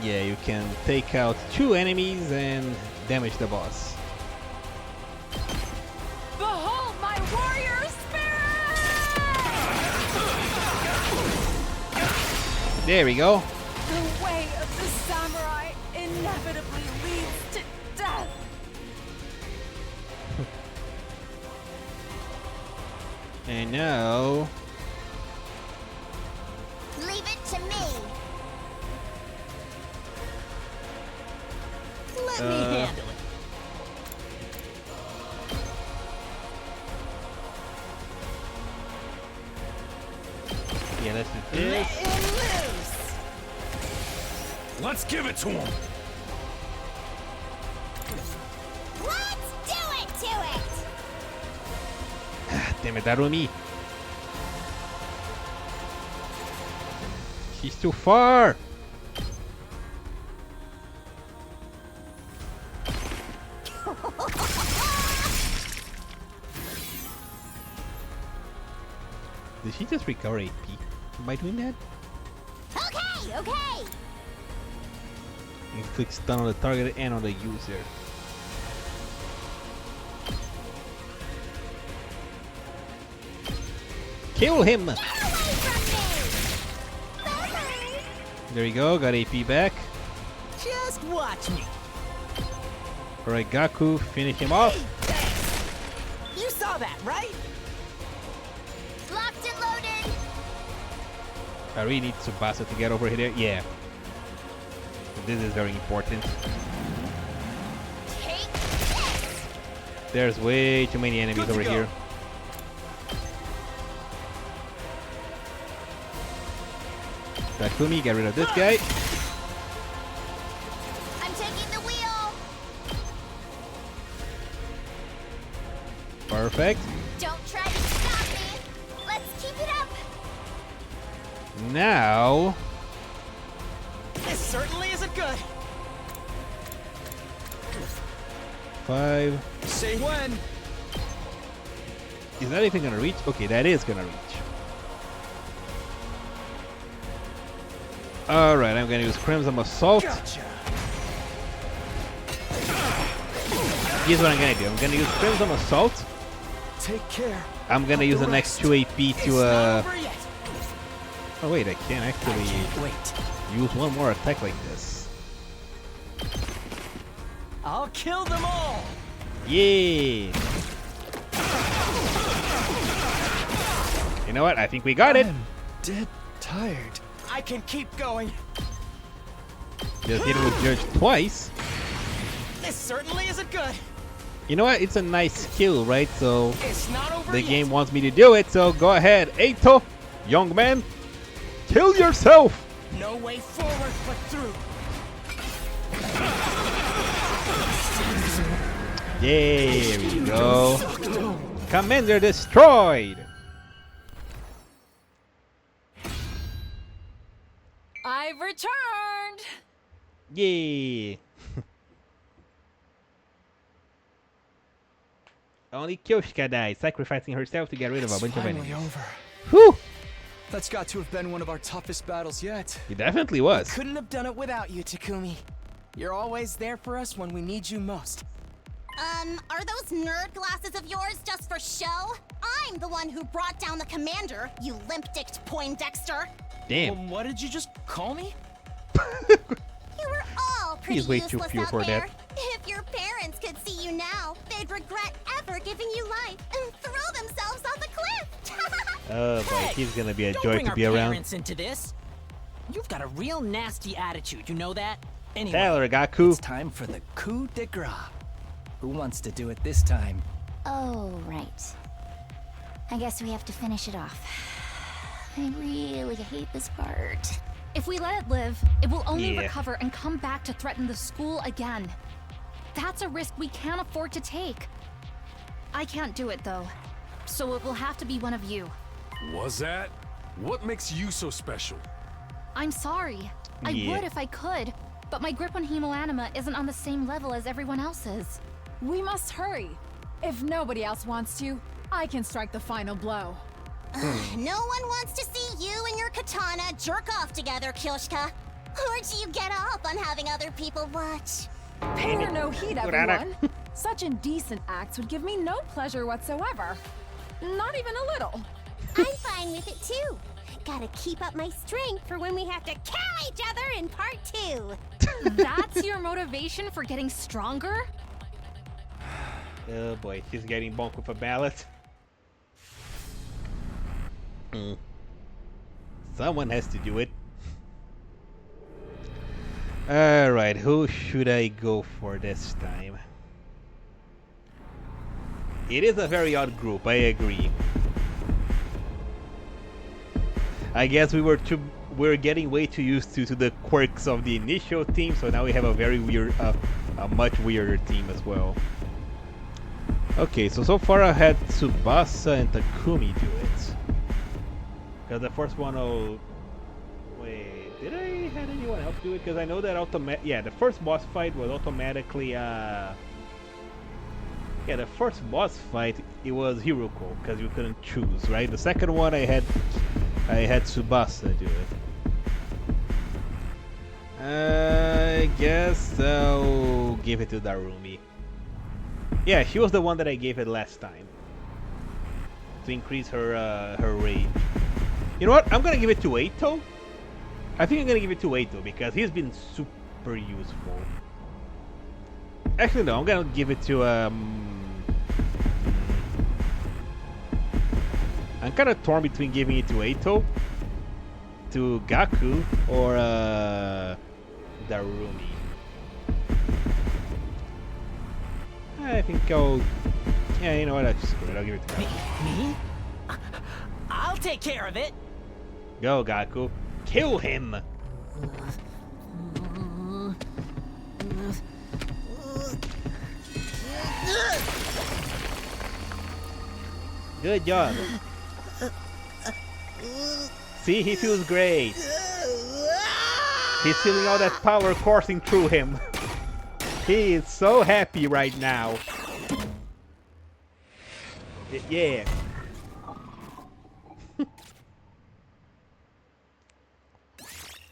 Yeah, you can take out 2 enemies and damage the boss. Behold my warrior spirit! There we go. The way of the samurai inevitably leads to death. And now... Leave it to me. Let me handle it. Yeah, let's do this. Let him loose. Let's give it to him. Let's do it to it. Damn it, Darumi. She's too far. Did she just recover AP by doing that? Okay, okay. You click stun on the target and on the user. Kill him! Get away from me. Bye-bye. There you go, got AP back. Just watch me. Alright, Gaku, finish him off. You saw that, right? Locked and loaded. I really need Tsubasa to get over here. Yeah. This is very important. Take this. There's way too many enemies over here. Takumi, get rid of this guy. I'm taking the wheel. Perfect. Don't try to stop me. Let's keep it up. Now... This certainly isn't good. 5. Say when. Is that even gonna reach? Okay, that is gonna reach. Alright, I'm gonna use Crimson Assault. Gotcha. Here's what I'm gonna do. I'm gonna use Crimson Assault. Take care. I'm gonna use an extra 2 AP to Oh wait, I can actually use one more attack like this. I'll kill them all. Yeah. You know what? I think we got it. I'm dead tired. I can keep going. Just hit it with Judge twice. This certainly isn't good. You know what? It's a nice skill, right? So It's not over the yet. game wants me to do it. So go ahead, Eito, young man, kill yourself. No way forward but through. There we go. Commander destroyed. I've returned! Yeah. Only Kyoshika died, sacrificing herself to get rid of a bunch of Finally enemies. over. Whew! That's got to have been one of our toughest battles yet. It definitely was. Couldn't have done it without you, Takumi. You're always there for us when we need you most. Are those nerd glasses of yours just for show? I'm the one who brought down the commander, you limp-dicked Poindexter. Damn. Well, what did you just call me? You were all pretty He's way too useless pure out for there. that. If your parents could see you now, they'd regret ever giving you life and throw themselves off the cliff. Oh boy, he's gonna be a Don't joy bring to our be around. parents into this. You've got a real nasty attitude, you know that? Anyway, Tell her, Gaku. it's time for the coup de grace. Who wants to do it this time? Oh, right. I guess we have to finish it off. I really hate this part. If we let it live, it will only Yeah. recover and come back to threaten the school again. That's a risk we can't afford to take. I can't do it, though. So it will have to be one of you. Was that? What makes you so special? I'm sorry. I Yeah. would if I could, but my grip on Hemoanima isn't on the same level as everyone else's. We must hurry. If nobody else wants to, I can strike the final blow. No one wants to see you and your katana jerk off together, Kyoshika. Or do you get off on having other people watch? Pain or no heat, Good everyone. Such indecent acts would give me no pleasure whatsoever. Not even a little. I'm fine with it too. Gotta keep up my strength for when we have to kill each other in part 2. That's your motivation for getting stronger? Oh boy, she's getting bonked with a mallet. Someone has to do it. Alright, who should I go for this time? It is a very odd group, I agree. I guess we're getting way too used to the quirks of the initial team, so now we have a very weird, a much weirder team as well. Okay, so far I had Tsubasa and Takumi do it. Because the first one, wait, did I have anyone else do it? Because I know that the first boss fight was automatically, yeah, the first boss fight, it was Hiroko, because you couldn't choose, right? The second one I had Tsubasa do it. I guess I'll give it to Darumi. Yeah, she was the one that I gave it last time. To increase her her rage. You know what? I'm gonna give it to Eito. I think I'm gonna give it to Eito because he's been super useful. Actually, no. I'm gonna give it to I'm kind of torn between giving it to Eito, to Gaku, or Darumi. I think I'll... Yeah, you know what? Screw it. I'll give it to Gaku. Me? I'll take care of it. Go, Gaku. Kill him! Good job. See, he feels great. He's feeling all that power coursing through him. He is so happy right now. Yeah.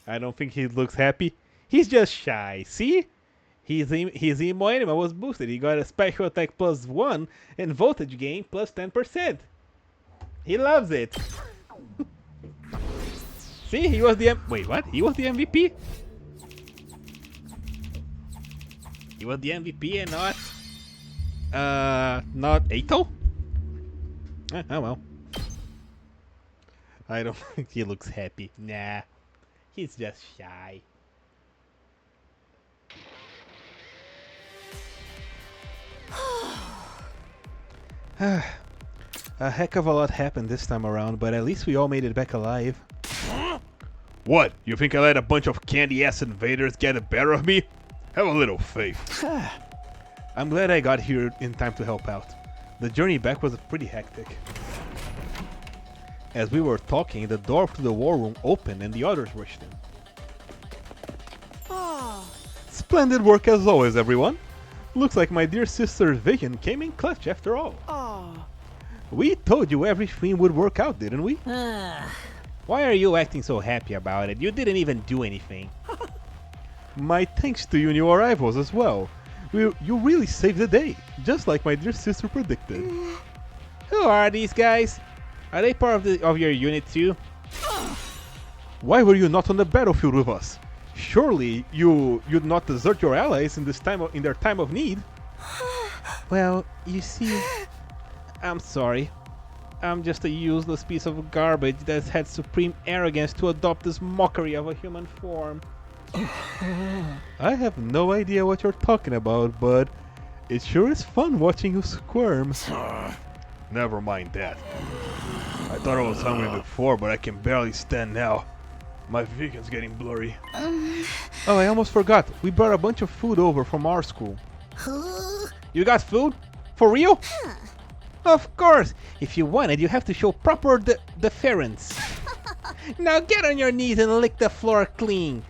I don't think he looks happy. He's just shy. See? His emo anima was boosted. He got a special attack +1 and voltage gain +10%. He loves it. See, he was the wait, what? He was the MVP? He was the MVP and not Eito? Oh well. I don't think he looks happy. Nah. He's just shy. A heck of a lot happened this time around, but at least we all made it back alive. What? You think I let a bunch of candy-ass invaders get the better of me? Have a little faith. I'm glad I got here in time to help out. The journey back was pretty hectic. As we were talking, the door to the war room opened and the others rushed in. Splendid work as always, everyone. Looks like my dear sister's vision came in clutch after all. We told you everything would work out, didn't we? Why are you acting so happy about it? You didn't even do anything. My thanks to you new arrivals as well. You really saved the day, just like my dear sister predicted. Who are these guys? Are they part of your unit too? Why were you not on the battlefield with us? Surely you'd not desert your allies in their time of need. Well, you see, I'm sorry. I'm just a useless piece of garbage that's had supreme arrogance to adopt this mockery of a human form. I have no idea what you're talking about, but it sure is fun watching you squirm. Never mind that. I thought I was hungry before, but I can barely stand now. My vision's getting blurry. Oh, I almost forgot. We brought a bunch of food over from our school. You got food? For real? Of course! If you want it, you have to show proper deference. Now get on your knees and lick the floor clean.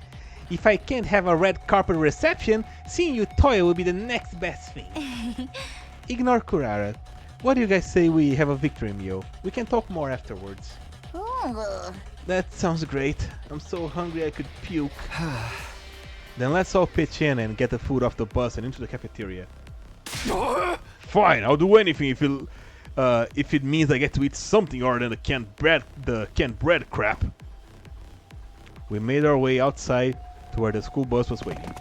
If I can't have a red carpet reception, seeing you toil will be the next best thing. Ignore Kurara. What do you guys say we have a victory meal? We can talk more afterwards. That sounds great. I'm so hungry I could puke. Then let's all pitch in and get the food off the bus and into the cafeteria. Fine, I'll do anything if it means I get to eat something other than the canned bread crap. We made our way outside to where the school bus was waiting.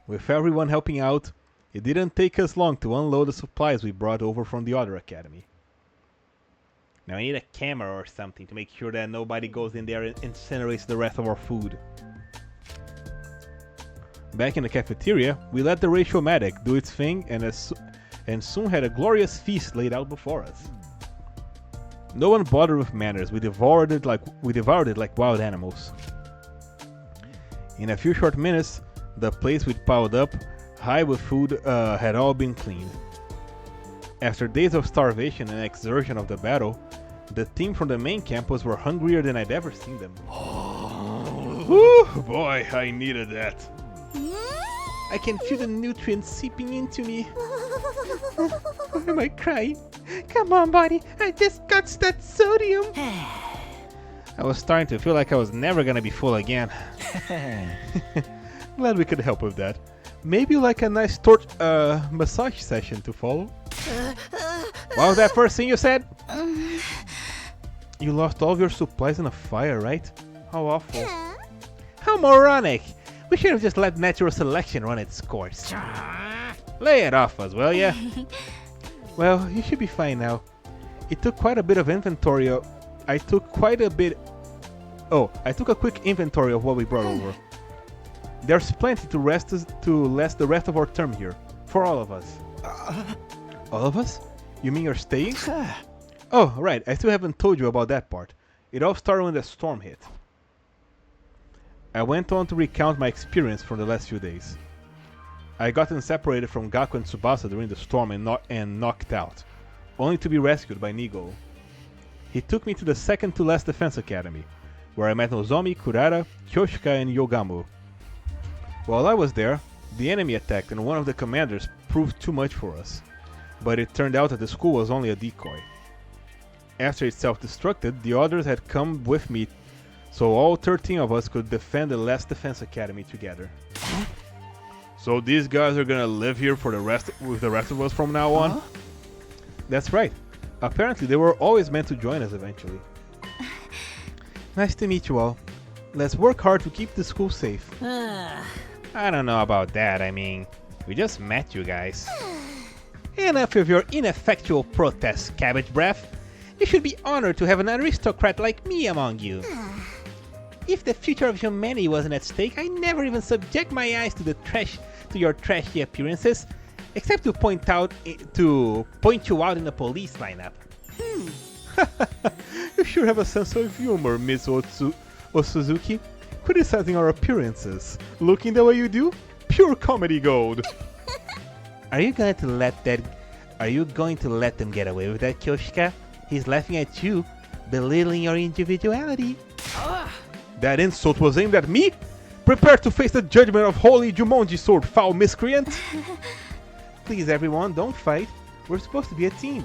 With everyone helping out, it didn't take us long to unload the supplies we brought over from the other academy. Now I need a camera or something to make sure that nobody goes in there and incinerates the rest of our food. Back in the cafeteria, we let the Ratio-Matic do its thing and soon had a glorious feast laid out before us. No one bothered with manners. We devoured it like wild animals. In a few short minutes, the place we'd piled up, high with food, had all been cleaned. After days of starvation and exertion of the battle, the team from the main campus were hungrier than I'd ever seen them. Whew, boy, I needed that. I can feel the nutrients seeping into me. Why am I crying? Come on, buddy. I just got that sodium. I was starting to feel like I was never gonna be full again. Glad we could help with that. Maybe like a nice massage session to follow. What was that first thing you said? You lost all of your supplies in a fire, right? How awful. How moronic. We should have just let natural selection run its course. Lay it off us, will ya? Well, you should be fine now. It took quite a bit of inventory of... I took a quick inventory of what we brought over. There's plenty to last the rest of our term here. For all of us. All of us? You mean you're staying? Oh, right. I still haven't told you about that part. It all started when the storm hit. I went on to recount my experience from the last few days. I gotten separated from Gaku and Tsubasa during the storm and knocked out, only to be rescued by Nigo. He took me to the second to last defense academy, where I met Nozomi, Kurara, Kyoshika, and Yogamu. While I was there, the enemy attacked and one of the commanders proved too much for us, but it turned out that the school was only a decoy. After it self-destructed, the others had come with me, so all 13 of us could defend the last defense academy together. So these guys are gonna live here for with the rest of us from now on? That's right. Apparently they were always meant to join us eventually. Nice to meet you all. Let's work hard to keep the school safe. I don't know about that. I mean, we just met you guys. Enough of your ineffectual protests, Cabbage Breath. You should be honored to have an aristocrat like me among you. If the future of humanity wasn't at stake, I never even subject my eyes to your trashy appearances, except to point you out in a police lineup. You sure have a sense of humor, Miss Osuzuki. Criticizing our appearances, looking the way you do, pure comedy gold. Are you going to let them get away with that, Kyoshika? He's laughing at you, belittling your individuality. That insult was aimed at me? Prepare to face the judgment of Holy Jumonji Sword, foul miscreant! Please, everyone, don't fight. We're supposed to be a team.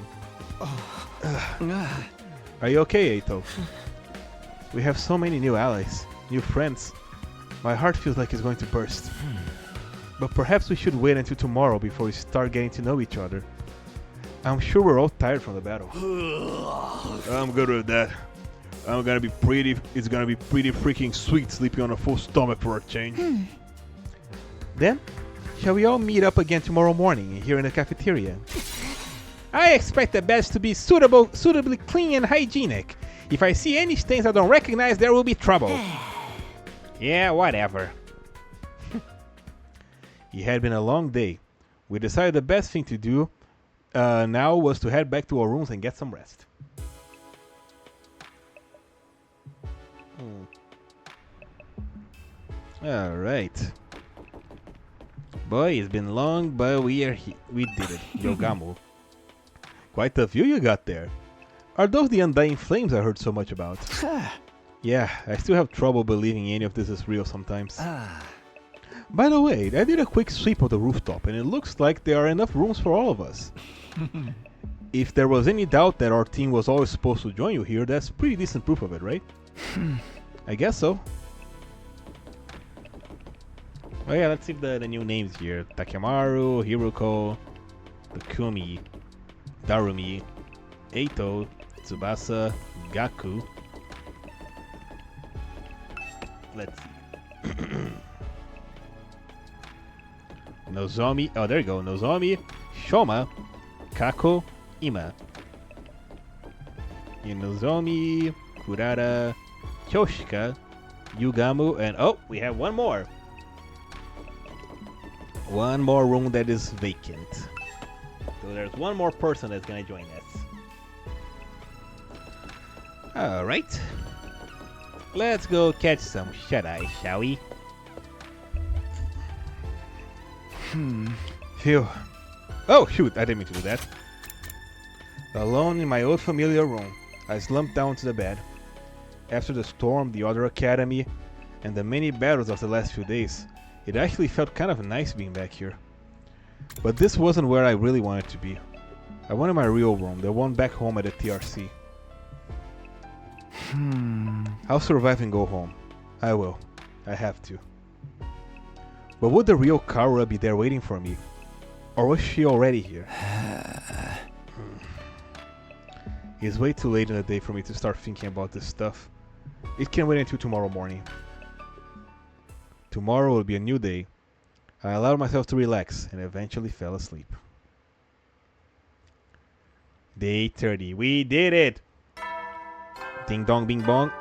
Are you okay, Eito? We have so many new allies, new friends. My heart feels like it's going to burst. But perhaps we should wait until tomorrow before we start getting to know each other. I'm sure we're all tired from the battle. I'm good with that. It's gonna be pretty freaking sweet sleeping on a full stomach for a change. Then, shall we all meet up again tomorrow morning here in the cafeteria? I expect the beds to be suitably clean and hygienic. If I see any stains I don't recognize, there will be trouble. Yeah, whatever. It had been a long day. We decided the best thing to do now was to head back to our rooms and get some rest. Alright. Boy, it's been long, but we did it. Yogamu. Quite a view you got there. Are those the undying flames I heard so much about? Yeah, I still have trouble believing any of this is real sometimes. By the way, I did a quick sweep of the rooftop and it looks like there are enough rooms for all of us. If there was any doubt that our team was always supposed to join you here, that's pretty decent proof of it, right? I guess so. Oh yeah, let's see the new names here. Takemaru, Hiruko, Takumi, Darumi, Eito, Tsubasa, Gaku. Let's see. Nozomi, oh there you go, Nozomi, Shoma, Kako, Ima. Nozomi, Kurara, Kyoshika, Yugamu, and oh, we have one more. One more room that is vacant. So there's one more person that's gonna join us. Alright. Let's go catch some shut-eye, shall we? Phew. Oh shoot, I didn't mean to do that. Alone in my old familiar room, I slumped down to the bed. After the storm, the other academy, and the many battles of the last few days, it actually felt kind of nice being back here. But this wasn't where I really wanted to be. I wanted my real room, the one back home at the TRC. I'll survive and go home. I will. I have to. But would the real Karura be there waiting for me? Or was she already here? It's way too late in the day for me to start thinking about this stuff. It can wait until tomorrow morning. Tomorrow will be a new day. I allowed myself to relax and eventually fell asleep. Day 30. We did it! Ding dong bing bong.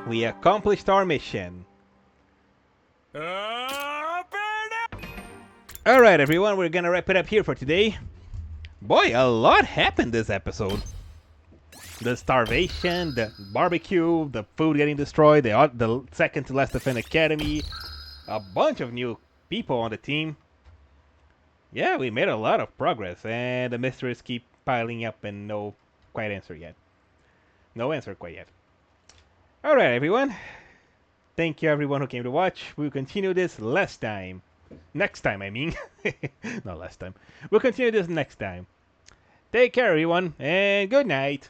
We accomplished our mission. Alright everyone, we're gonna wrap it up here for today. Boy, a lot happened this episode. The starvation, the barbecue, the food getting destroyed, the second to last Defend Academy, a bunch of new people on the team. Yeah, we made a lot of progress, and the mysteries keep piling up and no quite answer yet. No answer quite yet. Alright everyone. Thank you everyone who came to watch. We'll continue this next time I mean. Not last time. We'll continue this next time. Take care everyone, and good night.